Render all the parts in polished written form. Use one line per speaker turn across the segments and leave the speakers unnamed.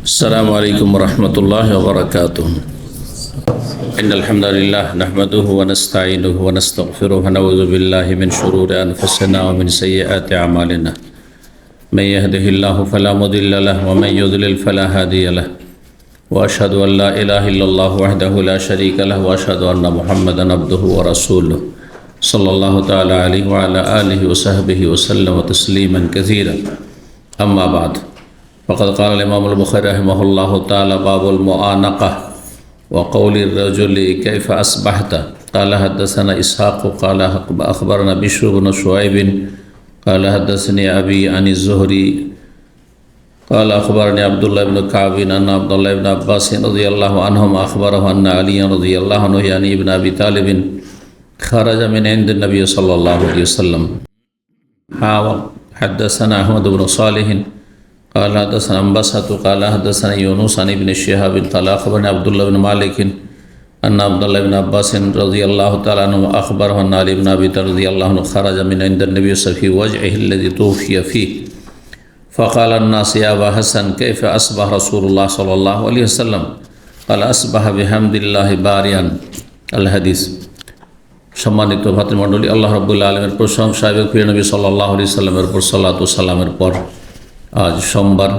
السلام عليكم ورحمة الله وبركاته. إن الحمد لله نحمده ونستعينه ونستغفره ونعوذ بالله من شرور أنفسنا ومن سيئات أعمالنا. من يهده الله فلا مضل له ومن يضلل فلا هادي له. وأشهد أن لا إله إلا الله وحده لا شريك له وأشهد أن محمدا عبده ورسوله صلى الله تعالى عليه وعلى آله وصحبه وسلم تسليما كثيرا. أما بعد، فقد قال الإمام البخاري رحمه الله تعالى: باب المعانقة وقول الرجل كيف أصبحت. قال حدثنا إسحاق قال أخبرنا بشر بن شعيب قال حدثني أبي عن الزهري قال أخبرني عبد الله بن كعب أن عبد الله بن عباس رضي الله عنهما أخبره أن علي رضي الله عنه يعني ابن أبي طالب خرج من عند النبي صلى الله عليه وسلم. حدثنا أحمد بن صالح قال حدثنا أنبسة قال حدثنا يونس عن ابن شهاب قال أخبرني عبد الله بن مالك أن عبد الله بن عباس رضي الله تعالى عنه أخبره أن علي بن أبي طالب رضي الله عنه خرج من عند النبي في وجهه الذي توفي فيه، فقال الناس: يا أبا حسن كيف أصبح رسول الله صلى الله عليه وسلم؟ قال: أصبح بحمد الله باريا। الحديث। সম্মানিত ভাতৃমণ্ডলী, আল্লাহ রাব্বুল আলামিনের প্রশংসা এবং প্রিয় নবী সাল্লাল্লাহু আলাইহি সাল্লামের উপর সালাত ও সালামের পর আজ সোমবার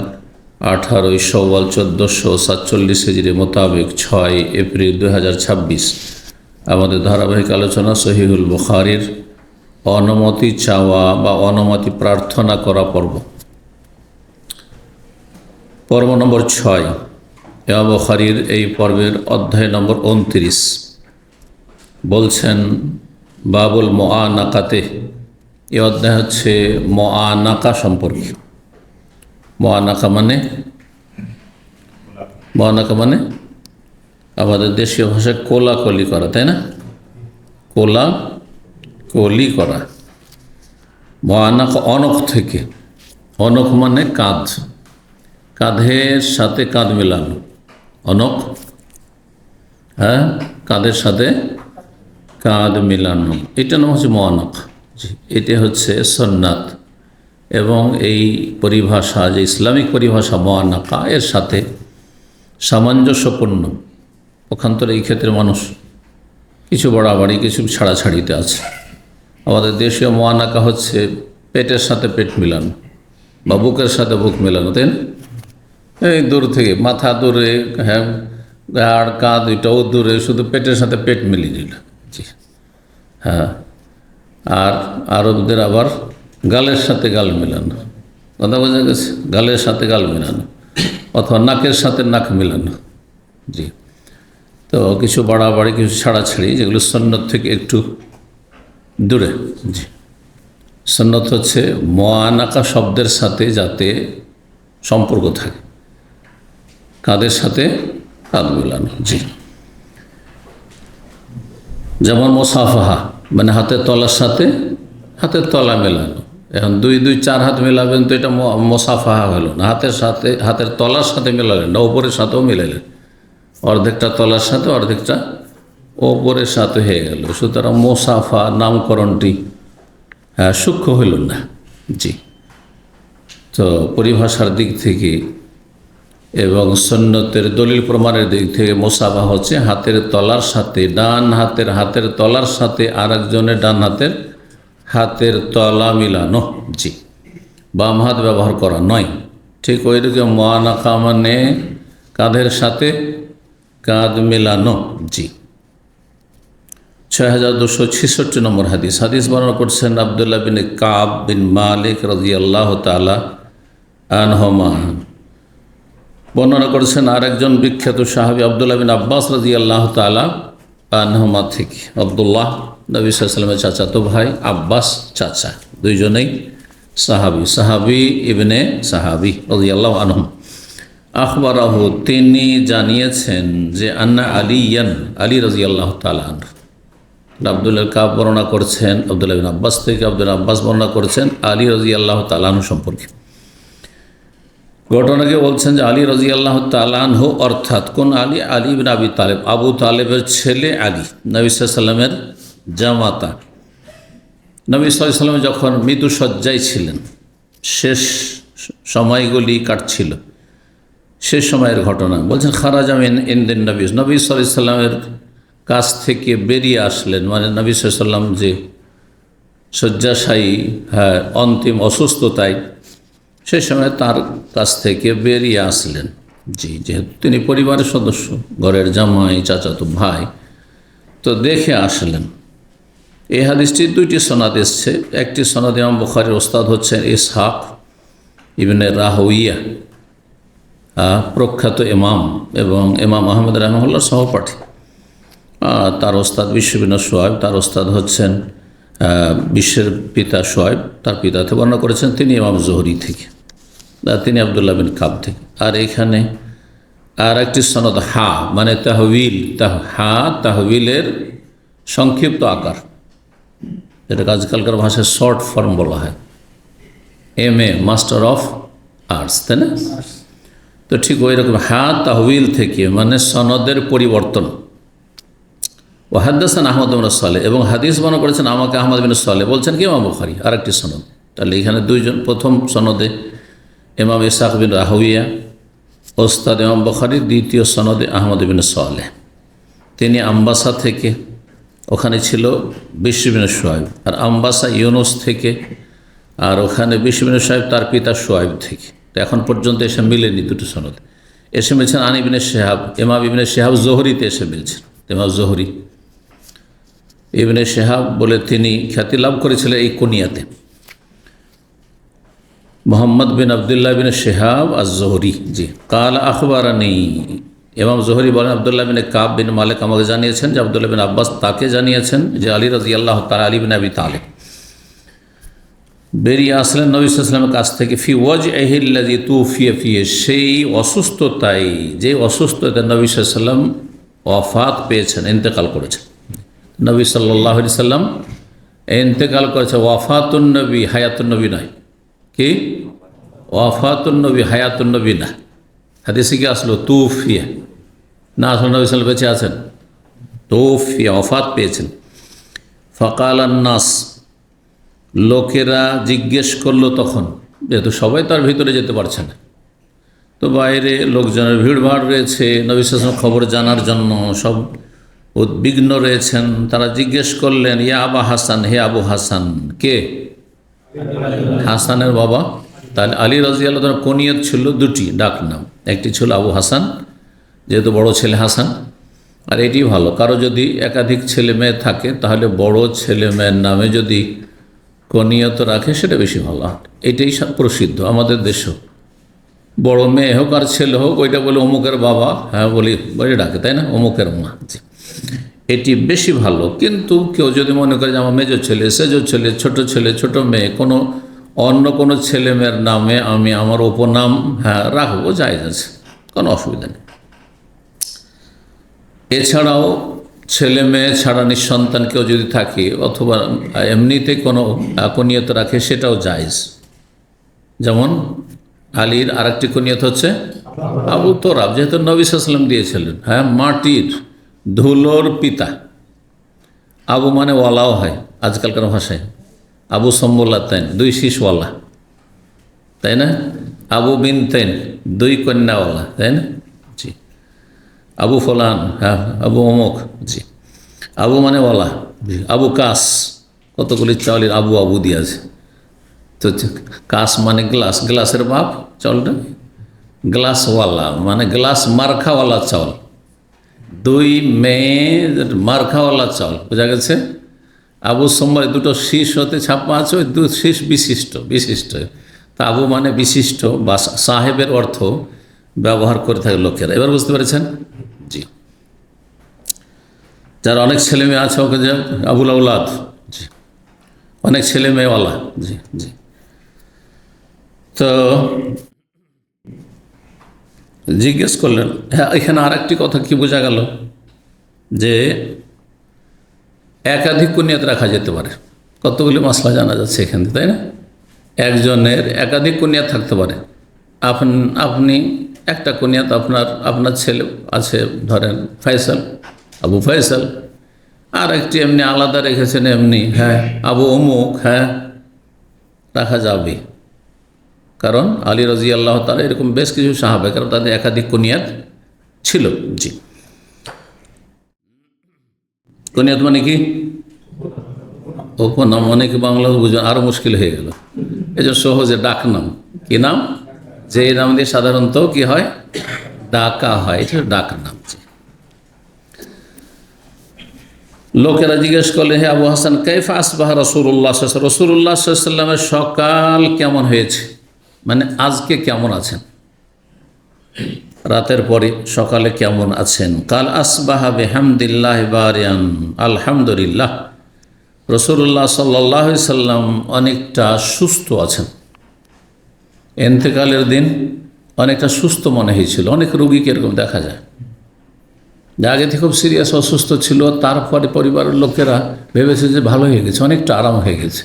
18 শাওয়াল 1447 হিজরি মোতাবেক 6 এপ্রিল 2026 আমাদের ধারাবাহিক আলোচনা সহিহুল বুখারীর অনুমতি চাওয়া বা অনুমতি প্রার্থনা করা পর্ব নম্বর 6। ইমাম বুখারীর এই পর্বের অধ্যায় নম্বর 29 বলছেন বাবুল মুআনাকাতে। এই অধ্যায় হচ্ছে মুআনাকা সম্পর্কে। মুআনাকা মানে আমাদের দেশীয় ভাষায় কোলাকলি করা, তাই না? কোলাকলি করা। মুআনাকা অনখ থেকে। অনখ মানে কাঁধ, কাঁধের সাথে কাঁধ মেলানো। অনখ, হ্যাঁ, কাঁধের সাথে কাঁধ মিলানো, এটা নাম হচ্ছে মুআনাকা। এটা হচ্ছে সুন্নাত এবং এই পরিভাষা, যে ইসলামিক পরিভাষা মুআনাকা, এর সাথে সামঞ্জস্যপূর্ণ। পক্ষান্তরে এই ক্ষেত্রে মানুষ কিছু বাড়াবাড়ি কিছু ছাড়াছাড়িতে আছে। আমাদের দেশীয় মুআনাকা হচ্ছে পেটের সাথে পেট মিলানো বা বুকের সাথে বুক মেলানো, তাই না? এই দূর থেকে মাথা দূরে, হ্যাঁ, আর কাঁধ এটাও দূরে, শুধু পেটের সাথে পেট মিলিয়ে দিল। জি হ্যাঁ। আর আরবদের আবার গালের সাথে গাল মেলানো, কথা বোঝা গেছে? গালের সাথে গাল মেলানো অথবা নাকের সাথে নাক মেলানো। জি, তো কিছু বাড়াবাড়ি কিছু ছাড়াছাড়ি, যেগুলো সুন্নত থেকে একটু দূরে। জি, সুন্নত হচ্ছে মুআনাকা শব্দের সাথে যাতে সম্পর্ক থাকে, কাঁধের সাথে কাঁধ মেলানো। জি, যেমন মুসাফাহা মানে হাতের তলার সাথে হাতের তলা মেলানো। এখন 2-4 হাত মেলাবেন তো এটা মুসাফাহা হলো না। হাতের তলার সাথে মেলালেন না, ওপরের সাথেও মেলালেন। অর্ধেকটা তলার সাথে অর্ধেকটা ওপরের সাথে হয়ে গেল। সুতরাং মুসাফা নামকরণটি সূক্ষ্ম হইল না। জি, তো পরিভাষার দিক থেকে এবং সুন্নতের দলিল প্রমাণের দিক থেকে মুসাফা হচ্ছে হাতের তলার সাথে, ডান হাতের তলার সাথে আরেকজনের ডান হাতের তলা মিলানো। জি, বাম হাত ব্যবহার করা নয়। ঠিক ওইরকম মুআনাকা মানে কাঁধের সাথে কাঁধ মেলানো। জি, 6266 নম্বর হাদিস। বর্ণনা করছেন আব্দুল্লাহ বিন কাব বিন মালিক রাদিয়াল্লাহু তাআলা আনহুমা। বর্ণনা করেছেন আরেকজন বিখ্যাত সাহাবী আব্দুল্লাহ বিন আব্বাস রাদিয়াল্লাহু তাআলা আনহুমা থেকে। আব্দুল্লাহ নবী সাল্লাল্লাহু আলাইহি ওয়াসাল্লামের চাচাতো ভাই, আব্বাস চাচা, দুইজনেই সাহাবী ইবনে সাহাবী রাদিয়াল্লাহু আনহুম। আখবারাহু, তিনি জানিয়েছেন যে আন্না আলী রাদিয়াল্লাহু তাআলা আনহু। আব্দুল্লাহ কাব বর্ণনা করছেন আব্দুল্লাহ বিন আব্বাস থেকে, আব্দুল্লাহ আব্বাস বর্ণনা করছেন আলী রাদিয়াল্লাহু তাআলা আনহু সম্পর্কে। ঘটনাকে বলছেন যে আলী রাদিয়াল্লাহু তাআলা আনহু, অর্থাৎ কোন আলী? আলী ইবনে আবি তালেব, আবু তালেবের ছেলে আলী, নবী সাল্লাল্লাহু আলাইহি ওয়াসাল্লামের জামাতা। নবী সাল্লাল্লাহু আলাইহি ওয়াসাল্লাম যখন মৃত্যুশয্যায় ছিলেন, শেষ সময়গুলি কাটছিল, সে সময়ের ঘটনা বলছেন, খারাজা মিন ইনদিন নবী, নবী সাল্লাল্লাহু আলাইহি সাল্লামের কাছ থেকে বেরিয়ে আসলেন, মানে নবী সাল্লাল্লাহু আলাইহি সাল্লাম যে শয্যাশায়ী, হ্যাঁ, অন্তিম অসুস্থতায়, সে সময় তার কাছ থেকে বেরিয়ে আসলেন। জি, যেহেতু তিনি পরিবারের সদস্য, ঘরের জামাই, চাচাতো ভাই, তো দেখে আসলেন। এই হাদিসটির দুইটি সনদ এসছে। একটি সনদ ইমাম বুখারীর ওস্তাদ হচ্ছেন ইসহাক ইবনে রাহওয়িয়া, প্রখ্যাত ইমাম এবং ইমাম আহমদ রাহমাহুল্লাহর সহপাঠী। তার ওস্তাদ বিশ্ববিন সোয়েব, তার ওস্তাদ হচ্ছেন বিশ্বের পিতা সোয়েব, তার পিতা থেকে বর্ণনা করেছেন তিনি ইমাম জোহরি থেকে, তিনি আবদুল্লাহ বিন কাব থেকে। আর এখানে আর একটি সনদ হা, মানে তাহবিল, তাহবিলের সংক্ষিপ্ত আকার, যেটাকে আজকালকার ভাষায় শর্ট ফর্ম বলা হয়, MA, মাস্টার অফ আর্টস, তাই না? তো ঠিক ওই রকম তাহবিল থেকে, মানে সনদের পরিবর্তন। ও হাদ্দাসান আহমদ বিন সালেহ, এবং হাদিস বর্ণনা করেছেন আমাকে আহমদ বিন সালেহ, বলছেন কি ইমাম বুখারী। আর একটি সনদ, তাহলে এখানে দুইজন। প্রথম সনদে ইমাম ইসহাক বিন রাহওয়িয়া, ওস্তাদ ইমাম বুখারী। দ্বিতীয় সনদে আহমদ বিন সালেহ, তিনি আম্বাসা থেকে, ওখানে ছিল বিশর বিন সোয়েব, আর আম্বাসা ইউনুস থেকে, আর ওখানে বিশর বিন সোয়েব তার পিতা সোয়েব থেকে। তো এখন পর্যন্ত এসে মিলেনি দুটো সনদ। এসে মিলছেন আন ইবনে শিহাব, ইমাম ইবনে শিহাব জোহরিতে এসে মিলছেন। ইমাম জোহরি ইবনে শিহাব বলে তিনি খ্যাতি লাভ করেছিলেন এই কুনিয়াতে, মোহাম্মদ বিন আবদুল্লাহ বিন শিহাব আজ জোহরি। জি, কাল আখবারানি, ইমাম জোহরি বলেন আবদুল্লাহ বিন কাব বিন মালিক আমাকে জানিয়েছেন যে আবদুল্লাহ বিন আব্বাস তাকে জানিয়েছেন যে আলী রাদিয়াল্লাহু তাআলা, আলী বিন আবি তালেব বেরিয়ে আসলেন নবী সাল্লাল্লাহু আলাইহি ওয়াসাল্লামের কাছ থেকে, ফি ওয়াজহিল্লাযী তুফিয়া ফিহি, সেই অসুস্থতায়, যে অসুস্থতায় নবী সাল্লাল্লাহু আলাইহি ওয়াসাল্লাম ওয়াফাত পেয়েছেন, ইন্তেকাল করেছেন। নবী সাল্লাল্লাহু আলাইহি ওয়াসাল্লাম ইন্তেকাল করেছে। ওয়াফাতুন নবী হায়াতুন নবী নয়, কি ওয়াফাতুন নবী হায়াতুন নবী না। হাদিসে কি আসলো তুফিয়া, না আসলে নবী সাল্লাল্লাহু আলাইহি ওয়াসাল্লাম বেঁচে আছেন, তুফিয়া ওয়াফাত পেয়েছেন। ফাকালান নাস, লোকেরা জিজ্ঞেস করলো তখন, যেহেতু সবাই তার ভিতরে যেতে পারছে না, তো বাইরে লোকজনের ভিড়ভাড় রয়েছে, নবী সাল্লাল্লাহু আলাইহি ওয়াসাল্লাম খবর জানার জন্য সব উদ্বিগ্ন রয়েছেন। তারা জিজ্ঞেস করলেন, ইয়া আবা হাসান, হে আবু হাসান। কে? হাসানের বাবা। তাহলে আলী রাদিয়াল্লাহু তাআলা কুনিয়ত ছিল দুটি, ডাক নাম, একটি ছিল আবু হাসান, যেহেতু বড় ছেলে হাসান। আর এটি ভালো, কারো যদি একাধিক ছেলে মেয়ে থাকে তাহলে বড় ছেলে মেয়ের নামে যদি কুনিয়ত রাখে সেটা বেশি ভালো। এটাই প্রসিদ্ধ আমাদের দেশেও, বড় মেয়ে হোক আর ছেলে হোক, ওইটা বলে অমুকের বাবা, হ্যাঁ বলে ডাকে, তাই না, অমুকের মা। এটি বেশি ভালো। কিন্তু কেউ যদি মনে করে যে আমার মেজো ছেলে, সেজো ছেলে, ছোট মেয়ে, অন্য কোনো ছেলে মেয়ের নামে আমি আমার উপনাম রাখবো, জায়েজ আছে, কোনো অসুবিধা নেই। এছাড়াও ছেলে মেয়ে ছাড়া নিঃসন্তান কেউ যদি থাকে, অথবা এমনিতে কোনো কুনিয়ত রাখে, সেটাও জায়েজ। যেমন আলীর আরেকটি কুনিয়ত হচ্ছে আবু তোরাব, যেহেতু নবী সাল্লাল্লাহু আলাইহি ওয়াসাল্লাম দিয়েছিলেন। মাটির ধুলোর পিতা। আবু মানে ওয়ালাও হয় আজকালকার ভাষায়, আবু সম্বুল্লাতেন, দুই শীষওয়ালা, তাই না? আবু বিনতেন, দুই কন্যাওয়ালা, তাই না? জি। আবু ফলান, আবু অমুক। জি। আবু মানে ওয়ালা। জি। আবু কাস, কতগুলি চাউলের আবু দিয়েছে। তো কাস মানে গ্লাস, গ্লাসের বাপ চাউলটা, গ্লাসওয়ালা মানে গ্লাস মার্খাওয়ালা চাউল, দুই মেয়ে মার্খাওয়ালা চাউল, বোঝা গেছে? আবু সোমবার দুটো শীষ হতে ছাপা আছে, ওই দু শীষ বিশিষ্ট। তা আবু মানে বিশিষ্ট বা সাহেবের অর্থ ব্যবহার করে থাকে লোকেরা। এবার বুঝতে পেরেছেন? জি। যার অনেক ছেলে মেয়ে আছে ওকে যে আবুল আউলাদ। জি, অনেক ছেলে মেয়েওয়ালা। জি জি। তো জিজ্ঞেস করলেন। হ্যাঁ, এখানে আর একটি কথা কি বোঝা গেল, যে একাধিক কুনিয়ত রাখা যেতে পারে। কতগুলি মশলা জানা যাচ্ছে এখান থেকে, তাই না? একজনের একাধিক কুনিয়ত থাকতে পারে। আপনি একটা কুনিয়ত, আপনার ছেলে আছে ধরেন ফয়সাল, আবু ফয়সাল, আর একটি এমনি আলাদা রেখেছেন এমনি, আবু অমুক, রাখা যাবে। কারণ আলী রাদিয়াল্লাহু তাআলা এরকম বেশ কিছু সাহাবা কারণ তাদের একাধিক কুনিয়াত ছিল। জি, কুনিয়াত মানে কি? উপনাম। অনেকে বাংলা বুঝে আরও মুশকিল হয়ে গেল। এই যে সহজে ডাক নাম, কি নাম? যে নাম দিয়ে সাধারণত কি হয়, ডাকা হয়, এটা ডাক নাম। লোকেরা জিজ্ঞেস করলেন, হে আবু হাসান, কাইফা আসবাহ রাসূলুল্লাহ সাল্লাল্লাহু আলাইহি ওয়াসাল্লাম, রাসূলুল্লাহ সাল্লাল্লাহু আলাইহি ওয়াসাল্লামের সকাল কেমন হয়েছে, মানে আজকে কেমন আছেন, রাতের পরে সকালে কেমন আছেন। কাল আসবাহা বিহামদিল্লাহি বারিয়ান, আলহামদুলিল্লাহ। রাসূলুল্লাহ সাল্লাল্লাহু আলাইহি ওয়াসাল্লাম অনেকটা সুস্থ আছেন। ইন্তেকালের দিন অনেকটা সুস্থ মনে হয়েছিল। অনেক রোগীকে এরকম দেখা যায় যে আগে থেকে খুব সিরিয়াস অসুস্থ ছিল, তারপরে পরিবারের লোকেরা ভেবেছে যে ভালো হয়ে গেছে, অনেকটা আরাম হয়ে গেছে,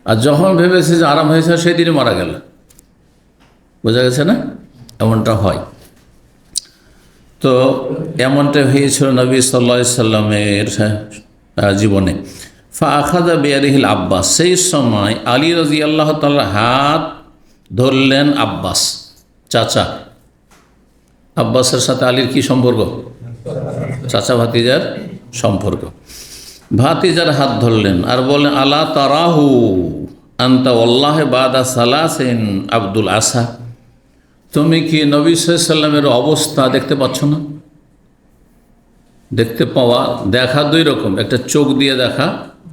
আর যখন ভেবেছে যে আরাম হয়েছে সেদিনই মারা গেল। বোঝা গেছে না? এমনটা হয়। তো এমনটা হয়েছিল নবী সাল্লাল্লাহু আলাইহি সাল্লামের জীবনে। ফাআখাযা বিয়াদিহিল আব্বাস, সেই সময় আলী রাদিয়াল্লাহু তাআলার হাত ধরলেন আব্বাস, চাচা। আব্বাসের সাথে আলীর কি সম্পর্ক? চাচা ভাতিজার সম্পর্ক। ভাতিজার হাত ধরলেন আর বললেন, আলা তারাহু আনতা ওয়াল্লাহি বাদা সালাসিন আব্দুল আসা, তুমি কি নবী সাল্লাল্লাহু আলাইহি সাল্লামের অবস্থা দেখতে পাচ্ছ না? দেখতে পাওয়া, দেখা দুই রকম, একটা চোখ দিয়ে দেখা,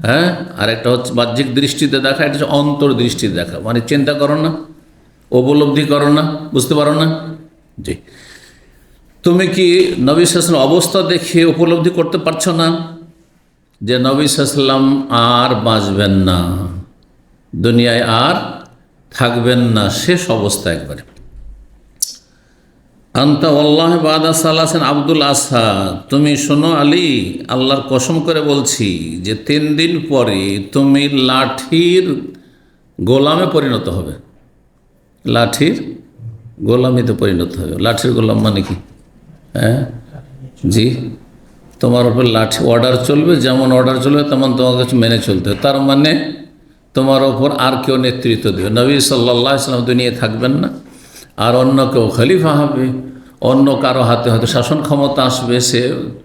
হ্যাঁ, আর একটা হচ্ছে বাহ্যিক দৃষ্টিতে দেখা, এটা হচ্ছে অন্তর্দৃষ্টিতে দেখা, মানে চিন্তা করো না, উপলব্ধি করো না, বুঝতে পারো না। জি, তুমি কি নবী সাল্লাল্লাহু আলাইহি ওয়াসাল্লাম অবস্থা দেখে উপলব্ধি করতে পারছো না যে নবী সাল্লাল্লাহু আলাইহি ওয়াসাল্লাম আর বাঁচবেন না, দুনিয়ায় আর থাকবেন না, শেষ অবস্থা একবারে। আনতা ওয়াল্লাহি বাদা সালাসিন আব্দুল আসা, তুমি শোনো আলী, আল্লাহর কসম করে বলছি যে 3 দিন পরে তুমি লাঠির গোলামে পরিণত হবে। লাঠির গোলামিতে পরিণত হবে। লাঠির গোলাম মানে কি? হ্যাঁ, জি, তোমার উপর লাঠি অর্ডার চলবে, যেমন অর্ডার চলবে তেমন তোমার কাছে মেনে চলতে হবে। তার মানে তোমার ওপর আর কেউ নেতৃত্ব দেবে। নবী সাল্লাল্লাহু আলাইহি ওয়াসাল্লাম দুনিয়ায় থাকবেন না, আর অন্য কেউ খলিফা হবে, অন্য কারো হাতে হয়তো শাসন ক্ষমতা আসবে। সে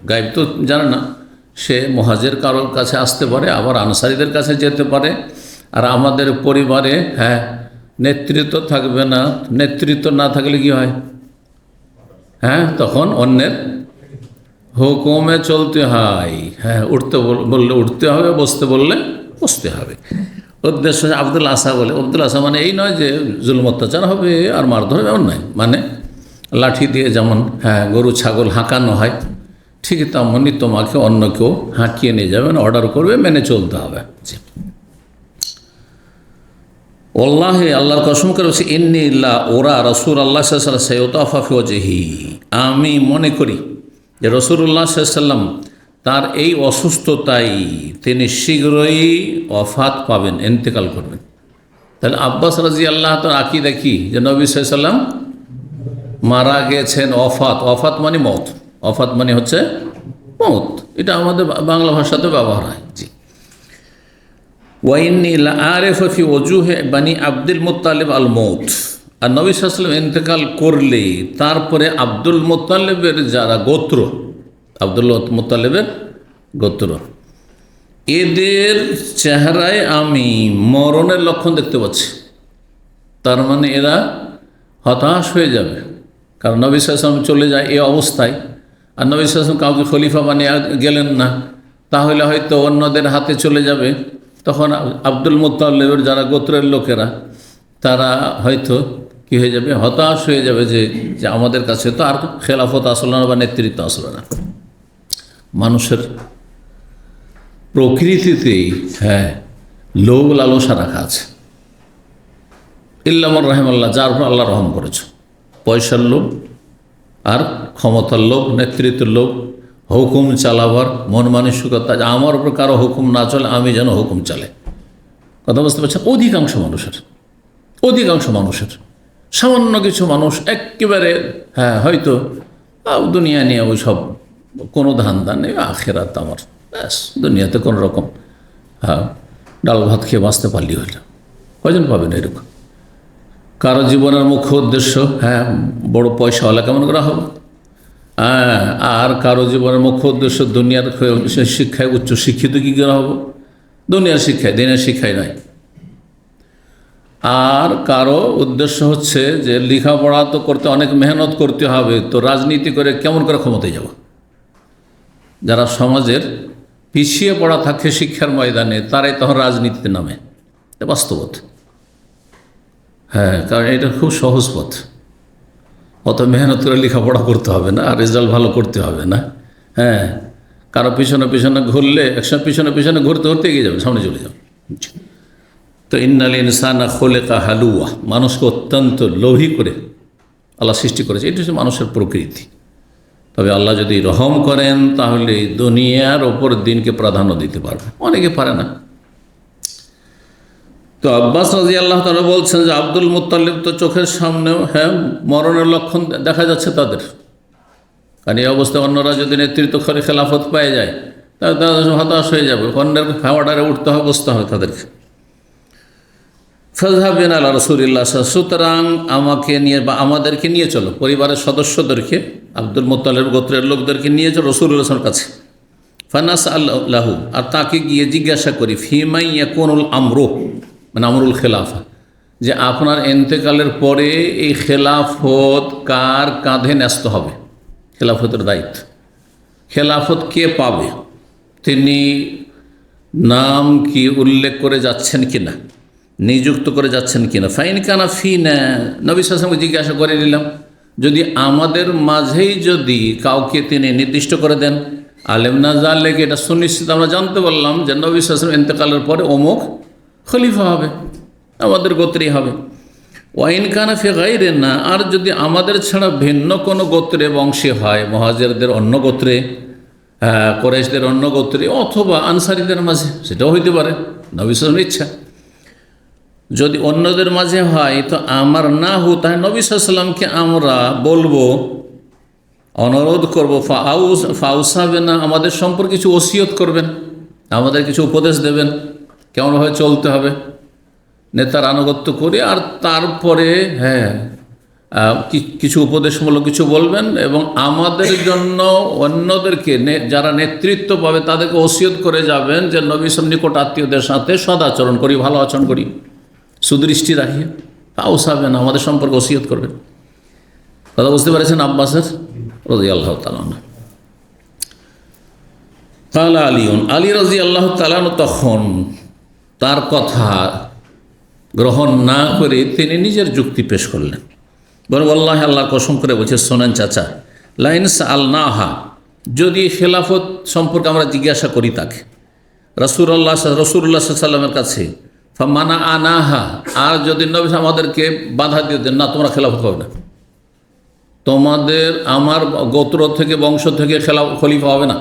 গায়েব তো জানে না, সে মুহাজির কারোর কাছে আসতে পারে, আবার আনসারীদের কাছে যেতে পারে। আর আমাদের পরিবারে হ্যাঁ নেতৃত্ব থাকবে না। নেতৃত্ব না থাকলে কি হয়? হ্যাঁ, তখন অন্যের হুকুমে চলতে হয়। হ্যাঁ, উঠতে বললে উঠতে হবে, বসতে বললে বসতে হবে। উদ্দেশ্য আব্দুল আসা বলে, আব্দুল আসা মানে এই নয় যে জুলুম অত্যাচার হবে আর মারধর হবে, এমন নয়। মানে লাঠি দিয়ে যেমন হ্যাঁ গরু ছাগল হাঁকানো হয়, ঠিক তেমনই তোমাকে অন্য কেউ হাঁকিয়ে নিয়ে যাবেন, অর্ডার করবে, মেনে চলতে হবে। ওয়াল্লাহি, আল্লাহর কসম করে বলছি, ইন্নী লা ওরা রাসূলুল্লাহ সাল্লাল্লাহু আলাইহি ওয়াসাল্লাম সাইয়ুতাফা ফি ওয়াজহি, আমি মনে করি যে রাসূলুল্লাহ সাল্লাল্লাহু আলাইহি ওয়াসাল্লাম তার এই অসুস্থতায় তিনি শীঘ্রই ওয়াফাত পাবেন, ইন্তেকাল করবেন। তাহলে আব্বাস রাদিয়াল্লাহু তাআলা আকীদা কি? যে নবী সাল্লাল্লাহু আলাইহি ওয়াসাল্লাম মারা গেছেন। ওয়াফাত, ওয়াফাত মানে মওত, ওয়াফাত মানে হচ্ছে মওত। এটা আমাদের বাংলা ভাষাতে ব্যবহার হয়। জি, ওয়াইন্নী লা আরিফু ফি ওজুহি বানি আব্দুল মুত্তালিব আল মউত, আর নবী সাল্লাল্লাহু আলাইহি ওয়াসাল্লাম ইন্তেকাল করলে তারপরে আব্দুল মুত্তালিবের যারা গোত্র, আব্দুল মুত্তালিবের গোত্র, এদের চেহারায় আমি মরণের লক্ষণ দেখতে পাচ্ছি। তার মানে এরা হতাশ হয়ে যাবে, কারণ নবী সাল্লাল্লাহু আলাইহি ওয়াসাল্লাম চলে যায় এই অবস্থায়, আর নবী সাল্লাল্লাহু আলাইহি ওয়াসাল্লাম কাউকে খলিফা বানিয়ে গেলেন না, তাহলে হয়তো অন্যদের হাতে চলে যাবে। তখন আব্দুল মুত্তালিবের যারা গোত্রের লোকেরা, তারা হয়তো কী হয়ে যাবে, হতাশ হয়ে যাবে যে আমাদের কাছে তো আর খেলাফত আসলো না বা নেতৃত্ব আসলো না। মানুষের প্রকৃতিতেই হ্যাঁ লোভ লালসা রাখা আছে। ইল্লামর রাহিমাল্লাহ, যার উপর আল্লাহ রহম করেছ, পয়সার লোভ আর ক্ষমতার লোভ, নেতৃত্বের লোভ, হুকুম চালাবার মন মানসিকতা, আমার উপর কারো হুকুম না চলে, আমি যেন হুকুম চালে। কথা বুঝতে পারছেন? অধিকাংশ মানুষের সামান্য কিছু মানুষ একেবারে হ্যাঁ হয়তো দুনিয়া নিয়ে ওই সব কোনো ধান্দা নেই, আখেরাত আমার ব্যাস, দুনিয়াতে কোনো রকম হ্যাঁ ডাল ভাত খেয়ে বাঁচতে পারলি হইল। কয়জন পাবেন এরকম? কারো জীবনের মুখ্য উদ্দেশ্য বড় পয়সাওয়ালা কেমন করা হবে, আর কারো জীবনের মুখ্য উদ্দেশ্য দুনিয়ার শিক্ষায় উচ্চ শিক্ষিত কী করা হবো, দুনিয়ার শিক্ষায়, দিনের শিক্ষায় নয়। আর কারো উদ্দেশ্য হচ্ছে যে লেখাপড়া তো করতে অনেক মেহনত করতে হবে, তো রাজনীতি করে কেমন করে ক্ষমতায় যাব। যারা সমাজের পিছিয়ে পড়া থাকে শিক্ষার ময়দানে, তারাই তখন রাজনীতিতে নামে। বাস্তবত, কারণ এটা খুব সহজ পথ। অত মেহনত করে লেখাপড়া করতে হবে না, আর রেজাল্ট ভালো করতে হবে না। কারো পিছনে পিছনে ঘুরলে একসময় পিছনে পিছনে ঘুরতে ঘুরতে এগিয়ে যাবে, সামনে চলে যাবে। তো ইন্নাল ইনসানা খুলিকা হালুয়া, মানুষকে অত্যন্ত লোভী করে আল্লাহ সৃষ্টি করেছে। এটা হচ্ছে মানুষের প্রকৃতি। তবে আল্লাহ যদি রহম করেন তাহলে দুনিয়ার ওপর দিনকে প্রাধান্য দিতে পারবে, অনেকে পারে না। তো আব্বাস রাদিয়াল্লাহু তাআলা বলছেন যে আব্দুল মুত্তালিব তো চোখের সামনেও মরণের লক্ষণ দেখা যাচ্ছে তাদের। কারণ এই অবস্থায় অন্যরা যদি নেতৃত্ব করে খেলাফত পেয়ে যায় তাহলে তাদের হতাশ হয়ে যাবে, অন্যের হাওয়াডারে উঠতে হবে, বসতে হবে তাদেরকে। ফাযহাবিন আলা রাসূলিল্লাহ, সুতরাং আমাকে নিয়ে বা আমাদেরকে নিয়ে চলো, পরিবারের সদস্যদেরকে, আব্দুল মুত্তালিব গোত্রের লোকদেরকে নিয়ে চলো রাসূলুল্লাহর কাছে। ফানাসআলহু, আর তাকে গিয়ে জিজ্ঞাসা করি, ফিমাই ইয়াকুনুল আমরু, মানে আমরুল খেলাফা, যে আপনার ইন্তেকালের পরে এই খেলাফত কার কাঁধে ন্যস্ত হবে, খেলাফতের দায়িত্ব, খেলাফত কে পাবে, তিনি নাম কি উল্লেখ করে যাচ্ছেন কিনা, নিযুক্ত করে যাচ্ছেন কিনা। ফাইন কানা ফিনা, নবী সাল্লাল্লাহু আলাইহি ওয়াসাল্লাম জিজ্ঞাসা করে নিলাম, যদি আমাদের মাঝেই যদি কাউকে তিনি নির্দিষ্ট করে দেন, আলেম না জানলে কি এটা সুনিশ্চিত আমরা জানতে পারলাম যে নবী সাল্লাল্লাহু আলাইহি ওয়াসাল্লাম ইন্তেকালের পরে অমুক খলিফা হবে, আমাদের গোত্রেই হবে। ওয়াইন কানা ফি গায়রিনা, আর যদি আমাদের ছাড়া ভিন্ন কোনো গোত্রে বংশী হয়, মুহাজিরদের অন্য গোত্রে, কুরাইশদের অন্য গোত্রে, অথবা আনসারীদের মাঝে, সেটাও হইতে পারে, নবী সাল্লাল্লাহু আলাইহি ওয়াসাল্লামের ইচ্ছা। যদি অন্যদের মাঝে হয় তো আমার না হো, তাই নবী সাল্লাল্লাহু আলাইহি ওয়াসাল্লামকে আমরা বলবো, অনুরোধ করবো, ফাউসাবে না, আমাদের সম্পর্কে কিছু ওসিয়ত করবেন, আমাদের কিছু উপদেশ দেবেন, কেমনভাবে চলতে হবে, নেতার আনুগত্য করে, আর তারপরে কিছু উপদেশমূলক কিছু বলবেন, এবং আমাদের জন্য অন্যদেরকে যারা নেতৃত্ব পাবে তাদেরকে ওসিয়ত করে যাবেন যে নবী সাল্লাল্লাহু নিকট আত্মীয়দের সাথে সদাচরণ করি, ভালো আচরণ করি, সুদৃষ্টি রাখি। ফাউসাবে না, আমাদের সম্পর্কে ওসিয়ত করবেন। কথা বুঝতে পেরেছেন আব্বাসের রাদিয়াল্লাহু তাআলা আনহু। কালা আলিউন, আলী রাদিয়াল্লাহু তাআলা আনহু তখন তার কথা গ্রহণ না করে তিনি নিজের যুক্তি পেশ করলেন। বলে আল্লাহ, আল্লাহর কসম করে বলছে, শোনেন চাচা, লাইন সাআলনাহা, যদি খেলাফত সম্পর্কে আমরা জিজ্ঞাসা করি তাকে, রাসূলুল্লাহ সাল্লাল্লাহু আলাইহি ওয়াসাল্লামের কাছে, ফামানা আনাহা, আর যদি নবী আমাদেরকে বাধা দিয়ে দেন, না তোমরা খেলাফত হবে না, তোমাদের আমার গোত্র থেকে বংশ থেকে খলিফা হবে না।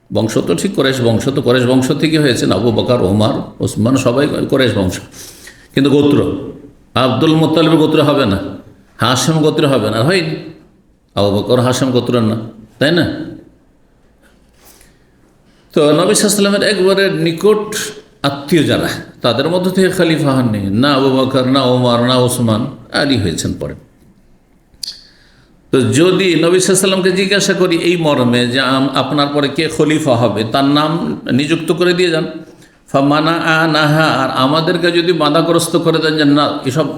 বংশ তো ঠিক কুরাইশ বংশ, তো কুরাইশ বংশ থেকে হয়েছে, আবু বকর, ওমর, ওসমান, সবাই কুরাইশ বংশ, কিন্তু গোত্র আব্দুল মুত্তালিবের গোত্র হবে না, হাশেম গোত্র হবে না, হয়নি, আবু বকর হাশেম গোত্র না, তাই না? তো নবী সাল্লাল্লাহু আলাইহি ওয়াসাল্লামের একবারে নিকট আত্মীয় যারা, তাদের মধ্য থেকে খলিফা হননি, না আবু বকর, না ওমর, না ওসমান, আলী হয়েছেন পরে। তো যদি নবী সাল্লাল্লাহু আলাইহি ওয়াসাল্লামকে জিজ্ঞাসা করি এই মর্মে যে আপনার পরে কে খলিফা হবে, তার নাম নিযুক্ত করে দিয়ে যান। ফামানা আনাহা, আর আমাদেরকে যদি বাধাগ্রস্ত করে দেন যে না,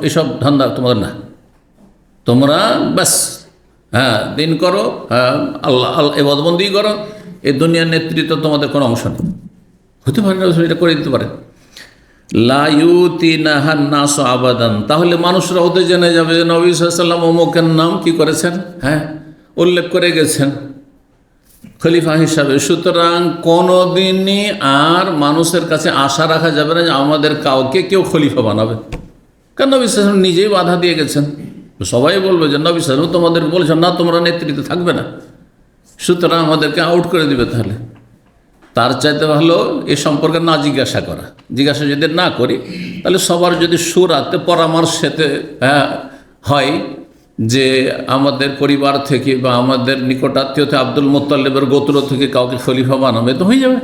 এসব ধান্দা তোমাদের না, তোমরা ব্যাস দিন করো, আল্লাহ ইবাদতবন্দি করো, এই দুনিয়ার নেতৃত্ব তোমাদের কোনো অংশ নেই, হতে পারে না, এটা করে দিতে পারে। লা ইউতিনাহান নাস আবাদান, তাহলে মানুষরা ওতে জেনে যাবে যে নবী সাল্লাল্লাহু আলাইহি ওয়াসাল্লাম অমুকের নাম কি করেছেন, উল্লেখ করে গেছেন খলিফা হিসাবে। সুতরাং কোনো দিনই আর মানুষের কাছে আশা রাখা যাবে না যে আমাদের কাউকে কেউ খলিফা বানাবে, কারণ নবী সাল্লাল্লাহু আলাইহি ওয়াসাল্লাম নিজেই বাধা দিয়ে গেছেন। সবাই বলবে যে নবী সাল্লাল্লাহু আলাইহি ওয়াসাল্লাম তোমাদের বলছেন না, তোমরা নেতৃত্বে থাকবে না, সুতরাং আমাদেরকে আউট করে দিবে। তাহলে তার চাইতে ভালো এ সম্পর্কে না জিজ্ঞাসা করা। জিজ্ঞাসা যদি না করি তাহলে সবার যদি সুরাতে পরামর্শেতে হয় যে আমাদের পরিবার থেকে বা আমাদের নিকটাত্মীয়তে আব্দুল মুত্তালিবের গোত্র থেকে কাউকে খলিফা বানাবে, তো হয়ে যাবে।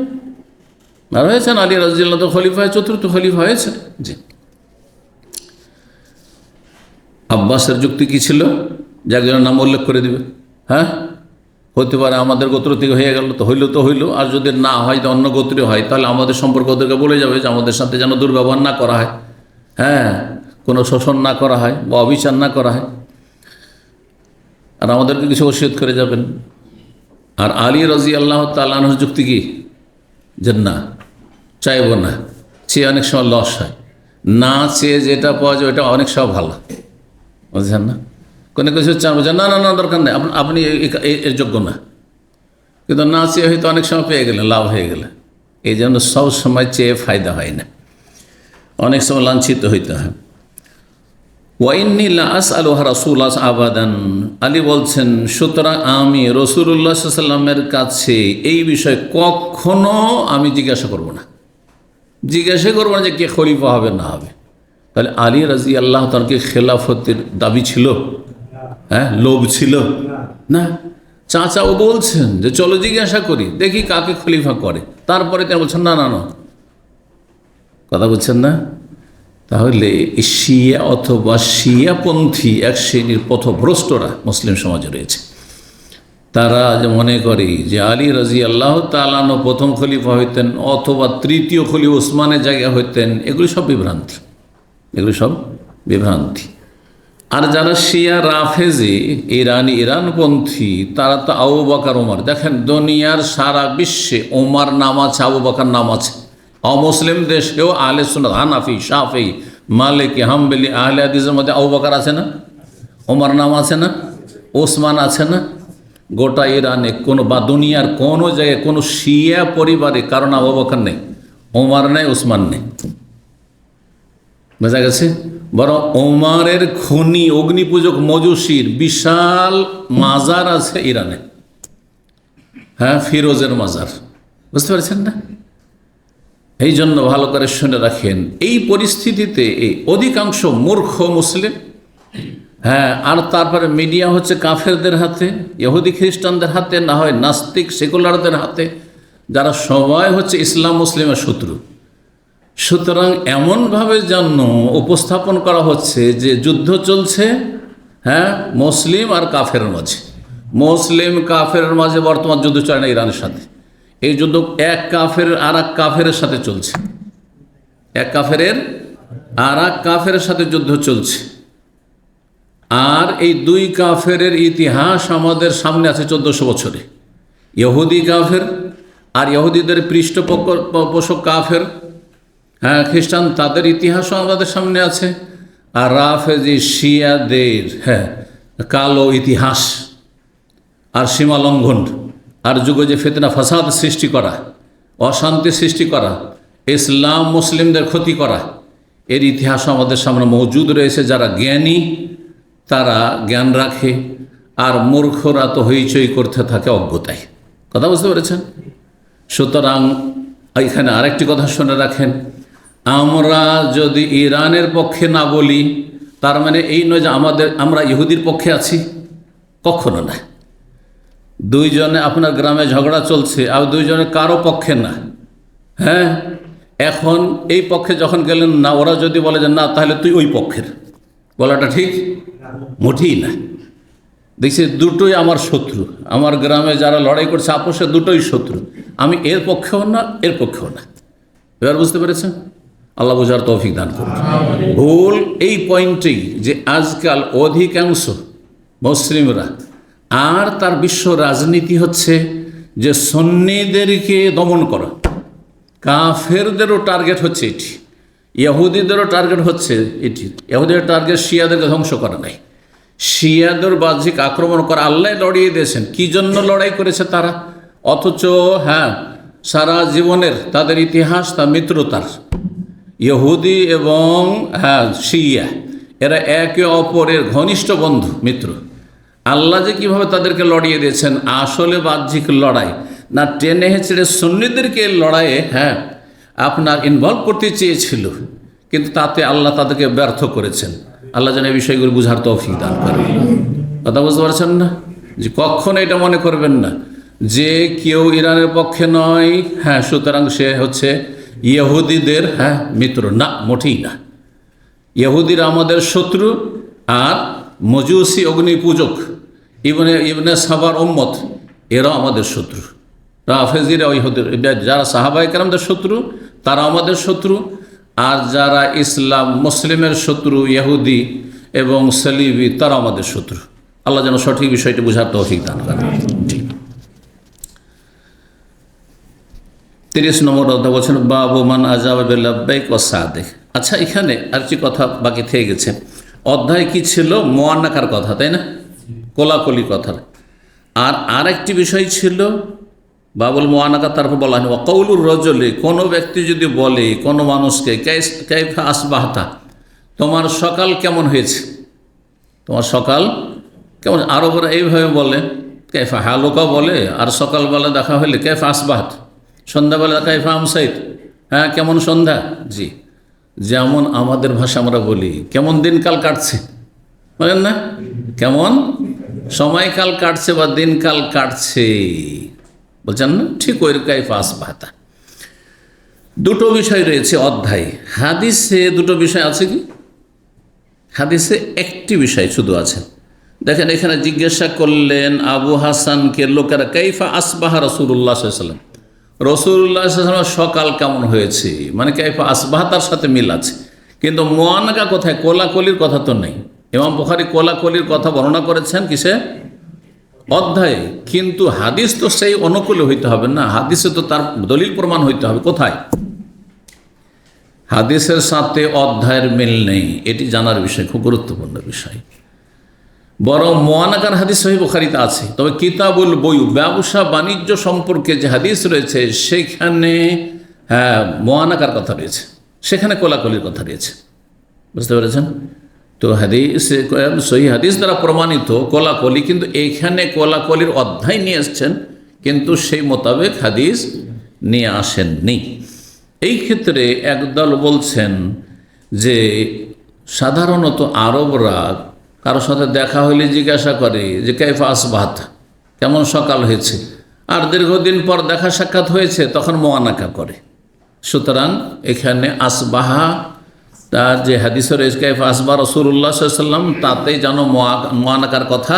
আর হয়েছেন, আলী রাদিয়াল্লাহু তো খলিফা, চতুর্থ খলিফা হয়েছে। জি, আব্বাসের যুক্তি কী ছিল? যে একজনের নাম উল্লেখ করে দিবে। হ্যাঁ, হতে পারে আমাদের গোত্র থেকে হয়ে গেল, তো হইল, আর যদি না হয়, অন্য গোত্রে হয়, তাহলে আমাদের সম্পর্ক ওদেরকে বলে যাবে যে আমাদের সাথে যেন দুর্ব্যবহার না করা হয়, হ্যাঁ, কোনো শোষণ না করা হয় বা অবিচার না করা হয়, আর আমাদেরকে কিছু ওসিয়ত করে যাবেন। আর আলী রাদিয়াল্লাহু তাআলা আনহুর যুক্তি কি? যে না, চাইব না, চেয়ে অনেক সময় লস হয়, না চেয়ে যেটা পাওয়া যায় ওটা অনেক সময় ভালো, বুঝছেন না? কোনো কিছু চান, বলছেন না না না দরকার নেই, আপনি এর যোগ্য না, কিন্তু না চেয়ে হয়তো অনেক সময় পেয়ে গেলেন, লাভ হয়ে গেলে। এই জন্য সব সময় চেয়ে ফায়দা হয় না, অনেক সময় লাঞ্ছিত হইতে হয়। ওয়াইন্নি লা আসআলুহা রাসূলাল্লাহ আবাদান, আলী বলছেন, সুতরাং আমি রাসূলুল্লাহ সাল্লাল্লাহু আলাইহি ওয়াসাল্লামের কাছে এই বিষয়ে কখনো আমি জিজ্ঞাসা করব না যে কে খলিফা হবে না হবে। তাহলে আলী রাদিয়াল্লাহু তাআলা কি খেলাফতের দাবি ছিল? হ্যাঁ, লোভ ছিল না। চাচাও বলছেন যে চলো জিজ্ঞাসা করি, দেখি কাকে খলিফা করে, তারপরে তিনি বলছেন না না না, কথা বলছেন না। তাহলে শিয়া অথবা শিয়াপন্থী এক শ্রেণীর পথভ্রষ্টরা মুসলিম সমাজে রয়েছে। তারা যে মনে করে যে আলী রাদিয়াল্লাহু তাআলা আনহু প্রথম খলিফা হইতেন অথবা তৃতীয় খলিফা উসমানের জায়গা হইতেন, এগুলি সব বিভ্রান্তি। আর যারা শিয়া রাফেজি ইরানপন্থী, তারা তো আবু বকর ওমর, দেখেন দুনিয়ার সারা বিশ্বে ওমর নাম আছে, আবু বকর নাম আছে। অমুসলিম দেশেও আহলে সুন্নাত, হানাফি, শাফি, মালিকি, হাম্বলি, আহলে হাদিসের মধ্যে আবু বকর আছে না? ওমর নাম আছে না? ওসমান আছে না? গোটা ইরানে কোনো বা দুনিয়ার কোনো জায়গায় কোনো শিয়া পরিবারে কারণ আবু বকর নেই, ওমর নেই, ওসমান নেই, বোঝা গেছে? বরং ওমরের খনি অগ্নিপূজক মজুসির বিশাল মাজার আছে ইরানে, হ্যাঁ, ফিরোজের মাজার, বুঝতে পারছেন না? এই জন্য ভালো করে শুনে রাখেন, এই পরিস্থিতিতে এই অধিকাংশ মূর্খ মুসলিম, হ্যাঁ, আর তারপরে মিডিয়া হচ্ছে কাফেরদের হাতে, ইহুদি খ্রিস্টানদের হাতে, না হয় নাস্তিক সেকুলারদের হাতে, যারা সবাই হচ্ছে ইসলাম মুসলিমের শত্রু। সুতরাং এমনভাবে যেন উপস্থাপন করা হচ্ছে যে যুদ্ধ চলছে, হ্যাঁ, মুসলিম আর কাফের মাঝে, মুসলিম কাফের মাঝে বর্তমান যুদ্ধ চলে না ইরানের সাথে। এই যুদ্ধ এক কাফের আর এক কাফেরের সাথে চলছে, এক কাফের আর এক কাফেরের সাথে যুদ্ধ চলছে। আর এই দুই কাফের ইতিহাস আমাদের সামনে আছে 1400 বছরে। ইহুদি কাফের আর ইহুদিদের পৃষ্ঠপোষক কাফের, হ্যাঁ, খ্রিস্টান, তাদের ইতিহাসও আমাদের সামনে আছে। আর রাফেজি শিয়াদের, হ্যাঁ, কালো ইতিহাস আর সীমালঙ্ঘন আর যুগে যে ফিতনা ফাসাদ সৃষ্টি করা, অশান্তি সৃষ্টি করা, ইসলাম মুসলিমদের ক্ষতি করা, এর ইতিহাস আমাদের সামনে মজুদ রয়েছে। যারা জ্ঞানী তারা জ্ঞান রাখে, আর মূর্খরা তো হইচই করতে থাকে অজ্ঞতায়, কথা বুঝতে পেরেছেন? সুতরাং এখানে আরেকটি কথা শুনে রাখেন, আমরা যদি ইরানের পক্ষে না বলি তার মানে এই নয় যে আমরা ইহুদির পক্ষে আছি, কখনো না। দুইজনে আপনার গ্রামে ঝগড়া চলছে আর দুইজনে কারো পক্ষে না, হ্যাঁ, এখন এই পক্ষে যখন গেলেন না, ওরা যদি বলে যে না তাহলে তুই ওই পক্ষের, বলাটা ঠিক মোটেই না। দেখছি দুটোই আমার শত্রু, আমার গ্রামে যারা লড়াই করছে আপোষে দুটোই শত্রু, আমি এর পক্ষেও না এর পক্ষেও না। এবার বুঝতে পেরেছেন? আল্লাহ বোঝার তৌফিক দান করুন। ভুল এই পয়েন্টেই যে আজকাল অধিকাংশ মুসলিমরা আর তার বিশ্ব রাজনীতি হচ্ছে যে সুন্নিদেরকে দমন করা, কাফেরদেরও টার্গেট হচ্ছে এটি, ইহুদিদেরও টার্গেট হচ্ছে এটি। ইহুদিদের টার্গেট শিয়াদেরকে ধ্বংস করা নাই, শিয়াদের বাহ্যিক আক্রমণ করা। আল্লাহ লড়িয়ে দিয়েছেন, কি জন্য লড়াই করেছে তারা, অথচ হ্যাঁ, সারা জীবনের তাদের ইতিহাস তা মিত্রতার। ইহুদি এবং হ্যাঁ শিয়া এরা একে অপরের ঘনিষ্ঠ বন্ধু, মিত্র। আল্লাহ যে কীভাবে তাদেরকে লড়িয়ে দিয়েছেন, আসলে বাহ্যিক লড়াই না, টেনে হেঁচড়ে সুন্নিদেরকে লড়াইয়ে হ্যাঁ আপনার ইনভলভ করতে চেয়েছিল, কিন্তু তাতে আল্লাহ তাদেরকে ব্যর্থ করেছেন। আল্লাহ যেন এই বিষয়গুলো বুঝার তৌফিক দান করেন। কথা বুঝতে পারছেন না? যে কখনো এটা মনে করবেন না যে কেউ ইরানের পক্ষে নয়, হ্যাঁ, সুতরাং সে হচ্ছে ইহুদিদের হ্যাঁ মিত্র, না, মোটেই না। ইহুদিরা আমাদের শত্রু আর মজুসি অগ্নি পূজক ইবনে সাবার উম্মত, এরাও আমাদের শত্রু। রাফেজিরা ওই যারা সাহাবায়ে কেরামদের শত্রু তারা আমাদের শত্রু, আর যারা ইসলাম মুসলিমের শত্রু ইহুদি এবং সালিবি তারা আমাদের শত্রু। আল্লাহ যেন সঠিক বিষয়টি বোঝার তৌফিক দান করেন। 30 নম্বর অধ্যায় বলছেন বাবু মান আজাবা বিল্লাব্বাইক ওয়া সাদিক। আচ্ছা, এখানে আরেকটি কথা বাকি থেকে গেছে। অধ্যায় কি ছিল? মুআন্নাকার কথা, তাই না? কোলাকুলি কথা। আর আরেকটি বিষয় ছিল বাবুল মুআন্নাকা, তারপর বলা হয় ওয়া কাউলুর রাজুলি, কোনো ব্যক্তি যদি বলে কোনো মানুষকে কাইফা আসবাহতা, তোমার সকাল কেমন হয়েছে, তোমার সকাল কেমন। আরবরা এইভাবে বলে কাইফা হালুকা বলে, আর সকালবেলা দেখা হলে কাইফা আসবাহত, সন্ধ্যাবেলা কাইফা আমসাইত, হ্যাঁ কেমন সন্ধ্যা। জি, যেমন আমাদের ভাষা আমরা বলি কেমন দিনকাল কাটছে, বলেন না, কেমন সময়কাল কাটছে বা দিনকাল কাটছে, বলছেন না, ঠিক ওই কাইফা আসবাহতা। দুটো বিষয় রয়েছে অধ্যায়। হাদিসে দুটো বিষয় আছে কি? হাদিসে একটি বিষয় শুধু আছে। দেখেন, এখানে জিজ্ঞাসা করলেন আবু হাসানকে লোকেরা কাইফা আসবাহা রাসূলুল্লাহ সাল্লাল্লাহু আলাইহি ওয়াসাল্লাম, রাসূলুল্লাহ সাল্লাল্লাহু আলাইহি ওয়াসাল্লাম সকাল কেমন হয়েছে, মানে কাইফা আসবাহা তার সাথে মিল আছে, কিন্তু মুআন্নাকা কোথায়? কোলাকুলির কথা তো নেই। ইমাম বুখারী কোলাকুলির কথা বর্ণনা করেছেন কিসে? অধ্যায়ে। কিন্তু হাদিস তো সেই অনুকূলে হইতে হবে না, হাদিসে তো তার দলিল প্রমাণ হইতে হবে। কোথায়? হাদিসের সাথে অধ্যায়ের মিল নেই, এটি জানার বিষয়, খুব গুরুত্বপূর্ণ বিষয়। বরং মুআন্নাকার হাদিস সহিহ বুখারীতে আছে, তবে কিতাবুল বয়ু, ব্যবসা বাণিজ্য সম্পর্কে যে হাদিস রয়েছে সেখানে মুআন্নাকার কথা রয়েছে, সেখানে কোলাকুলির কথা রয়েছে। বুঝতে পেরেছেন? তো হাদিসে সহিহ হাদিস দ্বারা প্রমাণিত কোলাকুলি, কিন্তু এইখানে কোলাকুলির অধ্যায় নিয়ে এসছেন, কিন্তু সেই মোতাবেক হাদিস নিয়ে আসেননি। এই ক্ষেত্রে একদল বলছেন যে সাধারণত আরবরা কারোর সাথে দেখা হইলে জিজ্ঞাসা করে যে কাইফা আসবাহত, কেমন সকাল হয়েছে, আর দীর্ঘদিন পর দেখা সাক্ষাৎ হয়েছে তখন মুআন্নাকা করে। সুতরাং এখানে আসবাহা তার যে হাদিসের রয়েছে কাইফা আসবাহ রাসূলুল্লাহ সাল্লাল্লাহু আলাইহি ওয়াসাল্লাম, তাতেই যেন মুআন্নাকার কথা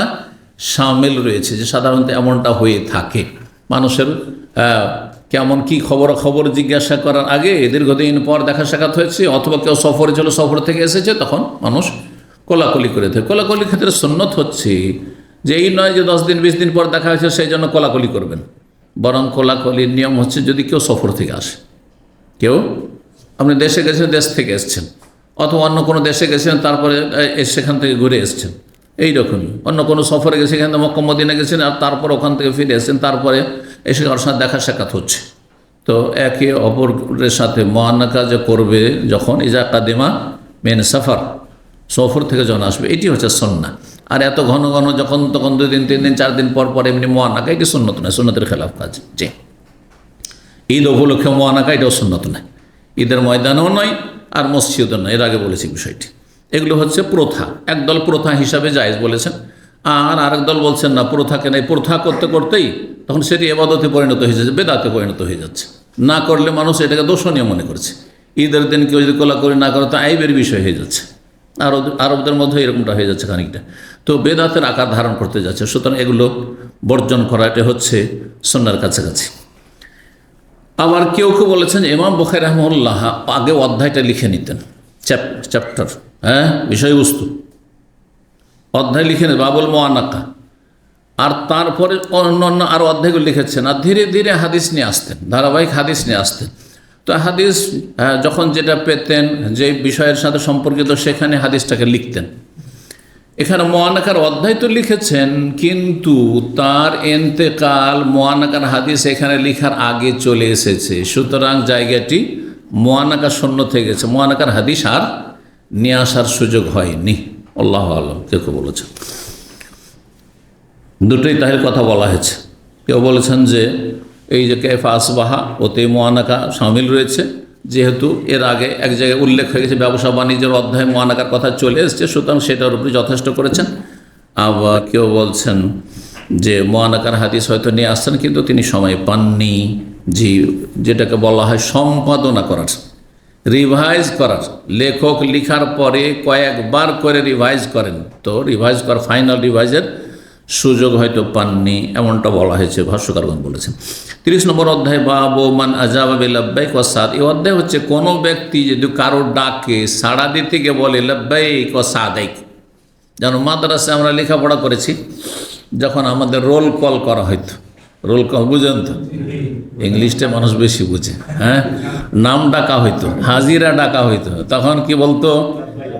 শামিল রয়েছে, যে সাধারণত এমনটা হয়ে থাকে। মানুষের কেমন কি খবর জিজ্ঞাসা করার আগে দীর্ঘদিন পর দেখা সাক্ষাৎ হয়েছে, অথবা কেউ সফরে ছিল, সফর থেকে এসেছে, তখন মানুষ কোলাকুলি করে থাকে। কোলাকুলির ক্ষেত্রে সুন্নত হচ্ছে যে এই নয় যে 10 দিন 20 দিন পর দেখা হয়েছে সেই জন্য কোলাকুলি করবেন, বরং কোলাকুলির নিয়ম হচ্ছে যদি কেউ সফর থেকে আসে, কেউ আপনি দেশে গেছেন, দেশ থেকে এসছেন, অথবা অন্য কোনো দেশে গেছেন তারপরে সেখান থেকে ঘুরে এসছেন, এইরকমই অন্য কোনো সফরে গেছে, এখান থেকে মক্কা মদিনা গেছেন আর তারপর ওখান থেকে ফিরে এসেছেন, তারপরে এসে কারোর সাথে দেখা সাক্ষাৎ হচ্ছে, তো একে অপরের সাথে মুআন্নাকা যে করবে যখন ইজা কাদিমা মিন সফর, সফর থেকে যখন আসবে, এটি হচ্ছে সুন্নাহ। আর এত ঘন ঘন যখন তখন 2 দিন 3 দিন 4 দিন পর পর এমনি মুআন্নাকা, এটি সুন্নত নয়, সুন্নতের খেলাফ কাজ। যে ঈদ উপলক্ষে মুআন্নাকা, এটাও সুন্নত নয়, ঈদের ময়দানেও নয় আর মসজিদও নয়, এর আগে বলেছি বিষয়টি। এগুলো হচ্ছে প্রথা, একদল প্রথা হিসাবে জায়েজ বলেছেন, আর আরেক দল বলছেন না, প্রথাকে নেই, প্রথা করতে করতেই তখন সেটি ইবাদতে পরিণত হয়ে যাচ্ছে, বেদাতে পরিণত হয়ে যাচ্ছে, না করলে মানুষ এটাকে দোষণীয় মনে করছে। ঈদের দিন কেউ যদি কোলাকুলি না করে তো আইবের বিষয় হয়ে যাচ্ছে, আরবদের মধ্যে এরকমটা হয়ে যাচ্ছে খানিকটা, তো বেদাতের আকার ধারণ করতে যাচ্ছে। সুতরাং এগুলো বর্জন করা, এটা হচ্ছে সুন্নাহর কাছাকাছি। আবার কেউ কেউ বলেছেন ইমাম বুখারী রাহিমাহুল্লাহ আগে অধ্যায়টা লিখে নিতেন, চ্যাপ্টার, বিষয়বস্তু, অধ্যায় লিখে নিতেন বাবুল মুআন্নাকা, আর তারপরে অন্য আরও অধ্যায়গুলো লিখেছেন, আর ধীরে ধীরে হাদিস নিয়ে আসতেন, ধারাবাহিক হাদিস নিয়ে আসতেন। তো হাদিস যখন যেটা পেতেন, যে বিষয়ের সাথে সম্পর্কিত, সেখানে হাদিসটাকে লিখতেন। এখানে মুআন্নাকার অধ্যায় তো লিখেছেন, কিন্তু তার ইন্তেকাল মুআন্নাকার হাদিস এখানে লিখার আগে চলে এসেছে, সুতরাং জায়গাটি মুআন্নাকা শূন্য থেকে গেছে, মুআন্নাকার হাদিস আর নিয়ে আসার সুযোগ হয়নি। আল্লাহু আ'লাম। কেউ বলেছেন দুটোই তাহের কথা বলা হয়েছে। কেউ বলেছেন যে এই যে কাইফা আসবাহা, ওতে মুআন্নাকা শামিল রয়েছে, যেহেতু এর আগে এক জায়গায় উল্লেখ হয়ে গেছে, ব্যবসা বাণিজ্যের অধ্যায় মুআন্নাকার কথা চলে এসছে, সুতরাং সেটার উপরে যথেষ্ট করেছেন। আবার কেউ বলছেন যে মুআন্নাকার হাদিস হয়তো নিয়ে আসছেন, কিন্তু তিনি সময় পাননি, যেটাকে বলা হয় সম্পাদনা করার, রিভাইজ করার, লেখক লিখার পরে কয়েকবার করে রিভাইজ করেন, তো রিভাইজ করার ফাইনাল রিভাইজের সুযোগ হয়তো পাননি, এমনটা বলা হয়েছে, ভাষ্যকারগণ বলেছেন। 30 নম্বর অধ্যায় বাবু মান আজাবা বিলাব্বাইক ওয়া সাদ। এই অধ্যায় হচ্ছে কোনো ব্যক্তি যদি কারো ডাকে সাড়া দিতে গিয়ে বলে লাব্বাইক ওয়া সাদাইক। যেন মাদ্রাসায় আমরা লেখাপড়া করেছি, যখন আমাদের রোল কল করা হইতো, রোল কল বুঝেন তো, ইংলিশটা মানুষ বেশি বুঝে, হ্যাঁ, নাম ডাকা হইতো, হাজিরা ডাকা হইতো, তখন কি বলতো,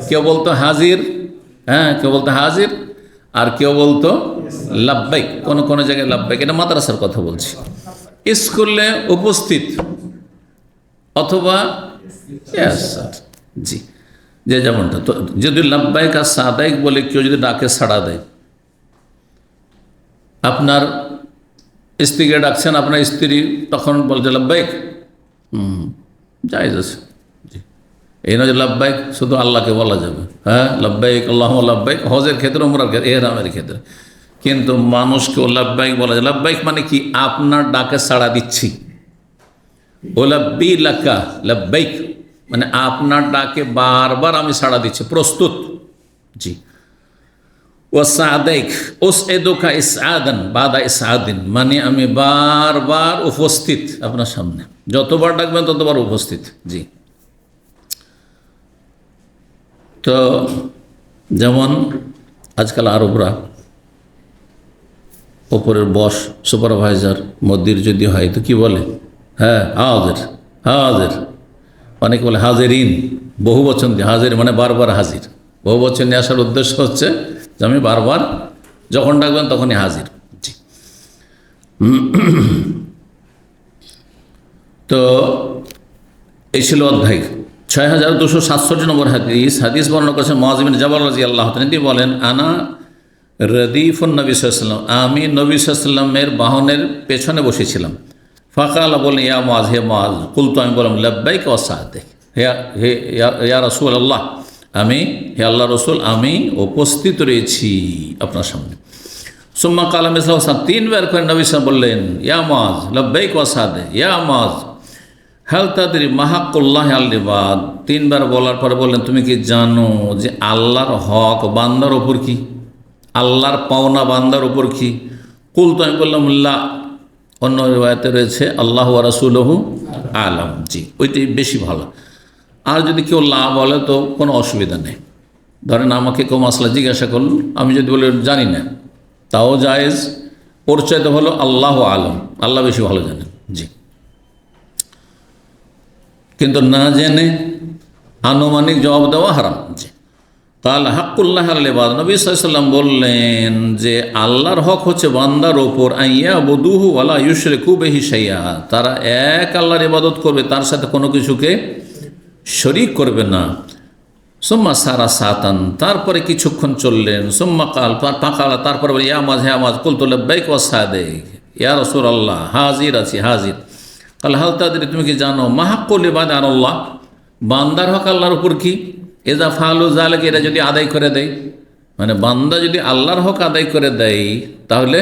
কেউ বলতো হাজির, হ্যাঁ, কেউ বলতো হাজির, আর কেউ বলতো লাব্বাইক, কোনো কোনো জায়গায় লাব্বাইক। এটা মাদ্রাসার কথা বলছি। স্কুলে উপস্থিত অথবা জি, যে যেমনটা, তো যদি লাব্বাইক আর সাদাইক বলে কেউ যদি ডাকে সাড়া দেয়, আপনার স্ত্রীকে ডাকছেন, আপনার স্ত্রী তখন বলছে লাব্বাইক, জায়েজ আছে, জি, এই নয় যে লাব্বাইক শুধু আল্লাহকে বলা যাবে, হ্যাঁ, লাব্বাইক আল্লাহুম্মা লাব্বাইক, হজের ক্ষেত্রে, উমরার ক্ষেত্রে, ইহরামের ক্ষেত্রে, কিন্তু মানুষকেও লাব্বাইক বলা যায়। লাব্বাইক মানে কি, আপনার ডাকে সাড়া দিচ্ছি। ওলাব্বি লাকা লাব্বাইক মানে আপনার ডাকে বারবার আমি সাড়া দিচ্ছি, প্রস্তুত, জি। ওয়াসাদাইক উসঈদুকা ইসআদান বাদা ইসআদিন মানে আমি বারবার উপস্থিত আপনার সামনে, যতবার ডাকবেন ততবার উপস্থিত, জি। তো যেমন আজকাল আরবরা ওপরের বস, সুপারভাইজার, মদ্দির যদি হয় তো কি বলে, হ্যাঁ হাজির, হাজির, অনেকে বলে হাজিরিন, বহু বচন দিয়ে, হাজির মানে বারবার হাজির। বহু বচন নিয়ে আসার উদ্দেশ্য হচ্ছে যে আমি বারবার যখন ডাকবেন তখনই হাজির, জি। তো এই ছিল অধ্যায়। 6267 নম্বর হাদিস। হাদিস বর্ণনা করেছেন মুআয বিন জাবাল রাদিয়াল্লাহু তাআলা, তিনি বলেন, আনা রদিফুন নবী সাল্লাল্লাহু আলাইহি ওয়াসাল্লাম, আমি নবী সাল্লাল্লাহু আলাইহি ওয়াসাল্লামের বাহনের পেছনে বসেছিলাম। ফাকালা বলেন, ইয়া মুআয, হে মুআয। কুলতু, আমি বললাম, লাব্বাইক ওয়া সাদাইক, হে ইয়া রাসূলুল্লাহ, আমি, হে আল্লাহ রসুল, আমি উপস্থিত রয়েছি আপনার সামনে। সুম্মা কালা মিসলাহু, 3বার করে নবী সাল্লাল্লাহু বললেন, ইয়া মুআয লাব্বাইক ওয়া সাদাইক, ইয়া মুআয হাল তাদরি মা হাক্কুল্লাহ আল ইবাদ। 3বার বলার পরে বললেন, তুমি কি জানো যে আল্লাহর হক বান্দার ওপর কি, আল্লাহর পাওনা বান্দার ওপর কি? কুলতু, আমি বললাম, লা। অন্য রিওয়ায়াতে রয়েছে আল্লাহ ওয়া রাসূলুহু আলাম, জি, ওইটাই বেশি ভালো। আর যদি কেউ লা বলে তো কোনো অসুবিধা নেই। ধরেন আমাকে কেউ মাসলা জিজ্ঞাসা করল, আমি যদি বলি জানি না, তাও জায়েজ। ওর চাইতে হলো আল্লাহ আলম, আল্লাহ বেশি ভালো জানেন, জি। কিন্তু না জেনে আনুমানিক জবাব দেওয়া হারাম, জি। কাল হাক্কুল্লাহ আল ইবাদ, নবী সাল্লাল্লাহু আলাইহি ওয়াসাল্লাম বললেন যে আল্লাহর হক হচ্ছে বান্দার ওপর, আইয়া বুদুহু ওয়ালা ইউশরিকু বিহি শাইআ, তারা এক আল্লাহর ইবাদত করবে, তার সাথে কোনো কিছুকে শরীক করবে না। সুম্মা সারা সাতান, তারপরে কিছুক্ষণ চললেন। সুম্মা কাল পাকালা, তারপরে বলে, ইয়া মুআয, হে মুআয। কুলতু লাব্বাইক ওয়া সাদাইক, ইয়া রাসূলুল্লাহ, হাজির আছি, হাজির। কাল হাল তাদরি, তুমি কি জানো মা হাক্কুল ইবাদি আলাল্লাহ, বান্দার হক আল্লাহর উপর কি? এজা ফালু যালিকা, এরা যদি আদায় করে দেয়, মানে বান্দা যদি আল্লাহর হক আদায় করে দেয়, তাহলে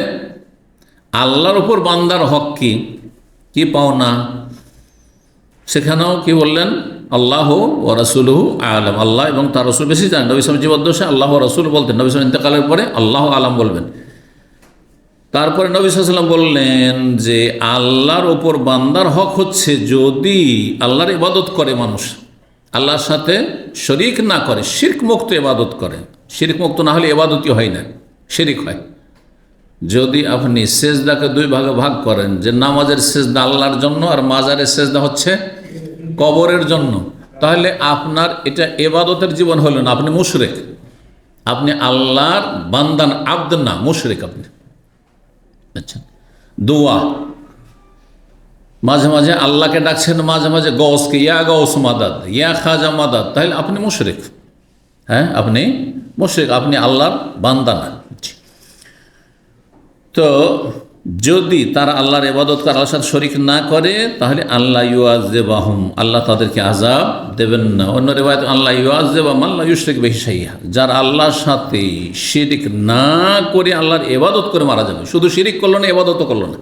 আল্লাহর উপর বান্দার হক কি, কি পাওনা? সেখানেও কি বললেন, আল্লাহ ও রাসূলুহু আলাম, আল্লাহ এবং তার রসুল বেশি জানেন। নবী সাল্লাল্লাহু আলাইহি ওয়াসাল্লাম জীবদ্দশায় আল্লাহ রসুল বলতেন, নবী সাল্লাল্লাহু আলাইহি ওয়াসাল্লাম ইন্তেকালের পরে আল্লাহ আলাম বলবেন। তারপরে নবী সাল্লাল্লাহু আলাইহি ওয়াসাল্লাম বললেন যে আল্লাহর ওপর বান্দার হক হচ্ছে যদি আল্লাহর ইবাদত করে মানুষ, আল্লাহর সাথে শরিক না করে, শিরক মুক্ত ইবাদত করে। শিরক মুক্ত না হলে ইবাদতই হয় না, শিরক হয়। যদি আপনি সেজদাকে 2 ভাগে ভাগ করেন, যে নামাজের সেজদা আল্লাহর জন্য আর মাজারের সেজদা হচ্ছে কবরের জন্য, তাহলে আপনার এটা ইবাদতের জীবন হলো না, আপনি মুশরিক। আপনি আল্লাহর বান্দান, আব্দ না, মুশরিক আপনি। আচ্ছা, দোয়া মাঝে মাঝে আল্লাহকে ডাকছেন, মাঝে মাঝে গৌসকে, ইয়া গৌস মাদাদ, ইয়া খাজা মাদাদ, তাহলে আপনি মুশরিক। হ্যাঁ, আপনি মুশরিক, আপনি আল্লাহর বান্দা না। তো যদি তারা আল্লাহর ইবাদত করে, আল্লাহর সাথে শরীক না করে, তাহলে আল্লাহ ইউআযিবুহুম, আল্লাহ তাদেরকে আযাব দেবেন না। অন্য রিওয়ায়াতে আল্লাহ ইউআযিবু মান লা ইউশরিক বিহি শাইআ, যারা আল্লাহর সাথে শিরিক না করে আল্লাহর ইবাদত করে মারা যাবে। শুধু শিরিক করলো না, ইবাদতও করলো না,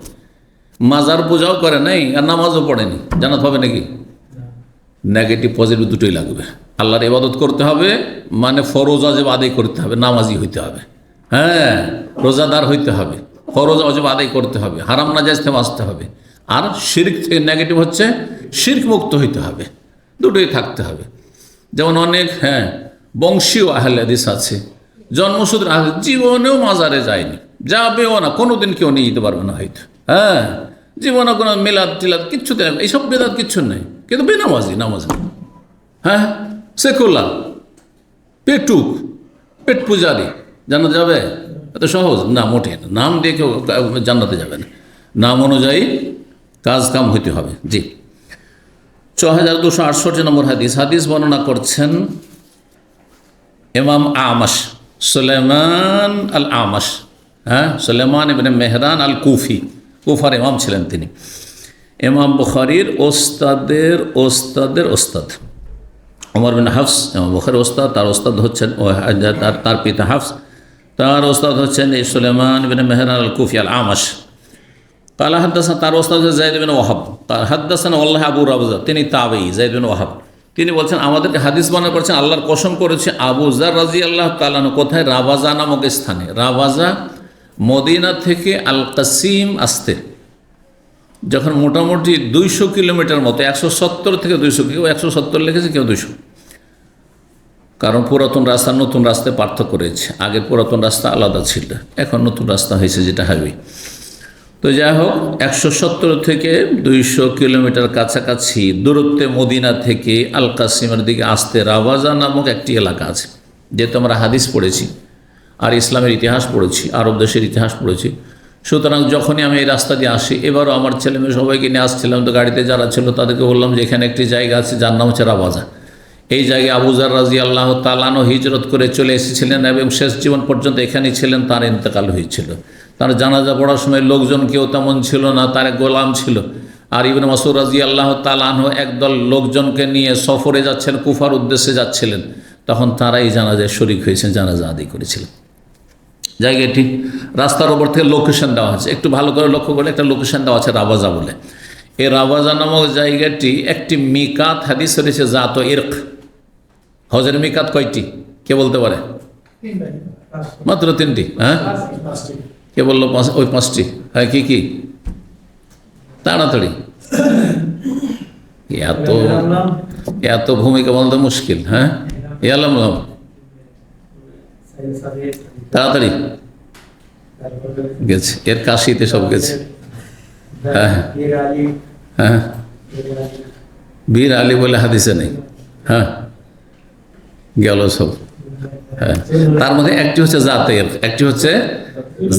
মাজার পূজাও করে নাই আর নামাজও পড়েনি, জান্নাত হবে নাকি? নেগেটিভ পজিটিভ দুটোই লাগবে। আল্লাহর ইবাদত করতে হবে মানে ফরজ ওয়াজিব আদায় করতে হবে, নামাজি হইতে হবে, হ্যাঁ, রোজাদার হইতে হবে, ফরজ ওয়াজিব আদায় করতে হবে, হারাম নাজায়েজ থেকে বাঁচতে হবে। আর শিরক থেকে নেগেটিভ হচ্ছে শিরক মুক্ত হইতে হবে, দুটোই থাকতে হবে। যেমন অনেক বংশীয় আহলে হাদিস আছে, জন্মসূত্রে আহলে জীবনেও মাজারে যায়নি, যাবেও না, কোনোদিন কেউ নিয়ে যেতে পারবে না হয়তো, জীবনে কোনো মিলাদ টিলাদ কিচ্ছু দেয়, এইসব বেদাত কিচ্ছু নেই, কিন্তু বেনামাজি, নামাজ সেকুলার, পেট পূজারি, জানা যাবে? এত সহজ না, মোটে না। নাম দিয়ে কেউ জান্নাতে যাবে না, নাম অনুযায়ী কাজ কাম হইতে হবে। জি, 6268 নম্বর হাদিস বর্ণনা করছেন ইমাম আমাশ, সুলাইমান আল আমাশ, সুলাইমান ইবনে মেহরান আল কুফার ইমাম ছিলেন তিনি। ইমাম বুখারীর ওস্তাদের ওস্তাদ ওমর বিন হাফস, ইমাম বুখারীর ওস্তাদ, তার ওস্তাদ হচ্ছেন তার পিতা হাফস, তার ওস্তাদ হচ্ছেন সুলাইমান ইবনে মেহরান আল কুফি আল আমাশ। কালা হাদ্দাসান, তার ওস্তাদ হচ্ছে যায়েদ বিন ওয়াহাব। তার হাদ্দাসান আল্লাহ আবু রাবজা, তিনি তাবেঈ, যায়েদ বিন ওয়াহাব। তিনি বলছেন আমাদেরকে হাদিস বর্ণনা করেছেন, আল্লাহর কসম করেছে আবু যার রাদিয়াল্লাহু তাআলা আনহু কোথায়? রাবাজা নামক স্থানে। রাবাজা মদিনা থেকে আল কাসিম আসতে যখন মোটামুটি 200 কিলোমিটার মতো, 170 থেকে 200, কেউ 170 লিখেছে, কেউ 200, কারণ পুরাতন রাস্তা নতুন রাস্তায় পার্থক্য রয়েছে। আগের পুরাতন রাস্তা আলাদা ছিল, এখন নতুন রাস্তা হয়েছে যেটা হাইওয়ে। তো যাই হোক, 170 থেকে 200 কিলোমিটার কাছাকাছি দূরত্বে মদিনা থেকে আল কাসিমের দিকে আসতে রাবাজা নামক একটি এলাকা আছে। যেহেতু আমরা হাদিস পড়েছি আর ইসলামের ইতিহাস পড়েছি, আরব দেশের ইতিহাস পড়েছি, সুতরাং যখনই আমি এই রাস্তা দিয়ে আসি, এবারও আমার ছেলে মেয়ে সবাইকে নিয়ে আসছিলাম, তো গাড়িতে যারা ছিল তাদেরকে বললাম যে এখানে একটি জায়গা আছে যার নাম হচ্ছে রাবাজা। এই জায়গায় আবু যার রাদিয়াল্লাহু তাআলা আনহু হিজরত করে চলে এসেছিলেন এবং শেষ জীবন পর্যন্ত এখানেই ছিলেন, তার ইন্তেকাল হয়েছিল। তার জানাজা পড়ার সময় লোকজন কেউ তেমন ছিল না, তার এক গোলাম ছিল। আর ইবনে মাসউদ রাদিয়াল্লাহু তাআলা আনহু একদল লোকজনকে নিয়ে সফরে যাচ্ছেন, কুফার উদ্দেশ্যে যাচ্ছিলেন, তখন তারা এই জানাজায় শরীক হয়েছেন, জানাজা আদায় করেছিলেন। জায়গাটি রাস্তার ওপর থেকে লোকেশন দেওয়া আছে, একটু ভালো করে লক্ষ্য করলে একটা লোকেশন দেওয়া আছে রাবাজা বলে। এই রাবাজা নামক জায়গাটি একটি মিকাত হাদিস রয়েছে, জাত ইরক। হজের মিকাত কয়টি কে বলতে পারে? মাত্র 3টি। কে বললো? ওই 5টি। হ্যাঁ, কি তাড়াতাড়ি, এত ভূমিকা বলতে মুশকিল। হ্যাঁ, এলাম তাড়াতাড়ি গেছে, এর কাশিতে সব গেছে। হ্যাঁ, বীর আলী বলে হাদিসে নেই। হ্যাঁ, গেল সব। হ্যাঁ, তার মধ্যে একটি হচ্ছে জাতে ইরক, একটি হচ্ছে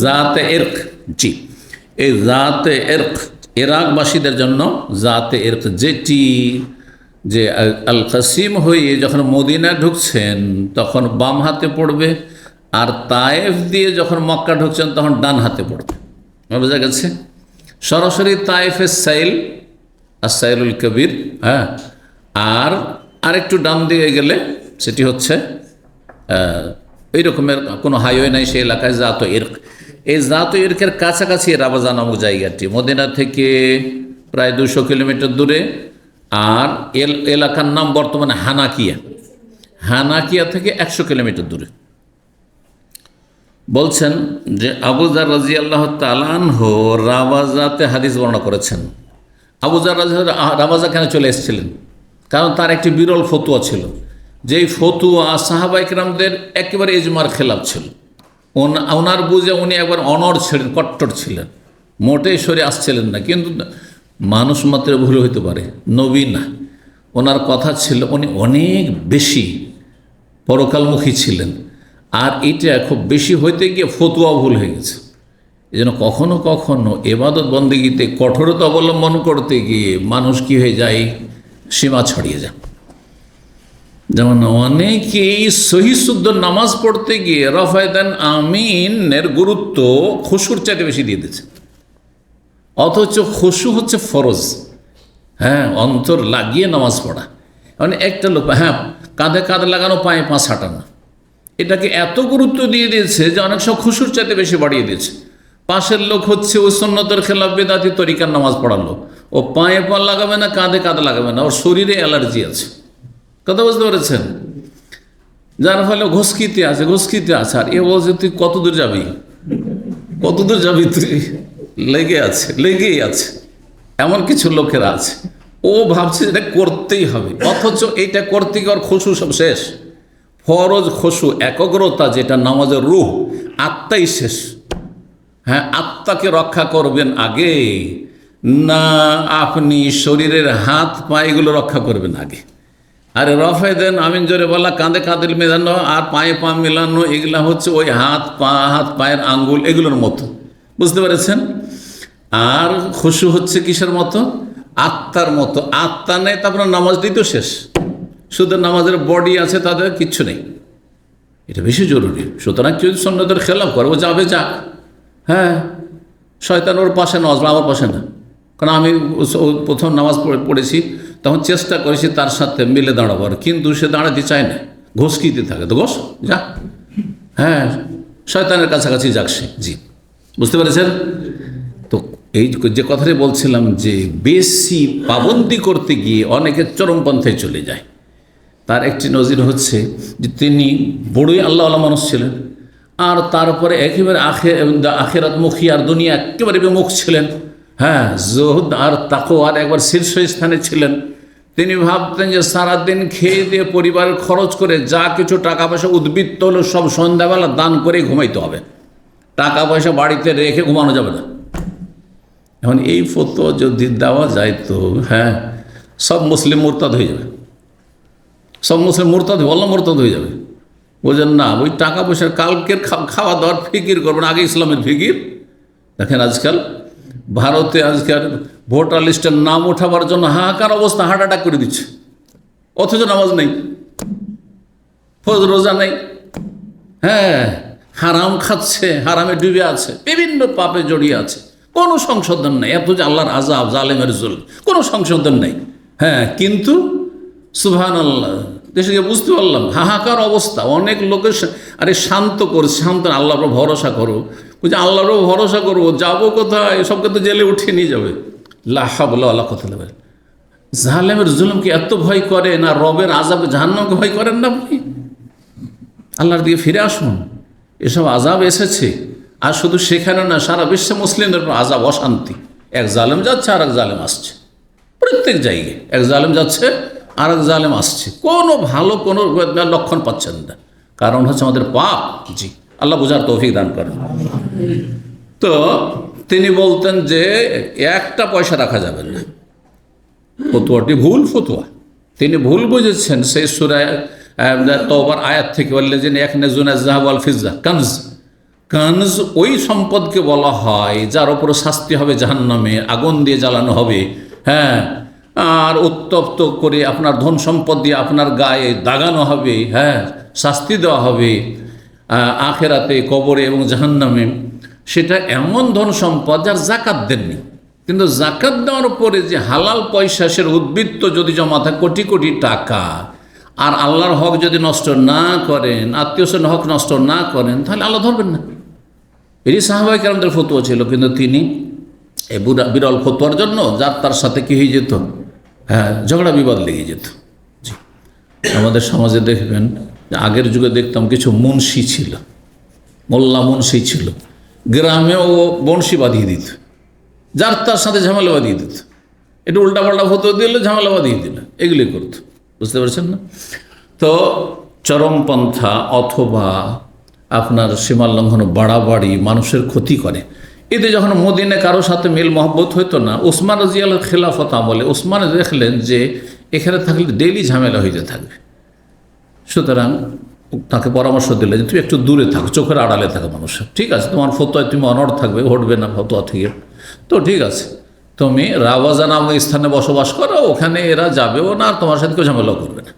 জাতে ইরক। জি, এই জাতে ইরক ইরাকবাসীদের জন্য জাতে ইরক, যেটি যে আল কাসিম হয়ে যখন মদিনা ঢুকছেন তখন বাম হাতে পড়বে, আর তায়েফ দিয়ে যখন মক্কা ঢুকছেন তখন ডান হাতে পড়বে। বোঝা গেছে? সরাসরি তায়েফের সাইল আর সাইলুল কবির, হ্যাঁ, আর আরেকটু ডান দিকে গেলে সেটি হচ্ছে এই রকমের কোনো হাইওয়ে নাই সেই এলাকায়, জাত ইরক। এই জাত ইরকের কাছাকাছি রাবাজা নামক জায়গাটি, মদিনা থেকে প্রায় 200 কিলোমিটার দূরে। আর এলাকার নাম বর্তমানে হানাকিয়া থেকে 100 কিলোমিটার দূরে। বলছেন যে আবু যার রাদিয়াল্লাহু তাআলা আনহু রাবাজাতে হাদিস বর্ণনা করেছেন। আবু যার রাবাজা কেন চলে এসেছিলেন? কারণ তার একটি বিরল ফতুয়া ছিল, যেই ফতুয়া সাহাবা ইকরামদের একেবারে ইজমার খেলাফ ছিল। ওনার বুঝে উনি একবার অনড় ছিলেন, কট্টর ছিলেন, মোটেই সরে আসছিলেন না। কিন্তু মানুষ মাত্র ভুল হইতে পারে, নবী না। ওনার কথা ছিল, উনি অনেক বেশি পরকালমুখী ছিলেন, আর এটা খুব বেশি হইতে গিয়ে ফতুয়া ভুল হয়ে গেছে। এই জন্য কখনো কখনো ইবাদত বন্দেগীতে কঠোরতা অবলম্বন করতে গিয়ে মানুষ কি হয়ে যায়, সীমা ছড়িয়ে যায়। যেমন অনেকেই সহি শুদ্ধ নামাজ পড়তে গিয়ে রাফায়দান আমিনের গুরুত্ব খুশুর চাইতে বেশি দিয়ে দিচ্ছে, অথচ খুশু হচ্ছে ফরজ। হ্যাঁ, অন্তর লাগিয়ে নামাজ পড়া। মানে একটা লোক, হ্যাঁ, কাঁধে কাঁধ লাগানো, পায়ে পা ছাটানো, এটাকে এত গুরুত্ব দিয়ে দিয়েছে যে অনেক সময় খুশুর চাইতে বেশি বাড়িয়ে দিয়েছে। পাশের লোক হচ্ছে ওই সুন্নতের খেলাফ বেদাতি তরিকার নামাজ পড়ালো, ও পায়ে পা লাগাবে না, কাঁধে কাঁধ লাগাবে না, ওর শরীরে অ্যালার্জি আছে। কথা বুঝতে পেরেছেন? যার ফলে ঘুসকিতে আছে আর এ বলছে তুই কত দূর যাবি, তুই লেগেই আছে। এমন কিছু লোকেরা আছে, ও ভাবছে এটা করতেই হবে, অথচ এইটা করতে গিয়ে ওর খুশু সব শেষ। ফরজ খুশু, একগ্রতা, যেটা নামাজের রূহ, আত্মাই শেষ। হ্যাঁ, আত্মাকে রক্ষা করবেন আগে, না আপনি শরীরের হাত পা এগুলো রক্ষা করবেন আগে? আরে রফায় দেন, আমিন জোরে বলা, কাঁধে কাঁধে মেলানো আর পায়ে পা মেলানো, এগুলা হচ্ছে ওই হাত পায়ের আঙ্গুল এগুলোর মতো, বুঝতে পেরেছেন? আর খুশু হচ্ছে কিসের মতো? আত্মার মতো। আত্মা নেই, তারপরে নামাজটাই তো শেষ। শুধু নামাজের বডি আছে, তাদের কিচ্ছু নেই। এটা বেশি জরুরি। সুতরাং কেউ সুন্নতের খেলাফ করবো, যাবে যাক। হ্যাঁ, শয়তান ওর পাশে নামাজ, আমার পাশে না। কারণ আমি প্রথম নামাজ পড়েছি, তখন চেষ্টা করেছি তার সাথে মিলে দাঁড়াবার, কিন্তু সে দাঁড়াতে চায় না, ঘুসকিতে থাকে। তো ঘোষ যা, হ্যাঁ, শয়তানের কাছাকাছি যাক সে। জি, বুঝতে পেরেছেন? তো এই যে কথাটি বলছিলাম, যে বেশি পাবন্দি করতে গিয়ে অনেকে চরমপন্থায় চলে যায়। তার একটি নজির হচ্ছে যে তিনি বড়ই আল্লাহওয়ালা মানুষ ছিলেন, আর তারপরে একেবারে আখেরাতমুখী আর দুনিয়া একেবারে বিমুখ ছিলেন। হ্যাঁ, জহুদ আর তাকওয়ার একবার শীর্ষস্থানে ছিলেন। তিনি ভাবতেন যে সারাদিন খেয়ে দিয়ে পরিবারের খরচ করে যা কিছু টাকা পয়সা উদ্বৃত্ত হলো সব সন্ধ্যাবেলা দান করে ঘুমাইতে হবে, টাকা পয়সা বাড়িতে রেখে ঘুমানো যাবে না। এখন এই ফতোয়া যদি দেওয়া যায় তো হ্যাঁ, সব মুসলিম মুরতাদ হয়ে যাবে, সব মুসলিম মুরতাদ হয়ে যাবে। বোঝেন না? ওই টাকা পয়সার কালকের খাওয়া দাওয়ার ফিকির করবেন, আগে ইসলামের ফিকির। দেখেন আজকাল ভারতে আজকাল ভোটার লিস্টের নাম ওঠাবার জন্য হাহাকার অবস্থা, হার্ট অ্যাটাক করে দিচ্ছে, অথচ নামাজ নেই, ফরজ রোজা নেই। হ্যাঁ, হারাম খাচ্ছে, হারামে ডুবে আছে, বিভিন্ন পাপে জড়িয়ে আছে, কোনো সংশোধন নেই। এত যে আল্লাহর আযাব, জালেমের জুলম, কোনো সংশোধন নেই। হ্যাঁ, কিন্তু সুবহানাল্লাহ, দেশে গিয়ে বুঝতে পারলাম হাহাকার অবস্থা। অনেক লোকের আরে শান্ত আল্লাহর উপর ভরসা করো, বলছে আল্লাহর উপর ভরসা করবো, যাবো কোথায়? সবকে তো জেলে উঠিয়ে নিয়ে যাবে। লাহা বলে আল্লাহ কথা বলে, জালেমের জুলুমকে এত ভয় করে না, রবের আযাব জাহান্নামকে ভয় করেন না আপনি? আল্লাহর দিকে ফিরে আসুন। এসব আযাব এসেছে, আর শুধু সেখানে না, সারা বিশ্বে মুসলিমদের আযাব, অশান্তি। এক জালেম যাচ্ছে আর এক জালেম আসছে, প্রত্যেক জায়গায় এক জালেম যাচ্ছে আর এক জালেম আসছে, কোনো ভালো কোনো লক্ষণ পাচ্ছেন না। কারণ হচ্ছে আমাদের পাপ। জি, আল্লাহ বোঝার তৌফিক দান করেন। তো তিনি বলতেন যে একটা পয়সা রাখা যাবে না। ফতোয়াটি ভুল ফতোয়া, তিনি ভুল বুঝেছেন। সেই সূরা তওবার আয়াত থেকে বললেন যে ইয়াকনিজুনা যাহাব ওয়াল ফিজ্জা, কানজ ওই সম্পদকে বলা হয় যার ওপরে শাস্তি হবে জাহান্নামে, আগুন দিয়ে জ্বালানো হবে। হ্যাঁ, আর উত্তপ্ত করে আপনার ধন সম্পদ দিয়ে আপনার গায়ে দাগানো হবে। হ্যাঁ, শাস্তি দেওয়া হবে আখেরাতে, কবরে এবং জাহান্নামে। সেটা এমন ধন সম্পদ যার জাকাত দেননি, কিন্তু জাকাত দেওয়ার পরে যে হালাল পয়সা, সে উদ্বৃত্ত যদি জমা থাকে কোটি কোটি টাকা, আর আল্লাহর হক যদি নষ্ট না করেন, আত্মীয়স্বজনের হক নষ্ট না করেন, তাহলে আল্লাহ ধরবেন না। এরই সাহাবায়ে কেরামদের ফতোয়া ছিল, কিন্তু তিনি এই বিরল ফতোয়ার জন্য যার তার সাথে কি হয়ে যেত, হ্যাঁ, ঝগড়া বিবাদ লেগে যেত। জি, আমাদের সমাজে দেখবেন, আগের যুগে দেখতাম কিছু মুন্সি ছিল, মোল্লা মুন্সি ছিল, গ্রামেও বংশী বাঁধিয়ে দিত, যার তার সাথে ঝামেলা বাঁধিয়ে দিত, একটু উল্টাপাল্টা ফতোয়া দিলে ঝামেলা বাঁধিয়ে দিল, এগুলি করত। বুঝতে পারছেন না? তো চরমপন্থা অথবা আপনার সীমা লঙ্ঘন, বাড়াবাড়ি, মানুষের ক্ষতি করে। এতে যখন মদিনে কারোর সাথে মিল মহব্বত হইতো না, ওসমান রাদিয়াল্লাহু খেলাফত আমলে ওসমান দেখলেন যে এখানে থাকলে ডেইলি ঝামেলা হইতে থাকবে। সুতরাং তাকে পরামর্শ দিলে যে তুমি একটু দূরে থাকো, চোখের আড়ালে থাকো মানুষের। ঠিক আছে, তোমার ফতোয়ায় তুমি অনড় থাকবে, হটবে না ফতোয়া থেকে, তো ঠিক আছে, তুমি রাওয়াজা নামক স্থানে বসবাস করো, ওখানে এরা যাবেও না, আর তোমার সাথে কেউ ঝামেলাও করবে না,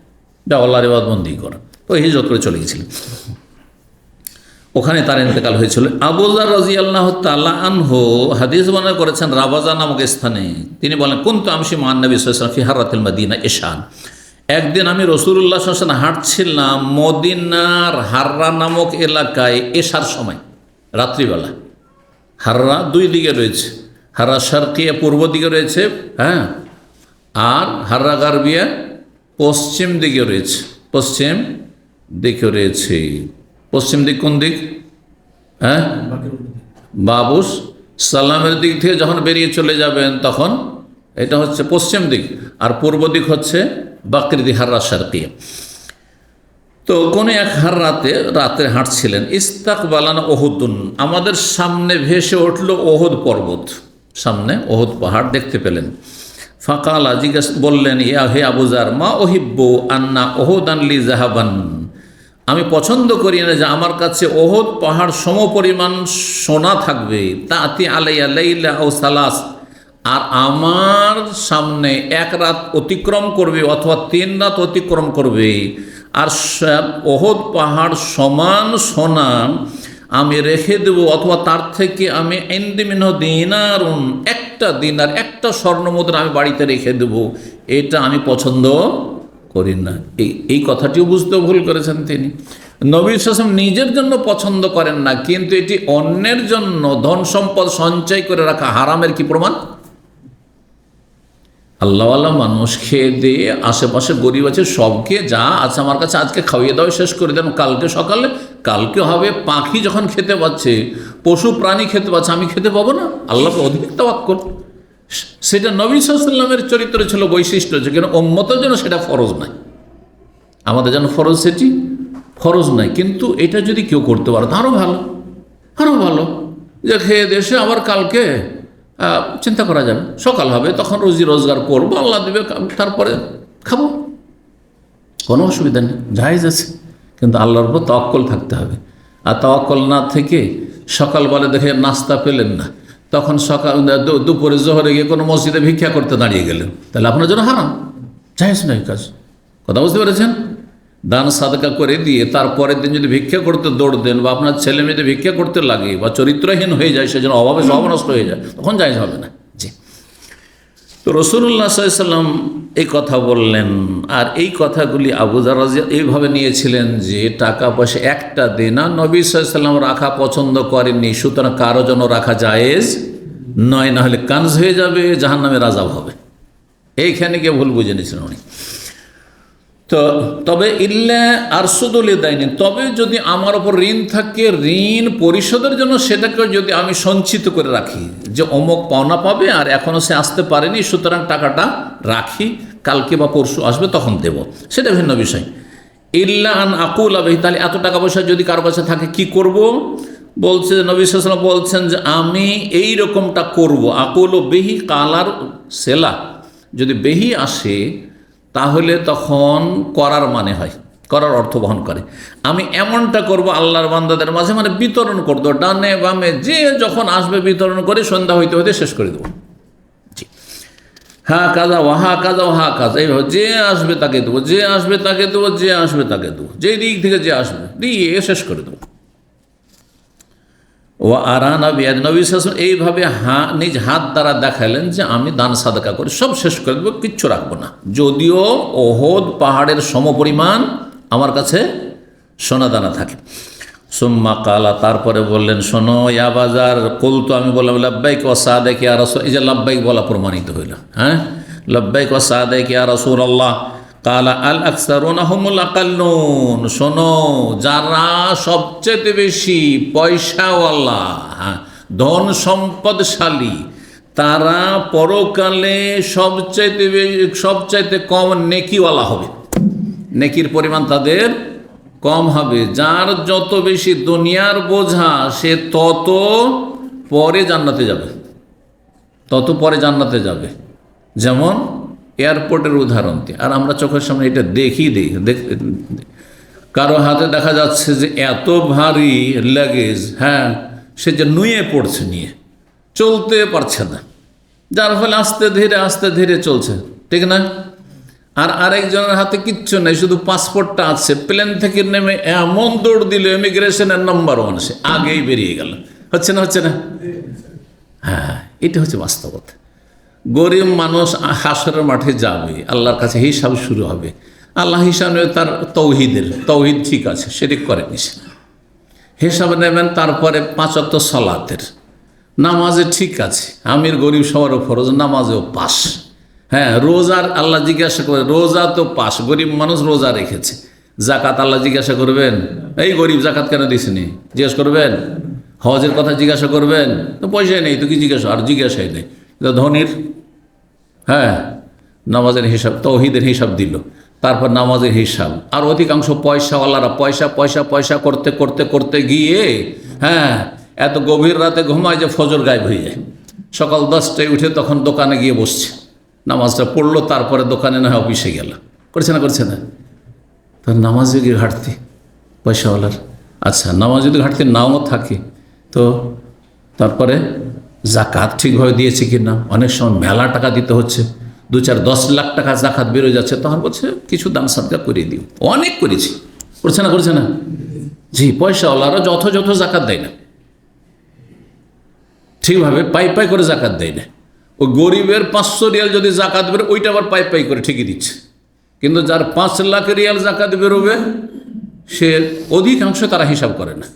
যা আল্লাহর ইবাদতবন্দি করো। তো হিজরত করে চলে গেছিলেন, ওখানে তার ইন্তেকাল হয়েছিল। আবু যার রাদিয়াল্লাহু তাআলা আনহু হাদিস বর্ণনা করেছেন রাবাজা নামক স্থানে। তিনি বলেন, কুনতু আমশি মা নবী সাল্লাল্লাহু আলাইহি ওয়াসাল্লাম ফি হারাতিল মদিনা ইশান। একদিন আমি রাসূলুল্লাহ সাল্লাল্লাহু আলাইহি ওয়াসাল্লাম হাঁটছিলাম মদিনার হাররা নামক এলাকায় এশার সময়, রাত্রিবেলা। হাররা দুই দিকে রয়েছে, হাররা শারকিয়া পূর্ব দিকে রয়েছে, হ্যাঁ, আর হাররা গারবিয়া পশ্চিম দিকে রয়েছে, পশ্চিম দিকে রয়েছে। পশ্চিম দিক কোন দিক? হ্যাঁ, বাবুস সালামের দিক থেকে যখন বেরিয়ে চলে যাবেন তখন এটা হচ্ছে পশ্চিম দিক, আর পূর্ব দিক হচ্ছে বাকরি দিক, হাররা শারকিয়া। তো কোনো এক রাতে হাঁটছিলেন, ইস্তাকবালানা ওহুদুন, আমাদের সামনে ভেসে উঠল ওহুদ পর্বত, সামনে ওহুদ পাহাড় দেখতে পেলেন। ফাকালা, বললেন, ইয়া হে আবুজার, মা ওহিব্বু আন্না ওহুদান লি জাহাবান, আমি পছন্দ করি না যে আমার কাছে ওহুদ পাহাড় সমপরিমাণ সোনা থাকবে, তাতি আলাইয়া লাইলা ও সালাস, আর আমার সামনে এক রাত অতিক্রম করবে অথবা 3 রাত অতিক্রম করবে, আর ওহুদ পাহাড় সমান সোনা আমি রেখে দেব, অথবা তার থেকে আমি ইন্দিমিন দিনারুন, একটা দিনার, একটা স্বর্ণমুদ্রা আমি বাড়িতে রেখে দেব, এটা আমি পছন্দ করি না। এই কথাটিও বুঝতে ভুল করেছেন তিনি। নবী সাল্লাল্লাহু আলাইহি ওয়াসাল্লাম নিজের জন্য পছন্দ করেন না, কিন্তু এটি অন্যের জন্য ধন সম্পদ সঞ্চয় করে রাখা হারামের কি প্রমাণ? আল্লাহওয়ালা মানুষ খেয়ে দিয়ে আশেপাশে গরিব আছে, সবকে যা আছে আমার কাছে আজকে খাইয়ে দাও, শেষ করে দেন, কালকে সকালে, কালকে হবে। পাখি যখন খেতে পাচ্ছে, পশু প্রাণী খেতে পাচ্ছে, আমি খেতে পাবো না? আল্লাহকে অধিক তাওয়াক্কুল, সেটা নবী সাল্লাল্লাহু আলাইহি ওয়াসাল্লামের চরিত্র ছিল, বৈশিষ্ট্য ছিল, কিন্তু উম্মতের জন্য সেটা ফরজ নাই। আমাদের জন্য ফরজ, সেটি ফরজ নাই, কিন্তু এটা যদি কেউ করতে পারে আরও ভালো, আরও ভালো, যে খেয়ে দেশে আবার কালকে চিন্তা করা যাবে, সকাল হবে তখন রুজি রোজগার করবো, আল্লাহ দেবে, তারপরে খাবো, কোনো অসুবিধা নেই, জায়েজ আছে। কিন্তু আল্লাহর উপর তাওয়াক্কুল থাকতে হবে। আর তাওয়াক্কুল না থেকে সকালবেলা দেখে নাস্তা পেলেন না, তখন সকাল দুপুরে জোহরে গিয়ে কোনো মসজিদে ভিক্ষা করতে দাঁড়িয়ে গেলেন, তাহলে আপনার জন্য হারাম, জায়েজ নয় কাজ। কথা বুঝতে পেরেছেন? দান সাদকা করে দিয়ে তারপরের দিন যদি ভিক্ষা করতে দৌড় দেন, বা আপনার ছেলে মেয়েদের ভিক্ষা করতে লাগে, বা চরিত্রহীন হয়ে যায়, সেজন্য অভাবে সব নষ্ট হয়ে যায়, তখন জায়েজ হবে না। জি। তো রাসূলুল্লাহ সাল্লাল্লাহু আলাইহি ওয়াসাল্লাম এই কথা বললেন, আর এই কথাগুলি আবু যর রাদিয়াল্লাহু এইভাবে নিয়েছিলেন যে টাকা পয়সা একটা দিনার নবী সাল্লাল্লাহু আলাইহি ওয়াসাল্লাম রাখা পছন্দ করেননি, সুতরাং কারো জন্য রাখা জায়েজ নয়, না হলে কানজ হয়ে যাবে, জাহান্নামের আযাব হবে। এইখানে গিয়ে ভুল বুঝে নিয়েছিলেন উনি। তো তবে ইল্লা আরসুদুল দাইনি, তবে যদি আমার ওপর ঋণ থাকে, ঋণ পরিশোধের জন্য সেটাকে যদি আমি সঞ্চিত করে রাখি, যে অমুক পাওনা পাবে আর এখনও সে আসতে পারেনি, সুতরাং টাকাটা রাখি, কালকে বা পরশু আসবে তখন দেব, সেটা ভিন্ন বিষয়। ইল্লা আন আকুল আবহি, তাহলে এত টাকা পয়সা যদি কারো কাছে থাকে কি করব? বলছে নবী সাল্লাল্লাহু আলাইহি ওয়াসাল্লাম বলছেন যে আমি এই রকমটা করব। আকুল বেহি কালার সেলা, যদি বেহি আসে তাহলে তখন করার মানে হয়, করার অর্থ বহন করে। আমি এমনটা করব আল্লাহর বান্দাদের মাঝে, মানে বিতরণ করব, ডানে বামে যে যখন আসবে বিতরণ করে সন্ধ্যা হইতে হইতে শেষ করে দেবো। জি, হা কাজা ওহা কাজা ওহা কাজা, এইভাবে যে আসবে তাকে দেবো, যে আসবে তাকে দেবো, যে আসবে তাকে দেবো, যে দিক থেকে যে আসবে দিয়ে শেষ করে দেবো। ও আরানা বিয়াদ, নবী সাল্লাল্লাহু আলাইহি ওয়াসাল্লাম এইভাবে নিজ হাত দ্বারা দেখালেন যে আমি দান সাদকা করে সব শেষ করে দেবো, কিচ্ছু রাখবো না, যদিও ওহুদ পাহাড়ের সমপরিমাণ আমার কাছে সোনা দানা থাকে। সুম্মা কালা, তারপরে বললেন, শোনো ইয়া বাজার, কুলতু, আমি বললাম, লাব্বাইক ওয়া সাদাক ইয়া রাসূল, এই যে লাব্বাইক বলা প্রমাণিত হইল, হ্যাঁ, লাব্বাইক ওয়া সাদাক ইয়া রাসূলুল্লাহ। কালা আল আকসারুনা হুমুল আকাল্লুন, শোনো যারা সবচেয়ে বেশি পয়সাওয়ালা, ধন সম্পদশালী, তারা পরকালে সবচাইতে কম নেকিওয়ালা হবে, নেকির পরিমাণ তাদের কম হবে। যার যত বেশি দুনিয়ার বোঝা, সে তত পরে জান্নাতে যাবে, তত পরে জান্নাতে যাবে। যেমন এয়ারপোর্টের উদাহরণ দিয়ে, আর আমরা চোখের সামনে এটা দেখি, কারো হাতে দেখা যাচ্ছে যে এত ভারী লাগেজ, হ্যাঁ, সে যে নুয়ে পড়ছে, নিয়ে চলতে পারছে না, যার ফলে আস্তে ধীরে চলছে, ঠিক না? আর আরেকজনের হাতে কিচ্ছু নেই, শুধু পাসপোর্টটা আছে, প্লেন থেকে নেমে এমন দৌড় দিল ইমিগ্রেশনের নাম্বার 1, সে আগেই বেরিয়ে গেল। হচ্ছে না? হ্যাঁ, এটা হচ্ছে বাস্তবতা। গরিব মানুষ হাসরের মাঠে যাবে, আল্লাহর কাছে হিসাব শুরু হবে। আল্লাহ হিসাব নেবে তার তৌহিদ ঠিক আছে, শিরক করেনি, হিসাব নেবেন তারপরে 5 ওয়াক্ত সালাতের, নামাজে ঠিক আছে, আমির গরিব সবারও ফরজ, নামাজেও পাস। হ্যাঁ, রোজার আল্লাহ জিজ্ঞাসা করে, রোজা তো পাস, গরিব মানুষ রোজা রেখেছে। জাকাত আল্লাহ জিজ্ঞাসা করবেন, এই গরিব জাকাত কেন দিসনি, জিজ্ঞেস করবেন? হজের কথা জিজ্ঞাসা করবেন? তো পয়সাই নেই তো কি জিজ্ঞাসা, আর জিজ্ঞাসাই নেই। ধনির হ্যাঁ নামাজের হিসাব, তৌহিদের হিসাব দিল, তারপর নামাজের হিসাব। আর অধিকাংশ পয়সাওয়ালারা পয়সা পয়সা পয়সা করতে করতে করতে গিয়ে হ্যাঁ এত গভীর রাতে ঘুমায় যে ফজর গায়েব হয়ে যায়। সকাল 10টায় উঠে তখন দোকানে গিয়ে বসছে, নামাজটা পড়লো, তারপরে দোকানে না হয় অফিসে গেল। করছে না, করছে না? তার নামাজে গিয়ে ঘাটতি পয়সাওয়ালার। আচ্ছা, নামাজ যদি ঘাটতি নাও থাকে তো তারপরে জাকাত ঠিকভাবে দিয়েছে কি না? অনেক সময় মেলা টাকা দিতে হচ্ছে, 2-4-10 লাখ টাকা জাকাত বেরোয় যাচ্ছে, তখন বলছে কিছু দান সাদকা করে দিও। অনেক করেছি, করছে না, করছে না? জি, পয়সাওয়ালারা যথাযথ জাকাত দেয় না, ঠিকভাবে পাই পাই করে জাকাত দেয় না। ওই গরিবের 500 রিয়াল যদি জাকাত বেরো, ওইটা আবার পাই পাই করে ঠিকই দিচ্ছে। কিন্তু যার 5 লাখ রিয়াল জাকাত বেরোবে, সে অধিকাংশ তারা হিসাব করে না।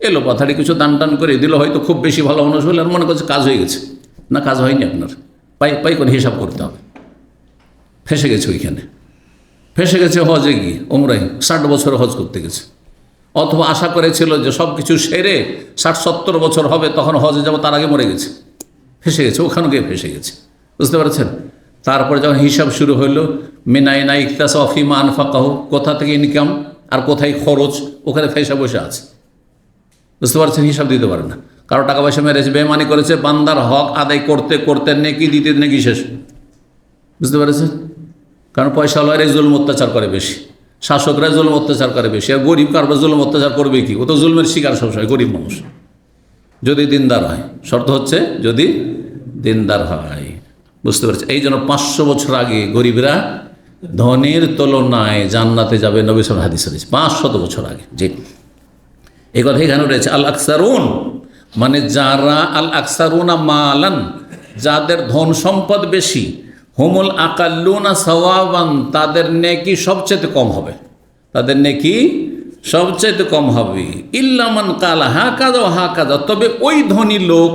এলো পাথাড়ি কিছু দান টান করে দিল, হয়তো খুব বেশি ভালো মানুষ হলে আর মনে করছে কাজ হয়ে গেছে। না, কাজ হয়নি, আপনার পাই পাই করে হিসাব করতে হবে। ফেসে গেছে ওইখানে, ফেসে গেছে হজে গিয়ে, ওমরাই 60 বছর হজ করতে গেছে, অথবা আশা করেছিল যে সব কিছু সেরে 60-70 বছর হবে, তখন হজে যাবো, তার আগে মরে গেছে। ফেসে গেছে, ওখানে গিয়ে ফেসে গেছে, বুঝতে পারছেন? তারপরে যখন হিসাব শুরু হইলো, মিনাইনা ইকতাসা ফিমা আনফাকাহু, কোথা থেকে ইনকাম আর কোথায় খরচ, ওখানে ফেসে বসে আছে, বুঝতে পারছেন? হিসাব দিতে পারে না। কারো টাকা পয়সা মেরেছে, বেমানি করেছে, বান্দার হক আদায় করতে করতে নেকি দিতে নেকি শেষ, বুঝতে পেরেছেন? কারণ পয়সাওয়ালারা জুলুম অত্যাচার করে বেশি, শাসকরা জুলুম অত্যাচার করে বেশি, আর গরিব কারবার জুলুম অত্যাচার করবে কি? ও তো জুলমের শিকার সবসময় গরিব মানুষ, যদি দিনদার হয়। শর্ত হচ্ছে যদি দিনদার হয়, বুঝতে পারছি? এই জন্য 500 বছর আগে গরিবরা ধনের তুলনায় জান্নাতে যাবে, নবী সাল্লাল্লাহু আলাইহি হাদিস 500 বছর আগে। জি, এই কথা এখানে রয়েছে। আল আকসারুন মানে যারা, আল আকসারুনা মালান, যাদের ধন সম্পদ বেশি, হুমুল আকাল্লুনা সাওয়াবান, তাদের নেকি সবচেয়ে কম হবে, তাদের নেকি সবচেয়ে কম হবে। ইল্লামান কালা হাকাযা ওয়া হাকাযা, তবে ওই ধনী লোক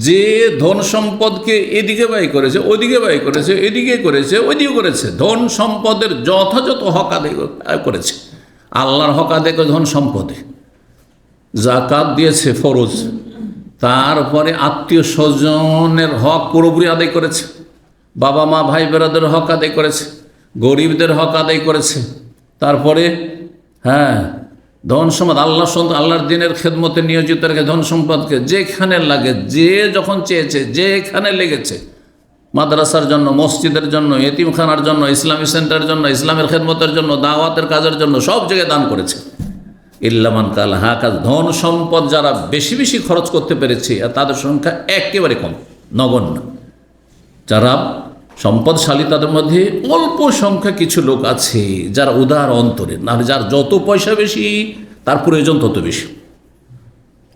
যে ধন সম্পদকে এদিকে ব্যয় করেছে, ওদিকে ব্যয় করেছে, এদিকে করেছে, ওইদিকে করেছে, ধন সম্পদের যথাযথ হক আদায় করেছে। আল্লাহর হক আদায় করে ধন সম্পদে, জাকাত দিয়েছে ফরজ, তারপরে আত্মীয় স্বজনের হক পুরোপুরি আদায় করেছে, বাবা মা ভাই বেরাদের হক আদায় করেছে, গরিবদের হক আদায় করেছে, তারপরে হ্যাঁ ধন সম্পদ আল্লাহর দিনের খেদমতে নিয়োজিত রেখে ধন সম্পদকে যেখানে লাগে, যে যখন চেয়েছে, যেখানে লেগেছে, মাদ্রাসার জন্য, মসজিদের জন্য, এতিমখানার জন্য, ইসলামী সেন্টারের জন্য, ইসলামের খেদমতের জন্য, দাওয়াতের কাজের জন্য, সব জায়গায় দান করেছে। ইল্লামান কাল হাকাজ, ধন সম্পদ যারা বেশি বেশি খরচ করতে পেরেছে, আর তাদের সংখ্যা একেবারে কম, নগণ্য। যারা সম্পদশালী তাদের মধ্যে অল্প সংখ্যা কিছু লোক আছে যারা উদার অন্তরে, না যার যত পয়সা বেশি তার প্রয়োজন তত বেশি,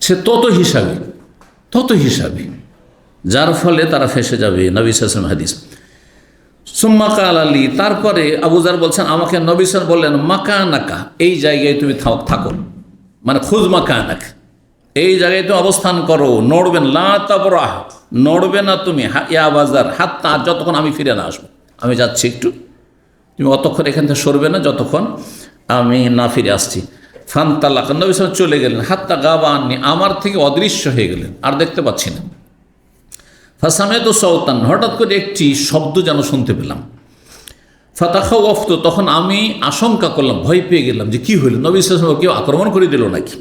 সে তত হিসাবে, যার ফলে তারা ফেসে যাবে। নবী সাল্লাল্লাহু আলাইহি ওয়াসাল্লাম হাদিস। সুম্মা কাল আলী, তারপরে আবু যার বলছেন, আমাকে নবী সাল্লাল্লাহু আলাইহি ওয়াসাল্লাম বললেন, মাকানাকা, এই জায়গায় তুমি থাকো, মানে খুদ মাকানাক, এই জায়গায় তুমি অবস্থান করো, নড়বেন, লা তাবরাহ, নড়বে না তুমি, ইয়া বাজার হাত্তা, যতক্ষণ আমি ফিরে না আসবো, আমি যাচ্ছি একটু, তুমি অতক্ষণ এখান থেকে সরবে না যতক্ষণ আমি না ফিরে আসছি। ফান্তালাক, নবী সাল্লাল্লাহু আলাইহি ওয়াসাল্লাম চলে গেলেন, হাত্তা গাবা আননি, আমার থেকে অদৃশ্য হয়ে গেলেন, আর দেখতে পাচ্ছি না। ফাসামেতু সাওতান, হঠাৎ করে একটি শব্দ যেন শুনতে পেলাম। ফাতাখাওয়াফতু, তখন আমি আশঙ্কা করলাম, ভয় পেয়ে গেলাম যে কি হইল, নবী সাল্লাল্লাহু আলাইহি ওয়াসাল্লাম কেউ আক্রমণ করে দিল নাকি।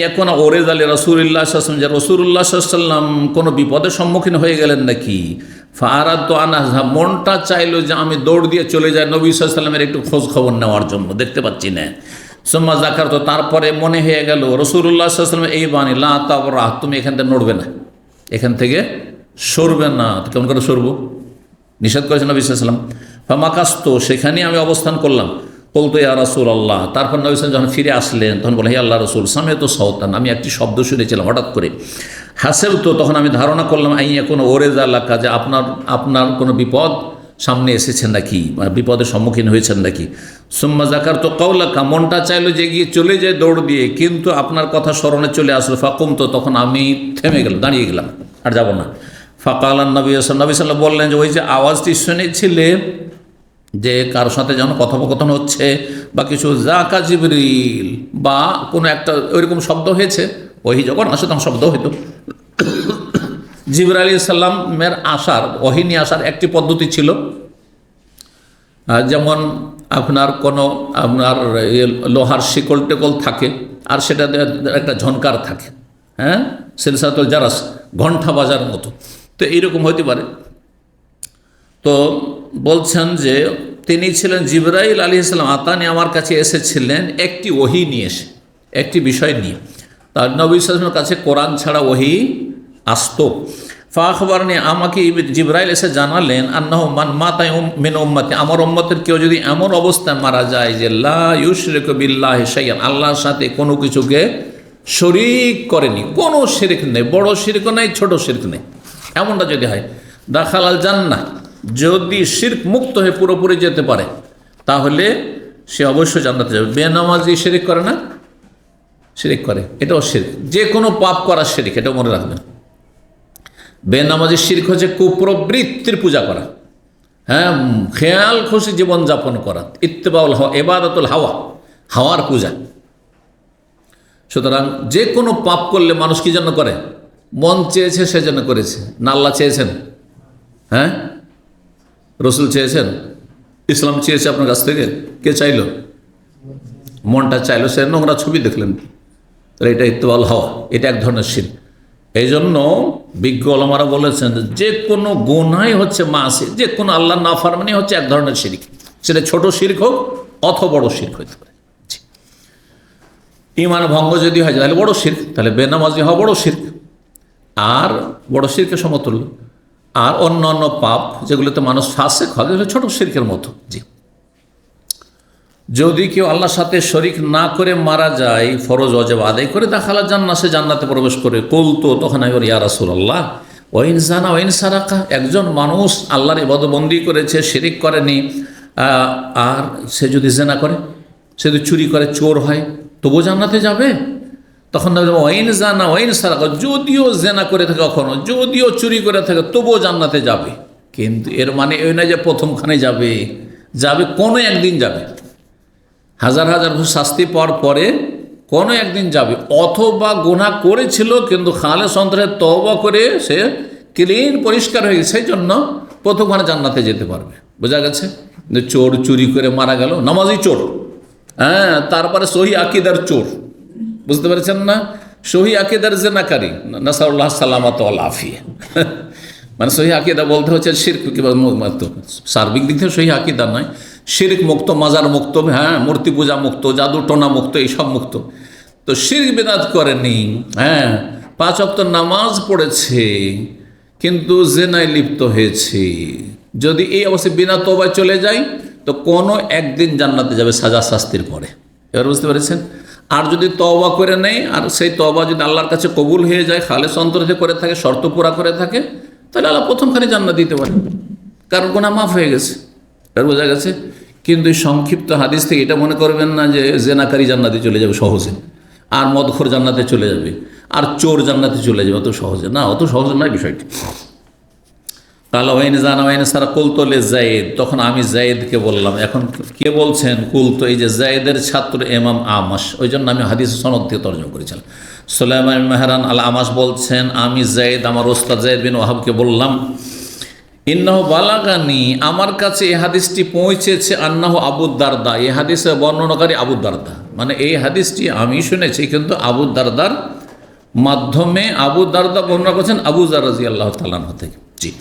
এখন ওরেজ আলী রাসূলুল্লাহ সাল্লাল্লাহু আলাইহি ওয়াসাল্লাম, যে রাসূলুল্লাহ সাল্লাল্লাহু আলাইহি ওয়াসাল্লাম কোনো বিপদের সম্মুখীন হয়ে গেলেন নাকি। ফাআরাদতু আন আযহাব, মনটা চাইলো যে আমি দৌড় দিয়ে চলে যাই নবী সাল্লাল্লাহু আলাইহি ওয়াসাল্লামের একটু খোঁজ খবর নেওয়ার জন্য, দেখতে পাচ্ছি না। সুম্মা যাকারতু, তারপরে মনে হয়ে গেল রাসূলুল্লাহ সাল্লাল্লাহু আলাইহি ওয়াসাল্লাম এই বাণী, লা তাবরাহ, তুমি এখান থেকে নড়বে না, এখান থেকে সরবে না। তো কেমন করে সরবো, নিষেধ করেছেন নবী সাল্লাল্লাহু আলাইহি ওয়াসাল্লাম। ফামাকাস্তু, সেখানেই আমি অবস্থান করলাম। বলতো ইয়া রাসূলুল্লাহ, তারপর নবী সাল্লাল্লাহু আলাইহি ওয়াসাল্লাম যখন ফিরে আসলেন তখন বলে, হে আল্লাহ রাসূল, সামিআতু সাওতান, আমি একটি শব্দ শুনেছিলাম হঠাৎ করে। হাসিবতু, তখন আমি ধারণা করলাম, আইয়াকুন ওরেজা লাকা, যে আপনার কোনো বিপদ সামনে এসেছেন নাকি, বিপদের সম্মুখীন হয়েছেন নাকি। সুম্মা জাকার তো কাউলাকা, মনটা চাইলো যে গিয়ে চলে যায় দৌড় দিয়ে, কিন্তু আপনার কথা স্মরণে চলে আসলো। ফাকুম তো, তখন আমি থেমে গেলাম, দাঁড়িয়ে গেলাম, আর যাব না। ফাকাল নবী সাল্লাল্লাহু বললেন যে ওই যে আওয়াজটি শুনেছিলে যে কারোর সাথে যেন কথোপকথন হচ্ছে বা কিছু, জাকা জিবরিল, বা কোনো একটা ওইরকম শব্দ হয়েছে, ওহি যখন আসে তখন শব্দ হইতো। জিবরাইল আলাইহিস সালামের আসার, ওহি নিয়ে আসার একটি পদ্ধতি ছিল, যেমন আপনার কোনো লোহার শিকল টেকল থাকে, আর সেটা একটা ঝনকার থাকে, হ্যাঁ, সিলসাতুল জারাস, ঘণ্টা বাজার মতো। তো এইরকম হতে পারে। তো বলছেন যে তিনি ছিলেন জিবরাইল আলাইহিস সালাম, আতানি, আমার কাছে এসেছিলেন একটি ওহি নিয়ে এসে, একটি বিষয় নিয়ে। তার নবী সাল্লাল্লাহু আলাইহি ওয়াসাল্লামের কাছে কোরআন ছাড়া ওহি আসতো। ফাখবারনি, আমাকে জিবরাইল এসে জানালেন, আন্নাহু মান মাতা মিন উম্মতি, আমার উম্মতের কেউ যদি এমন অবস্থায় মারা যায় যে লা ইউশরিকু বিল্লাহি শাইআন, আল্লাহর সাথে কোনো কিছুকে শরীক করেনি, কোনো শিরক নেই, বড় শিরক নেই, ছোট শিরক নেই, এমনটা যদি হয়, দাখালাল জান্নাহ, যদি শিরক মুক্ত হয়ে পুরোপুরি যেতে পারে তাহলে সে অবশ্যই জান্নাতে যাবে। বেনামাজি শিরক করে না, শিরক করে, এটাও শিরক, যে কোনো পাপ করার শিরক, এটাও মনে রাখবেন। বেনামাজি শিরক হচ্ছে কুপ্রবৃত্তির পূজা করা, হ্যাঁ, খেয়াল খুশি জীবনযাপন করা, ইত্তেবাউল হাওয়া, ইবাদাতুল হাওয়া, হাওয়ার পূজা। সুতরাং যে কোনো পাপ করলে মানুষ কি জন্য করে? মন চেয়েছে সেজন্য করেছে, না আল্লাহ চেয়েছেন? হ্যাঁ, রসুল চেয়েছেন? ইসলাম চেয়েছে আপনার কাছ থেকে? কে চাইল? মনটা চাইলো, সে নোংরা ছবি দেখলেন, তাহলে এটা ইত্তেবাউল হাওয়া, এটা এক ধরনের শিরক। এই জন্য বিজ্ঞ ওলামারা বলেছেন যে কোনো গুনাহ হচ্ছে মাসি, যে কোনো আল্লাহর নাফরমানি হচ্ছে এক ধরনের শিরক, সেটা ছোট শিরক হোক অথবা বড় শিরক হতে পারে। ঈমান ভঙ্গ যদি হয় তাহলে বড় শিরক, তাহলে বেনামাজি হওয়া বড় শিরক, আর বড় শিরকের সমতুল্য। আর অন্য অন্য পাপ যেগুলোতে মানুষ ফাসেক হয় সেগুলো ছোট শিরকের মতো। জি, যদি কেউ আল্লাহর সাথে শরিক না করে মারা যায়, ফরজ ওয়াজিব আদায় করে, দাখালা জান্নাত, সে জান্নাতে প্রবেশ করে। কুলতু, তখন আমি বলি, ইয়া রাসূলুল্লাহ, ওয়াইন জানা ওয়াইন সারাকা, একজন মানুষ আল্লাহর ইবাদতবন্দি করেছে, শিরিক করেনি, আর সে যদি জেনা করে, সে যদি চুরি করে, চোর হয়, তবুও জান্নাতে যাবে? তখন ওয়াইন জানা ওয়াইন সারাকা, যদিও জেনা করে থাকে, কখনো যদিও চুরি করে থাকে, তবুও জান্নাতে যাবে। কিন্তু এর মানে এই নয় যে প্রথমখানে যাবে, যাবে কোনো একদিন যাবে, হাজার হাজার শাস্তি পাওয়ার পরে কোনো একদিন যাবে। অথবা গুনাহ করেছিল কিন্তু খালেস অন্তরে তওবা করে সে ক্লিন পরিষ্কার হয়ে গেছে, সেই জন্য প্রথমখানে জান্নাতে যেতে পারবে। বোঝা গেছে? চোর চুরি করে মারা গেল, নামাজি চোর, হ্যাঁ, তারপরে সহি আকিদার চোর, বুঝতে পেরেছেন না? সহি আকিদার জেনাকারী, নাসাউল্লাহ সালামাত ওয়াল আফিয়া। মানে সহি আকিদা বলতে হচ্ছে শিরক, কিংবা সার্বিক দিক থেকে সহি আকিদা নয়, শিরক মুক্ত, মাজার মুক্ত, হ্যাঁ, মূর্তি পূজা মুক্ত, জাদু টোনা মুক্ত, এইসব মুক্ত। তো শিরক বিদআত করেনি, হ্যাঁ, 5 ওয়াক্ত নামাজ পড়েছে, কিন্তু জেনায় লিপ্ত হয়েছে, যদি এই অবস্থায় বিনা তওবায় চলে যায় তো কোনো একদিন জান্নাতে যাবে সাজা শাস্তির পরে। এবার বুঝতে পেরেছেন? আর যদি তওবা করে নেয়, আর সেই তওবা যদি আল্লাহর কাছে কবুল হয়ে যায়, খালেস অন্তর থেকে করে থাকে, শর্ত পুরা করে থাকে, তাহলে আল্লাহ প্রথমখানে জান্নাত দিতে পারে, কারণ গুনাহ মাফ হয়ে গেছে। এবার বোঝা গেছে? কিন্তু এই সংক্ষিপ্ত হাদিস থেকে এটা মনে করবেন না যে জেনাকারী জান্নাতে চলে যাবে সহজে, আর মদখোর জান্নাতে চলে যাবে, আর চোর জান্নাতে চলে যাবে, অত সহজে না, অত সহজে নয় বিষয়টি। কাল ওয়াইন জানা ওয়াইন সারা কুলতো লে জায়েদ, তখন আমি জায়েদকে বললাম। এখন কে বলছেন? কুলতো, এই যে জায়েদের ছাত্র ইমাম আমাশ, ওই জন্য আমি হাদিস সনদ থেকে তর্জমা করেছিলাম। সুলাইমান মেহরান আল আমাশ বলছেন, আমি জায়েদ আমার ওস্তাদ জায়েদ বিন ওয়াহাবকে বললাম, ইন্নাহু বালাগানি, আমার কাছে এই হাদিসটি পৌঁছেছে, আন্নাহু আবু দারদা, এই হাদিসের বর্ণনাকারী আবু দারদা, মানে এই হাদিসটি আমি শুনেছি কিন্তু আবু দারদার মাধ্যমে, আবু দারদা বর্ণনা করছেন আবু যার রাদিয়াল্লাহু তাআলা আনহু থেকে। জি,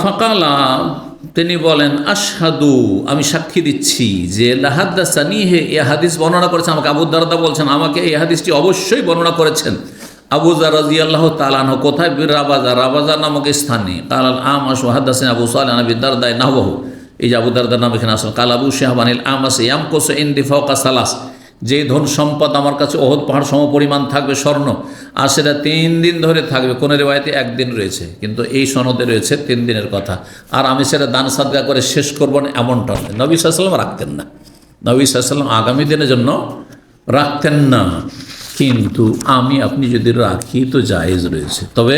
ফাকালা, তিনি বলেন, আশহাদু, আমি সাক্ষী দিচ্ছি যে লাহাদাসানি, হে এই হাদিস বর্ণনা করেছেন আমাকে, আবু দারদা বলছেন আমাকে এই হাদিসটি অবশ্যই বর্ণনা করেছেন আবু যার রাদিয়াল্লাহু তাআলা আনহু। কোথায়? বির রাবাজা, রাবাজা নামক স্থানে। কাল আল আমাশ হাদাসানি আবু সালেহ আন আবি দারদা নাহওয়াহু, এই যে আবু দারদার নাম এখানে আসেন। কাল আবু শাহবানিল আমাস ইয়ামকুসু ইনদি ফাওকা সালাস, যে ধন সম্পদ আমার কাছে ওহদ পাহাড় সম পরিমাণ থাকবে স্বর্ণ, আর সেটা 3 দিন ধরে থাকবে। কোনো রিওয়ায়াতে 1 দিন রয়েছে, কিন্তু এই সনদে রয়েছে 3 দিনের কথা। আর আমি সেটা দান সাদকা করে শেষ করবো না, এমনটা নয়। নবী সাল্লাল্লাহু আলাইহি ওয়াসাল্লাম রাখতেন না। নবী সাল্লাল্লাহু আলাইহি ওয়াসাল্লাম আগামী দিনের জন্য রাখতেন না, কিন্তু আমি আপনি যদি রাখি তো জায়েজ রয়েছে। তবে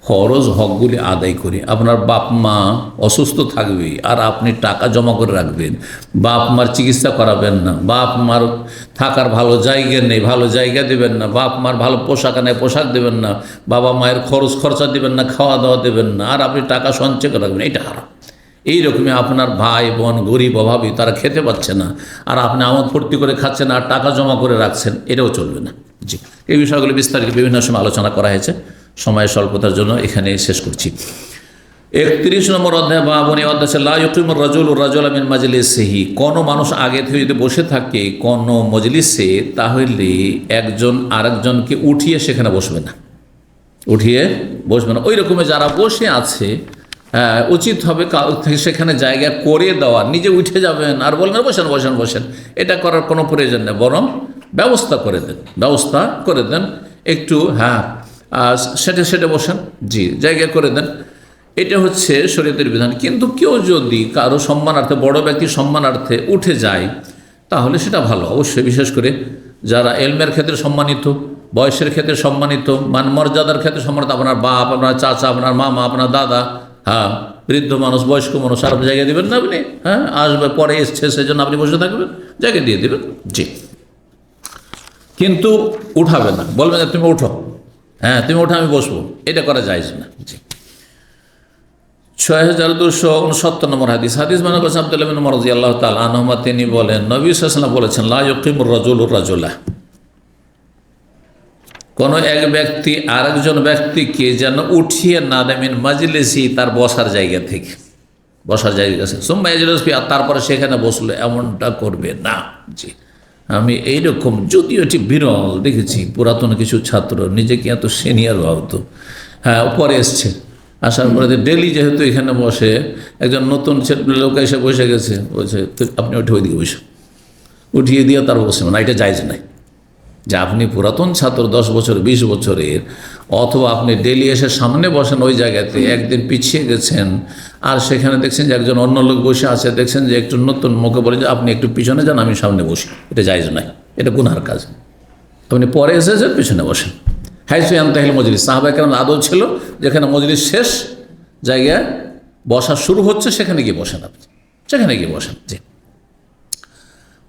ফরজ হকগুলি আদায় করি। আপনার বাপ মা অসুস্থ থাকবে আর আপনি টাকা জমা করে রাখবেন, বাপ মার চিকিৎসা করাবেন না, বাপ মার থাকার ভালো জায়গা নেই, ভালো জায়গা দেবেন না, বাপ মার ভালো পোশাক নেই, পোশাক দেবেন না, বাবা মায়ের খরচা দেবেন না, খাওয়া দাওয়া দেবেন না, আর আপনি টাকা সঞ্চয় করে রাখবেন, এটা হারাম। এইরকমই আপনার ভাই বোন গরিব অভাবী, তারা খেতে পাচ্ছে না, আর আপনি আমোদ ফুর্তি করে খাচ্ছেন আর টাকা জমা করে রাখছেন, এটাও চলবে না। জি, এই বিষয়গুলি বিস্তারিত বিভিন্ন সময় আলোচনা করা হয়েছে, সময় স্বল্পতার জন্য এখানে শেষ করছি। 31 নম্বর অধ্যায় বাবুনি অধ্যায় লা ইউকিমুর রাজুলু রাজুলান মিন মাজলিসিহি। কোনো মানুষ আগে থেকে যদি বসে থাকে কোনো মজলিসে, তাহলে একজন আরেকজনকে উঠিয়ে সেখানে বসবে না, উঠিয়ে বসবে না। ওই রকমের যারা বসে আছে উচিত হবে সেখানে জায়গা করে দেওয়া। নিজে উঠে যাবেন আর বলবেন বসেন বসেন বসেন, এটা করার কোনো প্রয়োজন নেই, বরং ব্যবস্থা করে দেন, ব্যবস্থা করে দেন একটু, হ্যাঁ সেটে বসেন, জি জায়গা করে দেন। এটা হচ্ছে শরীয়তের বিধান। কিন্তু কেউ যদি কারো সম্মানার্থে, বড় ব্যক্তির সম্মানার্থে উঠে যায়, তাহলে সেটা ভালো অবশ্যই। বিশেষ করে যারা এলমের ক্ষেত্রে সম্মানিত, বয়সের ক্ষেত্রে সম্মানিত, মান মর্যাদার ক্ষেত্রে সম্মানিত, আপনার বাপ, আপনার চাচা, আপনার মামা, আপনার দাদা, হ্যাঁ বৃদ্ধ মানুষ, বয়স্ক মানুষ, আর জায়গা দেবেন না আপনি, হ্যাঁ আসবে পরে এসছে সেজন্য আপনি বসে থাকবেন, জায়গা দিয়ে দেবেন, জি। কিন্তু উঠাবে না, বলবেন যে তুমি উঠো, হ্যাঁ তুমি উঠো আমি বসবো, এটা করা যায় না, জি। 6269 নম্বর হাদিস। হাদিস মানে করছেন আব্দুল্লাহ বিন উমর রাদিয়াল্লাহু তাআলা আনহুমা, তিনি বলেন নবী সাল্লাল্লাহু আলাইহি ওয়াসাল্লাম বলেছেন লা ইউকিমুর রাজুলু রাজুলা, কোনো এক ব্যক্তি আরেকজন ব্যক্তিকে যেন উঠিয়ে না দেয় মিন মাজলিসি, তার বসার জায়গা থেকে, বসার জায়গা আছে, সুম্মা ইয়াজলিসু ফিহা, তারপরে সেখানে বসলো, এমনটা করবে না, জি। আমি এইরকম যদিও এটি বিরল দেখেছি, পুরাতন কিছু ছাত্র নিজেকে এত সিনিয়র ভাবতো, হ্যাঁ পরে এসছে, আসার পরে ডেলি যেহেতু এখানে বসে, একজন নতুন লোক এসে বসে গেছে, বলছে আপনি উঠে ওইদিকে বসে, উঠিয়ে দিয়ে তার বসে না, এটা জায়েজ নাই। যে আপনি পুরাতন ছাত্র 10 বছর 20 বছরের, অথবা আপনি ডেলি এসে সামনে বসেন ওই জায়গাতে, একদিন পিছিয়ে গেছেন আর সেখানে দেখছেন যে একজন অন্য লোক বসে আছে, দেখছেন যে একটু নতুন মুখে বলে যে আপনি একটু পিছনে যান আমি সামনে বসি, এটা জায়েজ নাই, এটা গুনার কাজ। আপনি পরে এসেছেন পিছনে বসেন। হাইসু আনতাহিল মজলিস, সাহাবায়ে কেরাম আদব ছিল যেখানে মজলিস শেষ, জায়গায় বসা শুরু হচ্ছে, সেখানে গিয়ে বসেন, আপনি সেখানে গিয়ে বসেন, জি।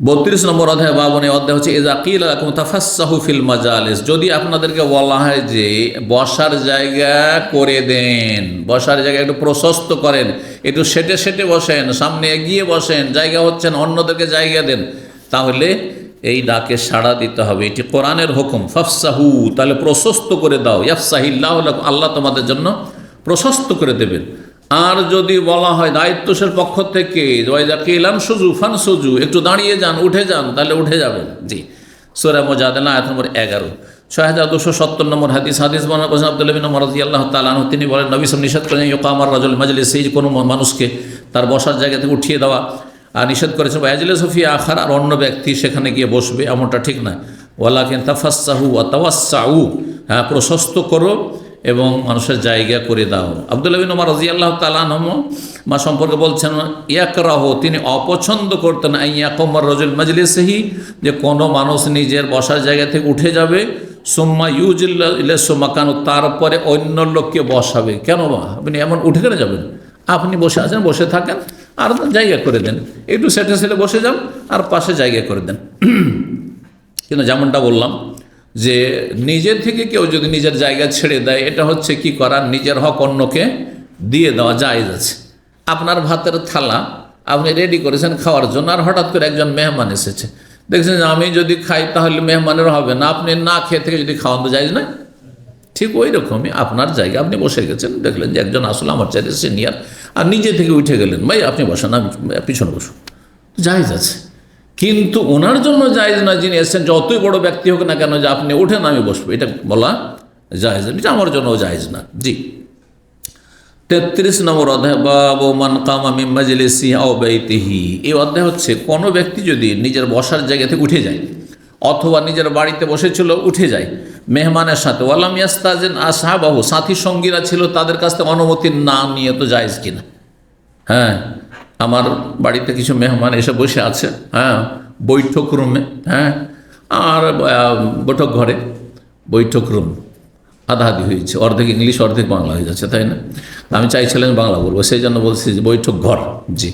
32 নম্বর অধ্যায় বাবনে অধ্যায় হচ্ছে ইযা কিলা লাকুম তাফাসসাহু ফিল মাজালিস, যদি আপনাদেরকে বলা হয় যে বসার জায়গা করে দেন, বসার জায়গা একটু প্রশস্ত করেন, একটু সেটে বসেন, সামনে এগিয়ে বসেন, জায়গা হচ্ছেন, অন্যদেরকে জায়গা দেন, তাহলে এই ডাকে সাড়া দিতে হবে। এটি কোরআনের হুকুম, ফাফসাহু, তাহলে প্রশস্ত করে দাও, ইয়াফসাহিল্লাহু লাকুম, আল্লাহ তোমাদের জন্য প্রশস্ত করে দেবেন। আর যদি বলা হয় দায়িত্বশীল পক্ষ থেকে ওয়াইদা কিলাম সুজু ফান সুজু, একটু দাঁড়িয়ে যান, উঠে যান, তাহলে উঠে যাবেন, জি। সূরা মুজাদালা আয়াত নম্বর 11। 6270 নম্বর হাদিস। হাদিস বর্ণনা করেছেন আব্দুল্লাহ বিন উমর রাদিয়াল্লাহু তাআলা আনহু, তিনি বলেন নবী সাল্লাল্লাহু আলাইহি ওয়াসাল্লাম নিষেধ করেন ইউকামার রাজুল মাজলিসি, কোনো মানুষকে তার বসার জায়গা থেকে উঠিয়ে দেওয়া, আর নিষেধ করেছেন ওয়াজলিসু ফি আখার, আর অন্য ব্যক্তি সেখানে গিয়ে বসবে, এমনটা ঠিক না। ওয়ালাকিন তাফাসসাহু ওয়া তাওয়াসসাউ, হ্যাঁ প্রশস্ত করো এবং মানুষের জায়গা করে দাও। আব্দুল্লাহ বিন উমর রাদিয়াল্লাহু তাআলা আনহু মা সম্পর্কে বলছেন ইয়াকরাহু, তিনি অপছন্দ করতেন আইয়াকুমার রাজুল মাজলিসিহি, যে কোনো মানুষ নিজের বসার জায়গা থেকে উঠে যাবে, সুম্মা ইউজিল্লা ইলাসু মাকানু, তারপরে অন্য লোককে বসাবে। কেন আপনি এমন উঠে কেন যাবেন? আপনি বসে আছেন, বসে থাকেন আর জায়গা করে দেন, একটু সেটে বসে যান আর পাশে জায়গা করে দেন। কিন্তু যেমনটা বললাম যে নিজের থেকে কেউ যদি নিজের জায়গা ছেড়ে দেয়, এটা হচ্ছে কি করার, নিজের হক অন্যকে দিয়ে দেওয়া জায়েজ আছে। আপনার ভাতের থালা আপনি রেডি করেছেন খাওয়ার জন্য, আর হঠাৎ করে একজন মেহমান এসেছে, দেখছেন যে আমি যদি খাই তাহলে মেহমানের হবে না, আপনি না খেয়ে থেকে যদি খাওয়ান তো জায়েজ না? ঠিক ওই রকমই আপনার জায়গা আপনি বসে গেছেন, দেখলেন যে একজন আসলে আমার চাইতে সিনিয়র, আর নিজে থেকে উঠে গেলেন, ভাই আপনি বসেন, আমি পিছনে বসুন, জায়েজ আছে। কিন্তু ওনার জন্য জায়েজ না, যিনি এসেছেন যতই বড় ব্যক্তি হোক না কেন, যে আপনি ওঠেন আমি বসবো, এটা বলা জায়েজ না, এটা আমার জন্য জায়েজ না, জি। 33 নম্বর অধ্যায়, বাবু মান কামা মিন মাজলিসিহি আও বাইতিহি। এই অধ্যায় হচ্ছে কোনো ব্যক্তি যদি নিজের বসার জায়গা থেকে উঠে যায় অথবা নিজের বাড়িতে বসেছিল উঠে যায় মেহমানের সাথে, ওয়ালাম ইয়াস্তাজিন আসহাবাহু, সাথী সঙ্গীরা ছিল তাদের কাছ থেকে অনুমতি না নিয়ে, তো জায়েজ কিনা? হ্যাঁ, আমার বাড়িতে কিছু মেহমান এসে বসে আছে, হ্যাঁ, বৈঠক রুমে, হ্যাঁ, আর বৈঠক ঘরে, বৈঠক রুম আধা আধি হয়েছে, অর্ধেক ইংলিশ অর্ধেক বাংলা হয়ে যাচ্ছে, তাই না? আমি চাইছিলাম বাংলা বলবো, সেই জন্য বলছি যে বৈঠক ঘর। জি,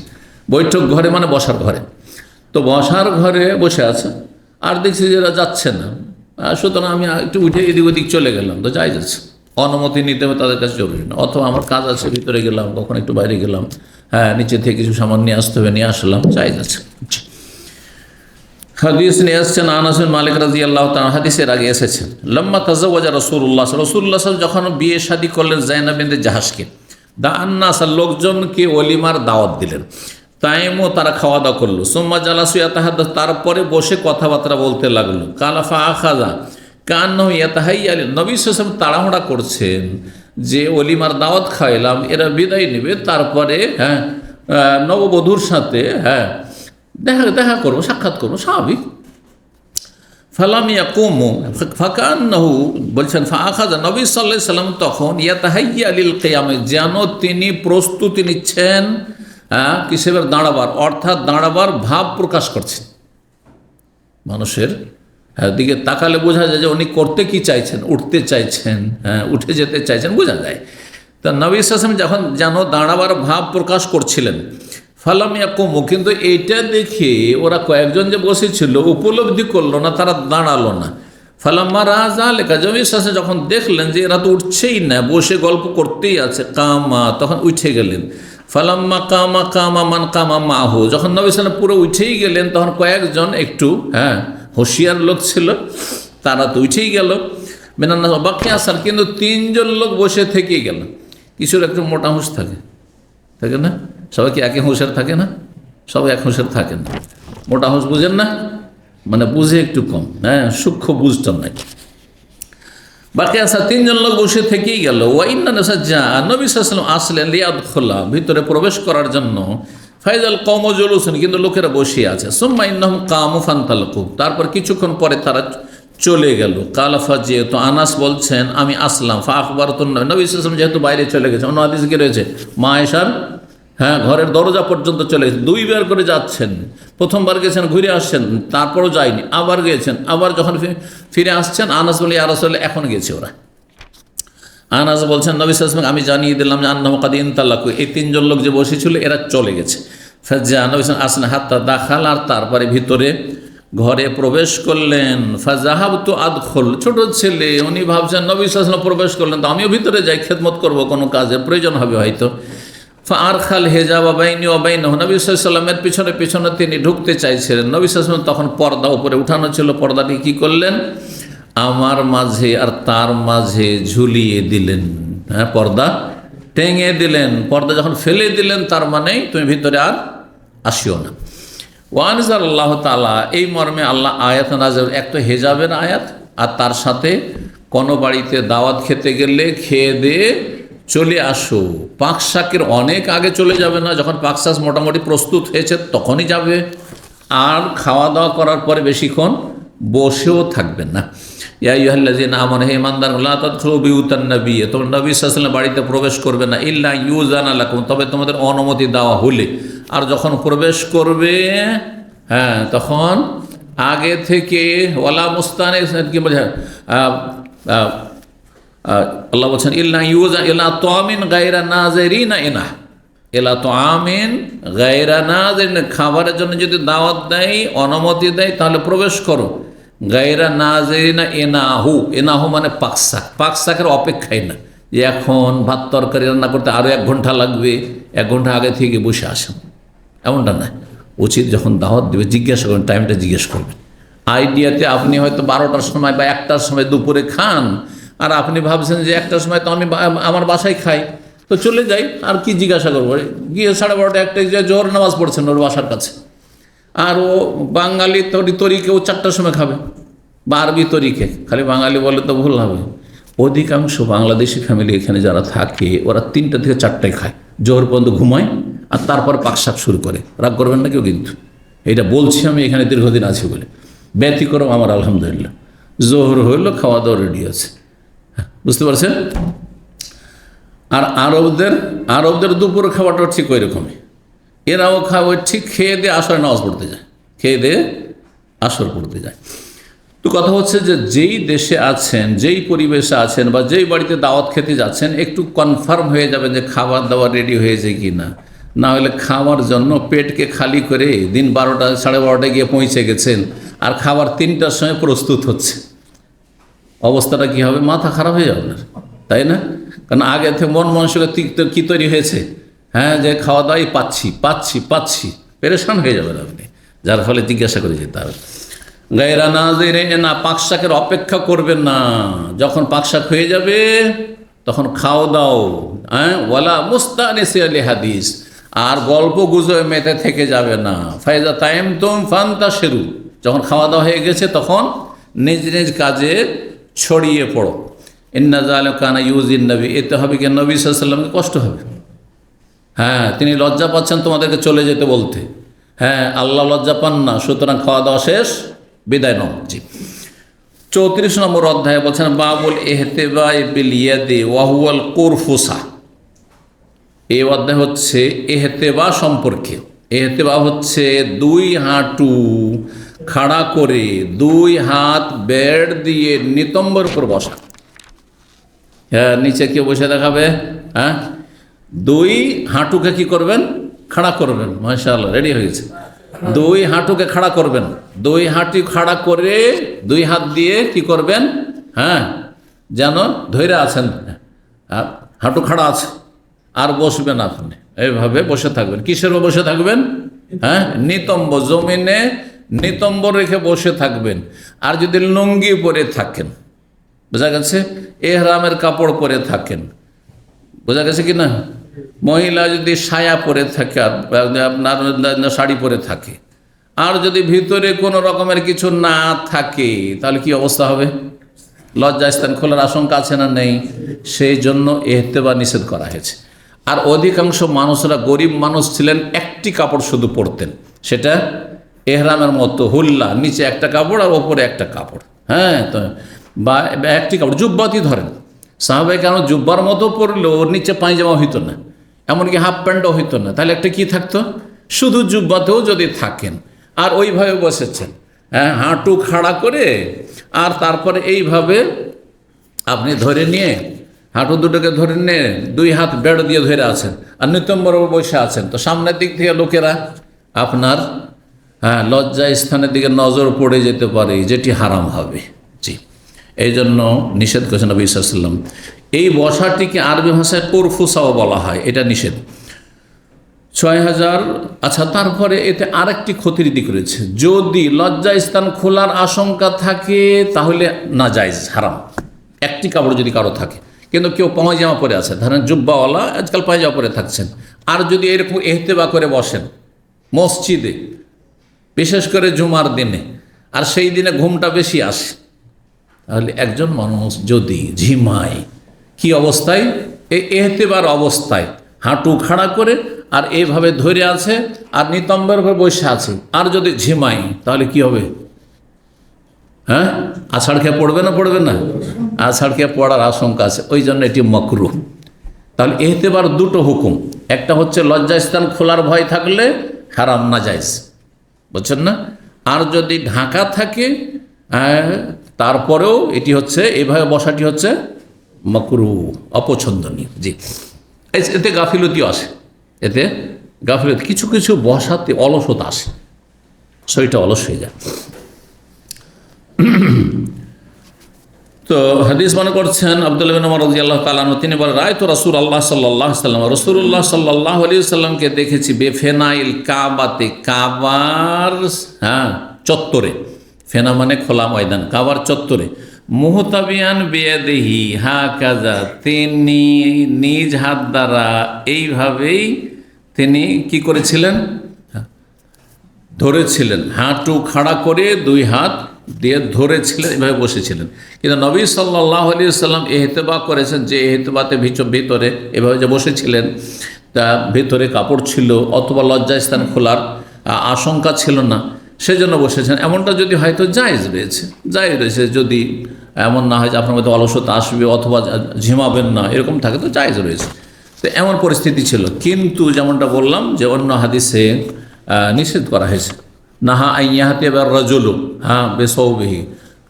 বৈঠক ঘরে মানে বসার ঘরে। তো বসার ঘরে বসে আছে আর দেখছি যে এরা যাচ্ছে না, সুতরাং আমি একটু উঠে এদিক ওদিক চলে গেলাম, তো যাই যাচ্ছে, অনুমতি নিতে হবে তাদের কাছে জরুরি না। অথবা আমার কাজ আছে, ভিতরে গেলাম, কখন একটু বাইরে গেলাম, হ্যাঁ, নিচে থেকে কিছু সামান নিয়ে আসতে হবে, নিয়ে আসলাম, যাই যাচ্ছে। হাদিস নিয়ে আসছেন আনাস বিন মালিক রাদিয়াল্লাহু তাআলা, হাদিসের আগে এসেছেন, লম্মা তাজাওয়াজা রাসূলুল্লাহ সাল্লাল্লাহু যখন বিয়ে শাদী করলেন যায়নাব বিনতে জাহাশকে, দাআন্নাস, লোকজনকে ওলিমার দাওয়াত দিলেন, তাইমও তারা খাওয়া দাওয়া করলো, সুম্মা জালাসু ইয়াতাহাদ্দাস, তারপরে বসে কথাবার্তা বলতে লাগলো, কালা ফাআখাযা কান্নাহু ইয়াতাহাইয়া, নবী সাল্লাল্লাহু আলাইহি ওয়াসাল্লাম তাড়াহুড়া করছেন যে ওলিমার দাওয়াত খাইলাম, এরা বিদায় নেবে, তারপরে হ্যাঁ নববধূর সাথে হ্যাঁ দেখা করবো, সাক্ষাৎ করবো, স্বাভাবিক। ফালাম ইয়াকুমু ফাকান্নাহু, বলছেন ফাআখাযা, নবী সাল্লাল্লাহু আলাইহি ওয়াসাল্লাম তখন ইয়াতাহাইয়া লিল কিয়ামে, যেন তিনি প্রস্তুতি নিচ্ছেন কিসের দাঁড়াবার, অর্থাৎ দাঁড়াবার ভাব প্রকাশ করছেন। মানুষের দিকে তাকালে বোঝা যায় যে উনি করতে কি চাইছেন, উঠতে চাইছেন, হ্যাঁ, উঠে যেতে চাইছেন, বোঝা যায়। তা নবী সাল্লাল্লাহু আলাইহি ওয়াসাল্লাম যখন যেন দাঁড়াবার ভাব প্রকাশ করছিলেন, ফালাম ইয়াকুমু, কিন্তু এইটা দেখে ওরা কয়েকজন যে বসেছিল উপলব্ধি করলো না, তারা দাঁড়ালো না। ফালাম্মা রাআ যালিকা, নবী সাল্লাল্লাহু আলাইহি ওয়াসাল্লাম যখন দেখলেন যে এরা তো উঠছেই না, বসে গল্প করতেই আছে, কামা, তখন উঠে গেলেন। ফালাম্মা কামা কামা মান কামা মাহু, যখন নবী সাল্লাল্লাহু আলাইহি ওয়াসাল্লাম পুরো উঠেই গেলেন, তখন কয়েকজন একটু হ্যাঁ হুঁশিয়ার লোক ছিল, তারা তো উঠেই গেল। মিনান্নাস বাকি আসার, কিন্তু 3 জন লোক বসে থেকেই গেল। কিছুর একটু মোটা হুঁশ থাকে, থাকে না? সবাই কি একই হুঁশের থাকে না? সবাই এক হুঁশের থাকে না। মোটা হুঁশ বুঝেন না, মানে বুঝে একটু কম, হ্যাঁ, সূক্ষ্ম বুঝটা নাই। বাকি আসা 3 জন লোক বসে থেকেই গেল। ওয়াইন্না নাসা যা, নবী সাল্লাল্লাহু আলাইহি ওয়াসাল্লাম আসলেন লিয়াদখুলা, ভিতরে প্রবেশ করার জন্য, ফাইজাল কওমু জুলুসুন, কিন্তু লোকেরা বসে আছে। সুম্মা ইন্নাহুম কামু ফান্তালাকু, তারপর কিছুক্ষণ পরে তারা চলে গেল। কালাফা, যেহেতু আনাস বলছেন আমি আসলাম, ফা আখবারতুন নবী সাল্লাল্লাহু আলাইহি ওয়াসাল্লাম যেহেতু বাইরে চলে গেছে, অন্য হাদিসে কি রয়েছে, মা আয়েশার হ্যাঁ ঘরের দরজা পর্যন্ত চলে গেছে, 2 বার করে যাচ্ছেন, প্রথমবার গেছেন ঘুরে আসছেন, তারপরও যায়নি, আবার গেছেন, আবার যখন ফিরে আসছেন, আনাস বলে ইয়া রাসূলুল্লাহ এখন গেছে ওরা। আনাস বলছেন নবী সাল্লাল্লাহু আলাইহি ওয়াসাল্লাম আমি জানিয়ে দিলাম যে আন্নাহু কাদ ইনতালাকু, এই 3 জন লোক যে বসেছিল এরা চলে গেছে। ফাজা, নবী সাল্লাল্লাহু আলাইহি ওয়াসাল্লাম হাত্তা দাখাল, আর তারপরে ভিতরে ঘরে প্রবেশ করলেন। ফাজাহাবতু আদখুল, ছোট ছেলে, উনি ভাবছেন নবী সাল্লাল্লাহু আলাইহি ওয়াসাল্লাম প্রবেশ করলেন তো আমিও ভিতরে যাই, খেদমত করব, কোনো কাজের প্রয়োজন হবে হয়তো। ফারখাল হেজাব বাইনি ও বাইনহু, নবী সাল্লাল্লাহু আলাইহি ওয়াসাল্লামের পিছনে পিছনে তিনি ঢুকতে চাইছিলেন। নবী সাল্লাল্লাহু আলাইহি ওয়াসাল্লাম তখন পর্দা উপরে উঠানো ছিল, পর্দাটি কি করলেন, আমার মাঝে আর তার মাঝে ঝুলিয়ে দিলেন, হ্যাঁ, পর্দা টেঙে দিলেন। পর্দা যখন ফেলে দিলেন তার মানে তুমি ভিতরে আর আসিও না। ওয়ানজাল আল্লাহ তাআলা, এই মর্মে আল্লাহ আয়াত নাযিল, একটা হেজাবের আয়াত, আর তার সাথে কোনো বাড়িতে দাওয়াত খেতে গেলে খেয়ে দিয়ে চলে আসো, পাকশাকের অনেক আগে চলে যাবে না, যখন পাকশাক মোটামুটি প্রস্তুত হয়েছে তখনই যাবে, আর খাওয়া দাওয়া করার পরে বেশিক্ষণ বসেও থাকবেন না। ইয়া আইয়ুহাল্লাযীনা আমানু, হে ঈমানদার, লা তাদখুলু বিয়ুতান নবী, তোমরা নবী সাল্লাল্লাহু আলাইহি ওয়াসাল্লাম বাড়িতে প্রবেশ করবে না, ইল্লা ইউযানা লাকুম, তবে তোমাদের অনুমতি দেওয়া হলে। আর যখন প্রবেশ করবে, হ্যাঁ, তখন আগে থেকে ওয়ালা মুস্তানে কি বোঝা, আল্লাহ বলছেন ইল্লা ইউযান ইলা তুআমিন গায়রা নাযিরিনা ইনা, এলা তো আমিন গায়রা নাযিরিন, খাবারের জন্য যদি দাওয়াত দেয়, অনুমতি দেয়, তাহলে প্রবেশ করো। গায়রা নাযিরিনা ইনাহু, ইনাহু মানে পাকশাক, পাকশাকের অপেক্ষায় না যে এখন ভাত তরকারি রান্না করতে আরও 1 ঘন্টা লাগবে, 1 ঘন্টা আগে থেকে বসে আসেন, এমনটা না। উচিত যখন দাওয়াত দেবে জিজ্ঞাসা করবেন, টাইমটা জিজ্ঞেস করবেন। আইডিয়াতে আপনি হয়তো 12টার সময় বা 1টার সময় দুপুরে খান, আর আপনি ভাবছেন যে 1টার সময় তো আমি আমার বাসায় খাই, তো চলে যাই, আর কি জিজ্ঞাসা করবো, গিয়ে 12:30 1টায় যে জোহর নামাজ পড়ছেন ওর বাসার কাছে, আর ও বাঙালি তরিকে ও 4টার সময় খাবে, বা আরবি তরিকে, খালি বাঙালি বলে তো ভুল হবে, অধিকাংশ বাংলাদেশি ফ্যামিলি এখানে যারা থাকে ওরা 3টা থেকে 4টায় খায়, জোহর পর্যন্ত ঘুমায়, আর তারপর পাকশাক শুরু করে। রাগ করবেন না কেউ, কিন্তু এটা বলছি আমি এখানে দীর্ঘদিন আছি বলে। ব্যতিক্রম আমার আলহামদুলিল্লাহ, জোহর হইল, খাওয়া দাওয়া রেডি আছে, বুঝতে পারছেন। আর আরবদের দুপুর খাওয়াটাও ঠিক ওই রকমই, এরাও খাওয়া ঠিক, খেয়ে দিয়ে আসরে নামাজ পড়তে যায়, খেয়ে দিয়ে আসর পড়তে যায়। তো কথা হচ্ছে যে যেই দেশে আছেন, যেই পরিবেশে আছেন, বা যেই বাড়িতে দাওয়াত খেতে যাচ্ছেন, একটু কনফার্ম হয়ে যাবেন যে খাবার দাবার রেডি হয়েছে কি না। না হলে খাওয়ার জন্য পেটকে খালি করে দিন 12টা 12:30টায় গিয়ে পৌঁছে গেছেন, আর খাবার 3টার সময় প্রস্তুত হচ্ছে, অবস্থাটা কি হবে? মাথা খারাপ হয়ে যাবে আপনার, তাই না? কারণ আগে থেকে মন মানসিকতা কি তৈরি হয়েছে, হ্যাঁ, যে খাওয়া দাওয়াই পাচ্ছি, পেরেশান হয়ে যাবেন আপনি। যার ফলে জিজ্ঞাসা করে যেতে হবে। গায়রা নাযিরে না, পাকশাকের অপেক্ষা করবেন না, যখন পাকশাক হয়ে যাবে তখন খাও দাও, হ্যাঁ, ওয়ালা মুস্তানিসি আলি হাদিস, আর গল্প গুজবে মেতে থেকে যাবে না। ফাইজা তাইমতুম ফান্তাশিরু, যখন খাওয়া দাওয়া হয়ে গেছে তখন নিজ নিজ কাজে ছড়িয়ে পড়ো। ইন্না যালিকা কানা ইউজিন নবী, এতে হবে কি নবী সাল্লাল্লাহু আলাইহি ওয়াসাল্লামকে কষ্ট হবে। হ্যাঁ, তিনি লজ্জা পাচ্ছেন তোমাদেরকে চলে যেতে বলতে, হ্যাঁ, আল্লাহ লজ্জা পান না, সুতরাং খাওয়া দাওয়া শেষ, বিদায় নাও। জি, 34 নম্বর অধ্যায়ে বলছেন বাবুল ইহতিবাই বিল ইয়াদি ওয়া হুয়াল কুরফুসা। এই অধ্যায় হচ্ছে ইহতিবা সম্পর্কে। ইহতিবা হচ্ছে 2 হাঁটু খাড়া করে 2 হাত বেড় দিয়ে নিতম্বর উপর বসা। হ্যাঁ, নিচে কেউ বসে দেখাবে, হ্যাঁ, 2 হাঁটুকে কি করবেন? খাড়া করবেন। মাশাআল্লাহ, রেডি হয়ে গেছে। 2 হাঁটুকে খাড়া করবেন, 2 হাঁটু খাড়া করে 2 হাত দিয়ে কি করবেন? হ্যাঁ, যেন ধৈর্য আছেন, হাঁটু খাড়া আছে, আর বসবেন আপনি, এইভাবে বসে থাকবেন। কিসের বসে থাকবেন? হ্যাঁ, নিতম্ব, জমিনে নিতম্ব রেখে বসে থাকবেন। আর যদি লুঙ্গি পরে থাকেন, বোঝা গেছে, এহরামের কাপড় পরে থাকেন, বোঝা গেছে কি না? মহিলা যদি সায়া পরে থাকে, আপনার শাড়ি পরে থাকে, আর যদি ভিতরে কোনো রকমের কিছু না থাকে, তাহলে কি অবস্থা হবে? লজ্জাস্থান খোলার আশঙ্কা আছে না নেই? সেই জন্য ইহতিবা নিষেধ করা হয়েছে। আর অধিকাংশ মানুষরা গরিব মানুষ ছিলেন, একটি কাপড় শুধু পরতেন, সেটা এহরামের মতো হুল্লা, নিচে একটা কাপড় আর ওপরে একটা কাপড়, হ্যাঁ, তো বা একটি কাপড়, জুব্বাতি ধরেন। সাহাবায়ে কেন জুব্বার মতো পরলেও ওর নিচে পায়জামা হইতো না, এমনকি হাফ প্যান্টও হইতো না, তাহলে একটা কি থাকতো? শুধু জুব্বাতেও যদি থাকেন আর ওইভাবে বসেছেন, হ্যাঁ, হাঁটু খাড়া করে, আর তারপরে এইভাবে আপনি ধরে নিয়ে, হাঁটু দুটোকে ধরে নিয়ে 2 হাত বেড় দিয়ে ধরে আছেন, আর নিতম্বর বসে আছেন, তো সামনের দিক থেকে লোকেরা আপনার, হ্যাঁ, লজ্জা স্থানের দিকে নজর পড়ে যেতে পারে, যেটি হারাম হবে। জি, এই জন্য নিষেধ করেছেন নবী সাল্লাল্লাহু আলাইহি ওয়াসাল্লাম। এই বসাটিকে আরবি ভাষায় কুরফুসাও বলা হয়, এটা নিষেধ। 6000। আচ্ছা, তারপরে এতে আরেকটি ক্ষতির দিক রয়েছে। যদি লজ্জা স্থান খোলার আশঙ্কা থাকে তাহলে নাজায়েজ, হারাম। একটি কাপড় যদি কারো থাকে, কিন্তু কেউ পায়জামা পরে আছে, ধরেন জুব্বাওয়ালা আজকাল পায়জামা পরে থাকছেন, আর যদি এরকম ইহতিবা করে বসেন মসজিদে, বিশেষ করে জুমার দিনে, আর সেই দিনে ঘুমটা বেশি আসে, তাহলে একজন মানুষ যদি ঝিমায়, কি অবস্থায়? এই ইহতিবার অবস্থায়, হাঁটু খাড়া করে আর এইভাবে ধরে আছে, আর নিতম্বের উপর বসে আছে, আর যদি ঝিমাই, তাহলে কি হবে? হ্যাঁ, আষাঢ় খেয়ে পড়বে না? পড়বে না? আষাঢ় খেয়ে পড়ার আশঙ্কা আছে, ওই জন্য এটি মাকরুহ। তাহলে ইহতিবার 2টো হুকুম, একটা হচ্ছে লজ্জাস্থান খোলার ভয় থাকলে হারাম, নাজায়েজ, বুঝছেন না? আর যদি ঢাকা থাকে, তারপরেও এটি হচ্ছে, এইভাবে বসাটি হচ্ছে মাকরুহ, অপছন্দনীয়। জি, এতে গাফিলতিও আসে, এতে গাফিলতি, কিছু কিছু বসাতে অলসতা আসে, শরীরটা অলস হয়ে যায়। তো হাদিস মনে করছেন আব্দুল্লাহ বিন ওমর রাদিয়াল্লাহু তাআলা আনহু, তিনি বলেন রাআইতু রাসূলুল্লাহ সাল্লাল্লাহু আলাইহি ওয়াসাল্লাম, রাসূলুল্লাহ সাল্লাল্লাহু আলাইহি ওয়াসাল্লামকে দেখেছি বেফেনাইল কাবাতে, কাবার, হ্যাঁ, চত্বরে, ফেনা মানে খোলা ময়দান, কাবার চত্বরে, মুহতাবিয়ান বিয়াদিহি হাকাযা, তিনি নিজ হাত দ্বারা এইভাবেই তিনি কি করেছিলেন? ধরেছিলেন, হাঁটু খাড়া করে 2 হাত দিয়ে ধরেছিলেন, এভাবে বসেছিলেন। কিন্তু নবী সাল্লাল্লাহু আলাইহি ওয়াসাল্লাম এহতেবা করেছেন যে এহতেবাতে ভিতরে এভাবে যে বসেছিলেন, তা ভিতরে কাপড় ছিল অথবা লজ্জাস্থান খোলার আশঙ্কা ছিল না, সেজন্য বসেছেন। এমনটা যদি হয়তো জায়েজ রয়েছে, যদি এমন না হয় যে আপনার মধ্যে অলসতা আসবে অথবা ঝিমাবেন না, এরকম থাকে তো জায়েজ রয়েছে। তো এমন পরিস্থিতি ছিল, কিন্তু যেমনটা বললাম যে অন্য হাদিসে নিষেধ করা হয়েছে, নাহা আইয়াহাতে এবার রাজুলু বেসৌবিহি,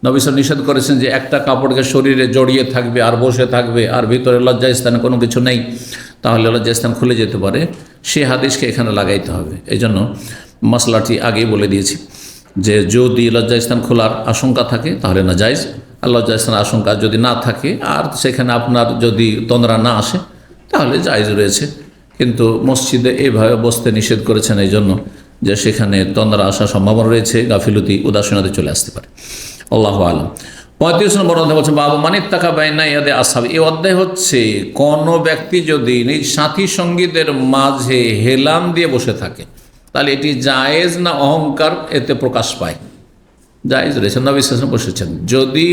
নবী সাল্লাল্লাহু নিষেধ করেছেন যে একটা কাপড়কে শরীরে জড়িয়ে থাকবে আর বসে থাকবে আর ভিতরে লজ্জাস্থানে কোনো কিছু নেই, তাহলে লজ্জাস্থান খুলে যেতে পারে। সে হাদিসকে এখানে লাগাইতে হবে। এই জন্য মশলাটি আগেই বলে দিয়েছি যে যদি লজ্জাস্থান খোলার আশঙ্কা থাকে তাহলে না জায়েজ, আর লজ্জাস্থান আশঙ্কা যদি না থাকে আর সেখানে আপনার যদি তন্দ্রা না আসে তাহলে জায়েজ রয়েছে। কিন্তু মসজিদে এইভাবে বসতে নিষেধ করেছেন এই জন্য যে সেখানে তন্দ্রা আসার সম্ভাবনা রয়েছে, গাফিলতি উদাসীনতা চলে আসতে পারে। আল্লাহু আলাম। 35 নম্বর অধ্যায় বলছে বাবু মানিত তাকা বাইনা ইয়াদে আসাব। এই অধ্যায় হচ্ছে কোনো ব্যক্তি যদি নিজ সাথী সঙ্গীদের মাঝে হেলান দিয়ে বসে থাকে তাহলে এটি জায়েজ না অহংকার, এতে প্রকাশ পায়। জায়েজ রয়েছে, নবী সাল্লাল্লাহু আলাইহি ওয়াসাল্লাম বসেছেন। যদি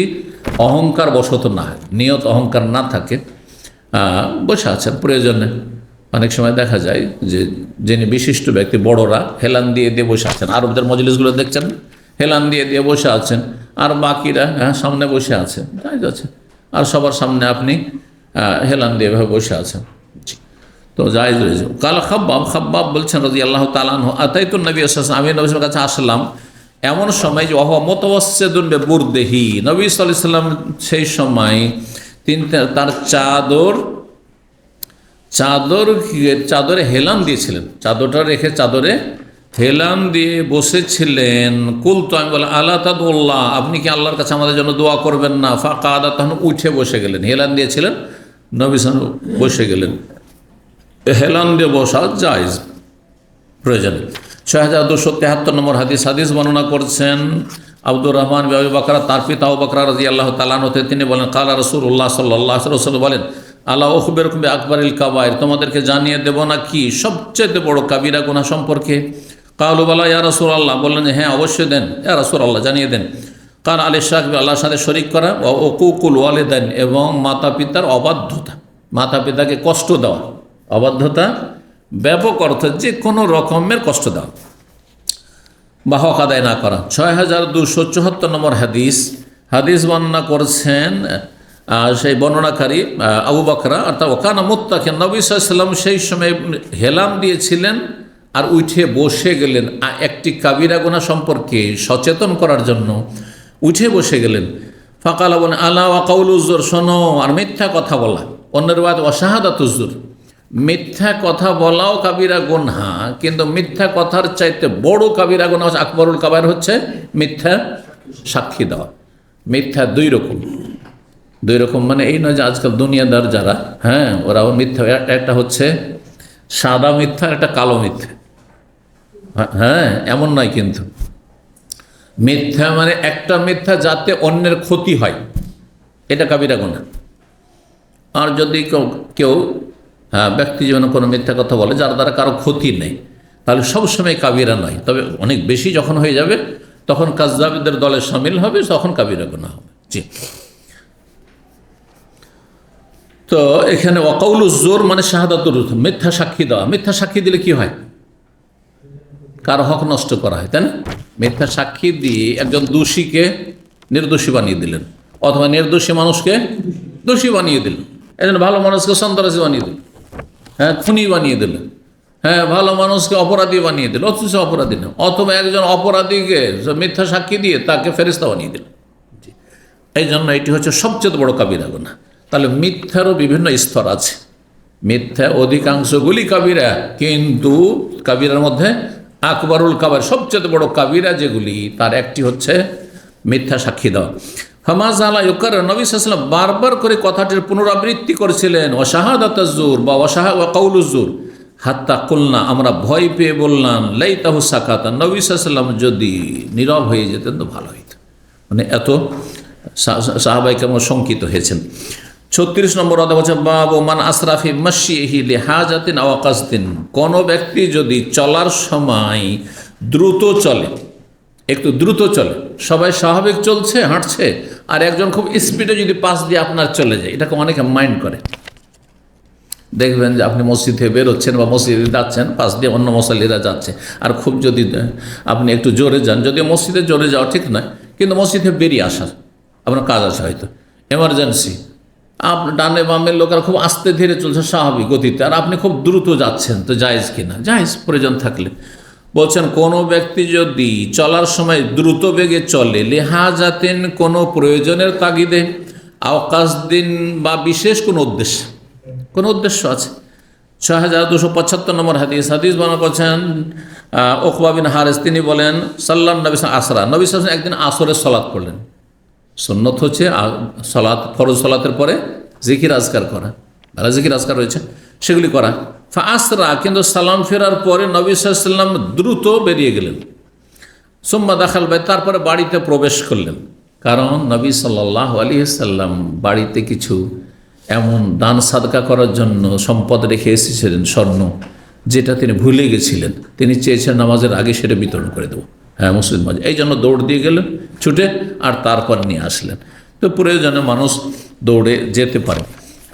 অহংকার বশত না হয়, নিয়ত অহংকার না থাকে, বসে আছেন প্রয়োজনে। অনেক সময় দেখা যায় যে যিনি বিশিষ্ট ব্যক্তি, বড়রা হেলান দিয়ে বসে আছেন, আরবদের মজলিসগুলো দেখছেন হেলান দিয়ে বসে আছেন, আর বাকিরা সামনে বসে আছেন, জায়েজ আছে। আর সবার সামনে আপনি হেলান দিয়ে এভাবে বসে আছেন, তো জায়েজ রয়েছে। কাল খাব্বাব বলছেন রাদিয়াল্লাহু তাআলা আনহু, আতাইতু নবী সাল্লাল্লাহু আলাইহি ওয়াসাল্লাম, আমি নবীর কাছে আসলাম এমন সময় যে ওয়া মুতাওয়াসসিদুন বিবুরদিহি, নবী সাল্লাল্লাহু আলাইহি ওয়াসাল্লাম সেই সময় তার চাদরে হেলান দিয়েছিলেন, চাদরটা রেখে চাদরে হেলান দিয়ে বসেছিলেন। কুলতু, আমি বললাম আল্লাহ তাদুল্লাহ, আপনি কি আল্লাহর কাছে আমাদের জন্য দোয়া করবেন না? ফাকাদা, তখন উঠে বসে গেলেন। হেলান দিয়েছিলেন, নবী সাল্লাল্লাহু আলাইহি ওয়াসাল্লাম বসে গেলেন। হেলান দিয়ে বসা জায়েজ প্রয়োজনে। 6273 নম্বর হাদিস বর্ণনা করছেন আব্দুর রহমান বিন আবি বকর, তার পিতা আবু বকর রাদিয়াল্লাহু তাআলা আনহু, তিনি বলেন কালা রাসূলুল্লাহ সাল্লাল্লাহু আলাইহি ওয়াসাল্লাম বলেন, আলা উখবিরুকুম বিআকবারিল কাবায়ের, তোমাদেরকে জানিয়ে দেব না কি সবচেয়ে বড় কাবিরা গুনাহ সম্পর্কে? কালু বালা ইয়া রাসূলুল্লাহ, বললেন হ্যাঁ অবশ্যই দেন ইয়া রাসূলুল্লাহ, জানিয়ে দেন। কাল আলী শাক, আল্লাহর সাথে শরীক করা, ও উকুকুল ওয়ালিদাইন, এবং মাতা পিতার অবাধ্যতা, মাতা পিতাকে কষ্ট দেওয়া। অবাধ্যতা ব্যাপক অর্থ যে কোনো রকমের কষ্ট দেওয়া বা হক আদায় না করা। 6274 নম্বর হাদিস বর্ণনা করছেন সেই বর্ণনাকারী আবু বকর, অর্থাৎ ওকানা মুত্তাকিয়ান, নবী সাল্লাল্লাহু আলাইহি ওয়াসাল্লাম সেই সময় হেলান দিয়েছিলেন আর উঠে বসে গেলেন। একটি কাবিরা গুনাহ সম্পর্কে সচেতন করার জন্য উঠে বসে গেলেন। ফাকালা, বলেন আলা ওয়া কাউলুজ জুর, শোনো আর মিথ্যা কথা বলা। অন্যের বাদ ওয়া শাহাদাতুজ জুর, মিথ্যা কথা বলাও কাবিরা গুনাহ, কিন্তু মিথ্যা কথার চাইতে বড় কাবিরা গুনাহ হচ্ছে আকবরুল কাবায়ের, হচ্ছে মিথ্যা সাক্ষী দেওয়া। মিথ্যা দুই রকম, মানে এই নয় যে আজকাল দুনিয়াদার যারা, ওরাও মিথ্যা, একটা হচ্ছে সাদা মিথ্যা, একটা কালো মিথ্যা। এমন নয়, কিন্তু মিথ্যা মানে একটা মিথ্যা যাতে অন্যের ক্ষতি হয়, এটা কাবিরা গুনাহ। আর যদি কেউ ব্যক্তি জীবনে কোনো মিথ্যা কথা বলে যার দ্বারা কারো ক্ষতি নেই, তাহলে সবসময় কাবিরা নয়, তবে অনেক বেশি যখন হয়ে যাবে তখন কাযযাবদের দলে শামিল হবে, তখন কাবিরা গুনাহ হবে। জি, তো এখানে ওয়াকাউলুজ জুর মানে শাহাদাতুর, মিথ্যা সাক্ষী দেওয়া। মিথ্যা সাক্ষী দিলে কি হয়? কারো হক নষ্ট করা হয়, তাই না? মিথ্যা সাক্ষী দিয়ে একজন দোষীকে নির্দোষী বানিয়ে দিলেন, অথবা নির্দোষী মানুষকে দোষী বানিয়ে দিলেন। একজন ভালো মানুষকে সন্ত্রাসী বানিয়ে দিলেন, খুনি বানিয়ে দিলেন, ভালো মানুষকে অপরাধী বানিয়ে দিল, অথচ অপরাধী না। অথবা একজন অপরাধীকে মিথ্যা সাক্ষী দিয়ে তাকে ফেরেশতা বানিয়ে দিল। এই জন্য এটি হচ্ছে সবচেয়ে বড় কাবিরা গুনাহ। তাহলে মিথ্যারও বিভিন্ন স্তর আছে। মিথ্যা অধিকাংশগুলি কাবিরা, কিন্তু কাবিরার মধ্যে আকবরুল কাবায়ের, সবচেয়ে বড় কাবিরা যেগুলি, তার একটি হচ্ছে মিথ্যা সাক্ষী দেওয়া। ফামাযালা ইউকার, নবী সাল্লাল্লাহু আলাইহি ওয়াসাল্লাম বারবার করে কথাটির পুনরাবৃত্তি করেছিলেন, ওয়া শাহাদাতুজ জুর বা ওয়া কাউলুজ জুর, হাত্তা কুলনা, আমরা ভয় পেয়ে বললাম, লাইতাহু সাকাতা, নবী সাল্লাল্লাহু আলাইহি ওয়াসাল্লাম যদি নীরব হয়ে যেতেন তো ভালো হতো। মানে এত সাহাবায়ে কেরাম শঙ্কিত হয়েছেন। 36 নম্বর অধ্যায় হচ্ছে বাবু মান আসরাফি মাশিহি লিহাজাতিন আও কাসদিন, কোন ব্যক্তি যদি চলার সময় দ্রুত চলে, একটু দ্রুত চলে, সবাই স্বাভাবিক চলছে, হাঁটছে, আর একজন খুব স্পিডে যদি পাশ দিয়ে আপনার চলে যায়, এটাকে অনেকে মাইন্ড করে। দেখবেন যে আপনি মসজিদে বেরোচ্ছেন বা মসজিদে যাচ্ছেন, পাশ দিয়ে অন্য মুসাল্লিরা যাচ্ছে, আর খুব যদি আপনি একটু জোরে যান, যদিও মসজিদে জোরে যাওয়া ঠিক নয়, কিন্তু মসজিদে বেরিয়ে আসার আপনার কাজ আছে, হয়তো এমার্জেন্সি, আপনার ডানে বামের লোকেরা খুব আস্তে ধীরে চলছে স্বাভাবিক গতিতে, আর আপনি খুব দ্রুত যাচ্ছেন, তো জায়েজ কিনা? জায়েজ, প্রয়োজন থাকলে। বলছেন কোনো ব্যক্তি যদি চলার সময় দ্রুত বেগে চলে, লিহাজাতেন কোনো প্রয়োজনের তাগিদে, আওকাসদিন বা বিশেষ কোনো উদ্দেশ্য আছে। 6275 নম্বর হাদিস বর্ণনা করছেন উকবা বিন হারিস, তিনি বলেন সাল্লাম নবী আসরা, নবী সাল্লাল্লাহু একদিন আসরের সালাত পড়লেন। সুন্নত হচ্ছে সালাত, ফরজ সালাতের পরে জিকির আজকার করা, ভালো জিকির আজকার রয়েছে, সেগুলি করা। আসরা, কিন্তু সালাম ফেরার পরে নবী সাল্লাল্লাহু আলাইহি ওয়াসাল্লাম দ্রুত বেরিয়ে গেলেন। সুম্মা দাখাল বাইত, তারপরে বাড়িতে প্রবেশ করলেন। কারণ নবী সাল্লাল্লাহু আলাইহি ওয়াসাল্লাম বাড়িতে কিছু এমন দান সাদকা করার জন্য সম্পদ রেখে এসেছিলেন, স্বর্ণ, যেটা তিনি ভুলে গেছিলেন। তিনি চেয়েছেন নামাজের আগে সেটা বিতরণ করে দেবো, হ্যাঁ মুসলিম মাঝে, এই জন্য দৌড় দিয়ে গেলেন ছুটে, আর তারপর নিয়ে আসলেন। তো প্রয়োজনে মানুষ দৌড়ে যেতে পারে।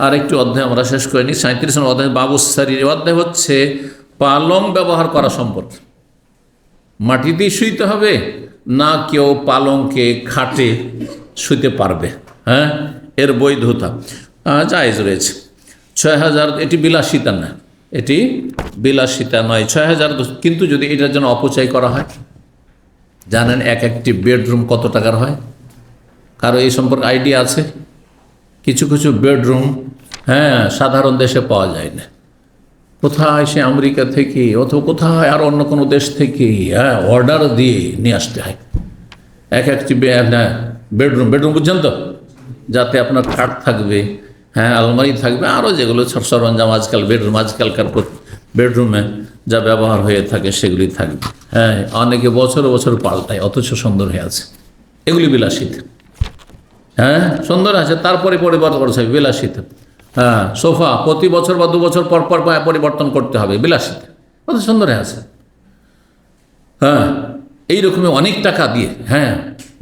আর একটু অধ্যায় আমরা শেষ করিনি, 37 নম্বর অধ্যায় বাবুসারির অধ্যায় হচ্ছে পালং ব্যবহার করা সম্পর্কে। মাটিতেই শুইতে হবে না কেউ পালংকে খাটে শুইতে পারবে, হ্যাঁ, এর বৈধতা জায়েজ রয়েছে। 6000, এটি বিলাসিতা না, এটি বিলাসিতা নয়। 6000, কিন্তু যদি এটার জন্য অপচয় করা হয়, জানেন একটি বেডরুম কত টাকার হয়? কারো এই সম্পর্কে আইডিয়া আছে? কিছু কিছু বেডরুম, হ্যাঁ, সাধারণ দেশে পাওয়া যায় না, কোথায় সে আমেরিকা থেকে অথবা কোথায় আর অন্য কোনো দেশ থেকে, হ্যাঁ, অর্ডার দিয়ে নিয়ে আসতে হয় একটি বেডরুম, বুঝছেন তো, যাতে আপনার খাট থাকবে, হ্যাঁ, আলমারি থাকবে, আরও যেগুলো সরঞ্জাম আজকালকার বেডরুমে যা ব্যবহার হয়ে থাকে সেগুলি থাকবে। হ্যাঁ, অনেকে বছর বছর পাল্টায়, অথচ সুন্দর হয়ে আছে, এগুলি বিলাসিতা। হ্যাঁ, সুন্দর আছে, তারপরে পরিবর্তন করছে, বিলাসিতা। হ্যাঁ, সোফা প্রতি বছর বা 2 বছর পর পর পরিবর্তন করতে হবে, বিলাসিতা, কত সুন্দর হয়ে আছে। হ্যাঁ, এইরকমই অনেক টাকা দিয়ে, হ্যাঁ,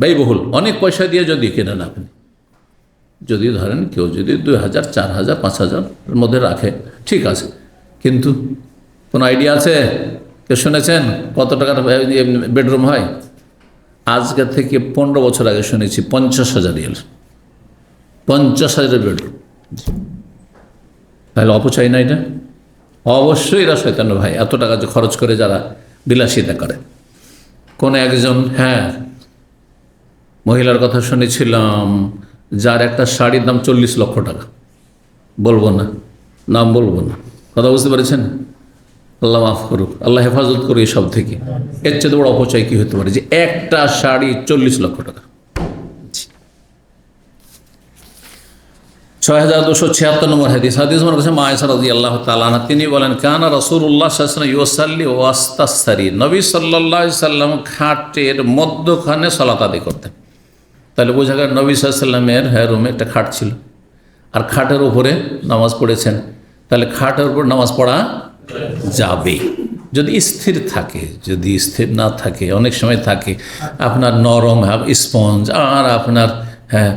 ব্যয়বহুল, অনেক পয়সা দিয়ে যদি কেনেন আপনি, যদি ধরেন কেউ যদি 2000, 4000, 5000 এর মধ্যে রাখে, ঠিক আছে, কিন্তু কোনো আইডিয়া আছে? কেউ শুনেছেন কত টাকার বেডরুম হয়? আজকে থেকে 15 বছর আগে শুনেছি 50,000 রিয়াল, 50,000 বেডরুম। তাহলে অপচয় না এটা? অবশ্যই এরা শয়তান ভাই, এত টাকা যে খরচ করে যারা বিলাসিতা করে। কোন একজন, হ্যাঁ, মহিলার কথা শুনেছিলাম, যার একটা শাড়ির দাম 40 লক্ষ টাকা, বলবো না, নাম বলবো না, কথা বুঝতে পেরেছেন? আল্লাহ মাফ করুক, আল্লাহ হেফাজত করুক এসব থেকে। এর চেয়ে বড় অপচয় কী হতে পারে যে একটা শাড়ি 40 লক্ষ টাকা। 6276 নম্বর হাদিস মনে করছে মা আয়েশা রাদিয়াল্লাহু তাআলা আনহা, তিনি বলেন কানা রাসূলুল্লাহ সাল্লাল্লাহু আলাইহি ওয়াসাল্লাম ইউসাল্লি ওয়াস্তাসসারি, নবী সাল্লাল্লাহু আলাইহি সাল্লাম খাটের মধ্যখানে সালাত আদায় করতেন। তাহলে বোঝা গেল নবী সাল্লাল্লাহু আলাইহি সাল্লামের, হ্যাঁ, রুমে একটা খাট ছিল, আর খাটের উপরে নামাজ পড়েছেন। তাহলে খাটের উপর নামাজ পড়া যাবে যদি স্থির থাকে, যদি স্থির না থাকে, অনেক সময় থাকে আপনার নরম স্পঞ্জ, আর আপনার, হ্যাঁ,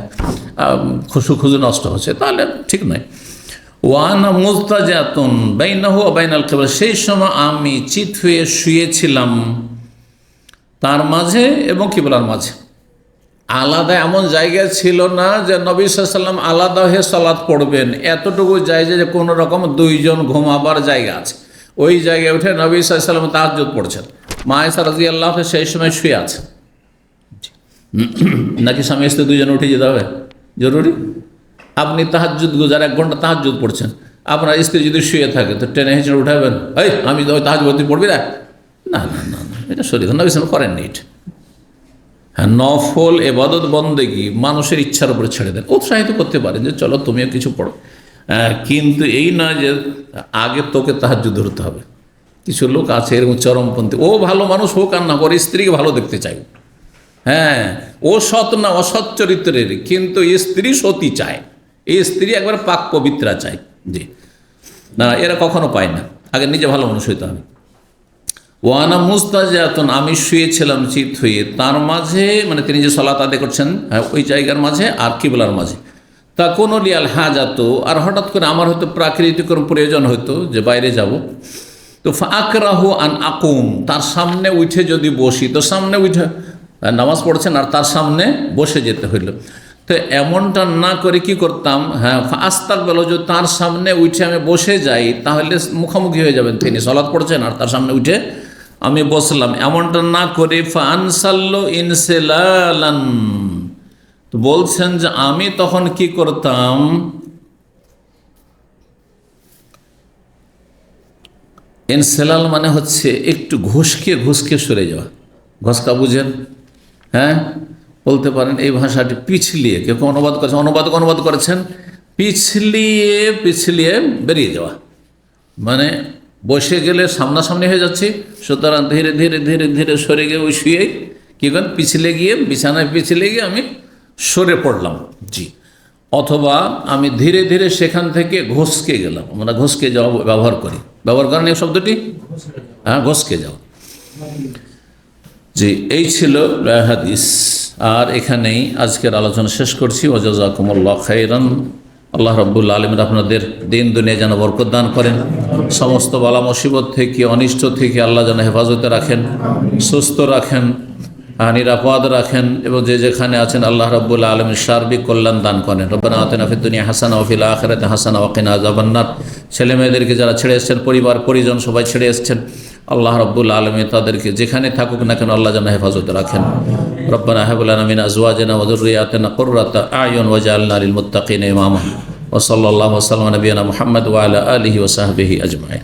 খুশু নষ্ট হচ্ছে, তাহলে ঠিক নয়। ওয়ানা মুস্তাজাতুন বাইনাহু ওয়া বাইনাল কিবলা, সেই সময় আমি চিত হয়ে শুয়েছিলাম তার মাঝে এবং কিবলার মাঝে। আলাদা এমন জায়গা ছিল না যে নবী সাল্লাল্লাহু আলাইহি ওয়াসাল্লাম আলাদা হয়ে সালাত পড়বেন, এতটুকু জায়গা যে কোনো রকম 2 জন ঘুমাবার জায়গা আছে, ওই জায়গায় উঠে নবী সাল্লাল্লাহু আলাইহি ওয়াসাল্লাম তাহাজ্জুদ পড়ছেন। মা আয়েশা রাদিয়াল্লাহু আনহা সেই সময় শুয়ে আছে। নাকি স্বামী স্ত্রী 2 জন উঠে যেতে হবে জরুরি? আপনি তাহাজ্জুদ গুজার 1 ঘন্টা তাহাজ্জুদ পড়ছেন, আপনার স্ত্রী যদি শুয়ে থাকে তো টেনে হেঁচড়ে উঠাবেন, এই আমি তাহাজ্জুদ পড়বি না, না না না, এটা শরীর নবী সাল্লাল্লাহু আলাইহি ওয়াসাল্লাম করেননি এটা। হ্যাঁ, নফল এবাদত বন্দেগী মানুষের ইচ্ছার উপরে ছেড়ে দেন, উৎসাহিত করতে পারেন যে চলো তুমিও কিছু পড়ো, কিন্তু এই না যে আগে তোকে তাহাজ্জুদ ধরতে হবে। কিছু লোক আছে এরকম চরমপন্থী, ও ভালো মানুষ হোক আর না, ওর স্ত্রীকে ভালো দেখতে চাই, হ্যাঁ, ও সৎ না, অসৎ চরিত্রের, কিন্তু স্ত্রী সতী চায়, এই স্ত্রী একবার পাক পবিত্রা চায়। জি না, এরা কখনো পায় না, আগে নিজে ভালো মানুষ হইতে হবে। ওয়ানা মুস্তাজাতুন, আমি শুয়েছিলাম চিত হয়ে, তার মাঝে মানে তিনি যে সালাত আদায় করছেন ওই জায়গার মাঝে আর কিবলার মাঝে। তা কোন লিয়াল হাজাত, আর হঠাৎ করে আমার হয়তো প্রাকৃতিক কোনো প্রয়োজন হতো যে বাইরে যাব, তো ফাকরাহু আন আকুম, তার সামনে উঠে যদি বসি, তো সামনে উঠে নামাজ পড়ছেন আর তার সামনে বসে যেতে হইল। তো এমনটা না করে কি করতাম, হ্যাঁ আস্তাক বেলো, যদি তার সামনে উঠে আমি বসে যাই তাহলে মুখোমুখি হয়ে যাবেন, তিনি সালাত পড়ছেন আর তার সামনে উঠে আমি বসলাম, এমনটা না করে ফানসাল্লো ইনসেলালান, তো বলছেন যে আমি তখন কি করতাম, ইনসেলাল মানে হচ্ছে একটু ঘুষকে ঘুষকে সরে যাওয়া, ঘসকা বুঝেন, হ্যাঁ বলতে পারেন এই ভাষাটি পিছলিয়ে, কেউ অনুবাদ করেছেন পিছলিয়ে পিছলিয়ে বেরিয়ে যাওয়া, মানে বসে গেলে সামনাসামনি হয়ে যাচ্ছে, সুতরাং ধীরে ধীরে ধীরে ধীরে সরে গিয়ে ওই শুয়ে কী করেন পিছলে গিয়ে, বিছানায় পিছলে গিয়ে আমি সরে পড়লাম, জি। অথবা আমি ধীরে ধীরে সেখান থেকে ঘষকে গেলাম, আমরা ঘষকে যাওয়া ব্যবহার করেন এই শব্দটি, হ্যাঁ ঘষকে যাওয়া, জি। এই ছিল হাদিস, আর এখানেই আজকের আলোচনা শেষ করছি। ওয়াজাজাকুমুল্লাহ খাইরান। আল্লাহ রাব্বুল আলামিন আপনাদের দিন দুনিয়া যেন বরকত দান করেন, সমস্ত বালা মুসিবত থেকে অনিষ্ট থেকে আল্লাহ যেন হেফাজতে রাখেন, সুস্থ রাখেন, নিরাপদ রাখেন, এবং যে যেখানে আছেন আল্লাহ রাব্বুল আলামিন সার্বিক কল্যাণ দান করেন। রব্বানা আতিনা ফিদ দুনিয়া হাসানা ওয়া ফিল আখিরাতি হাসানা ওয়া কিনা আযাবান্নার। ছেলে মেয়েদেরকে যারা ছেড়ে এসেছেন, পরিবার পরিজন সবাই ছেড়ে এসেছেন, আল্লাহ রাব্বুল আলামিন তাদেরকে যেখানে থাকুক না কেন আল্লাহ যেন হেফাজতে রাখেন। রব্বানা হাব লানা মিন আজওয়াজিনা ওয়া যুররিয়াতিনা কুররাতা আ'য়ুন ওয়াজআলনা লিল মুত্তাকিনা ইমামা। ওয়া সাল্লাল্লাহু ওয়া সাল্লামা আলা নবিয়িনা মুহাম্মদ ওয়া আলা আলিহি ওয়া সাহবিহি আজমাইন।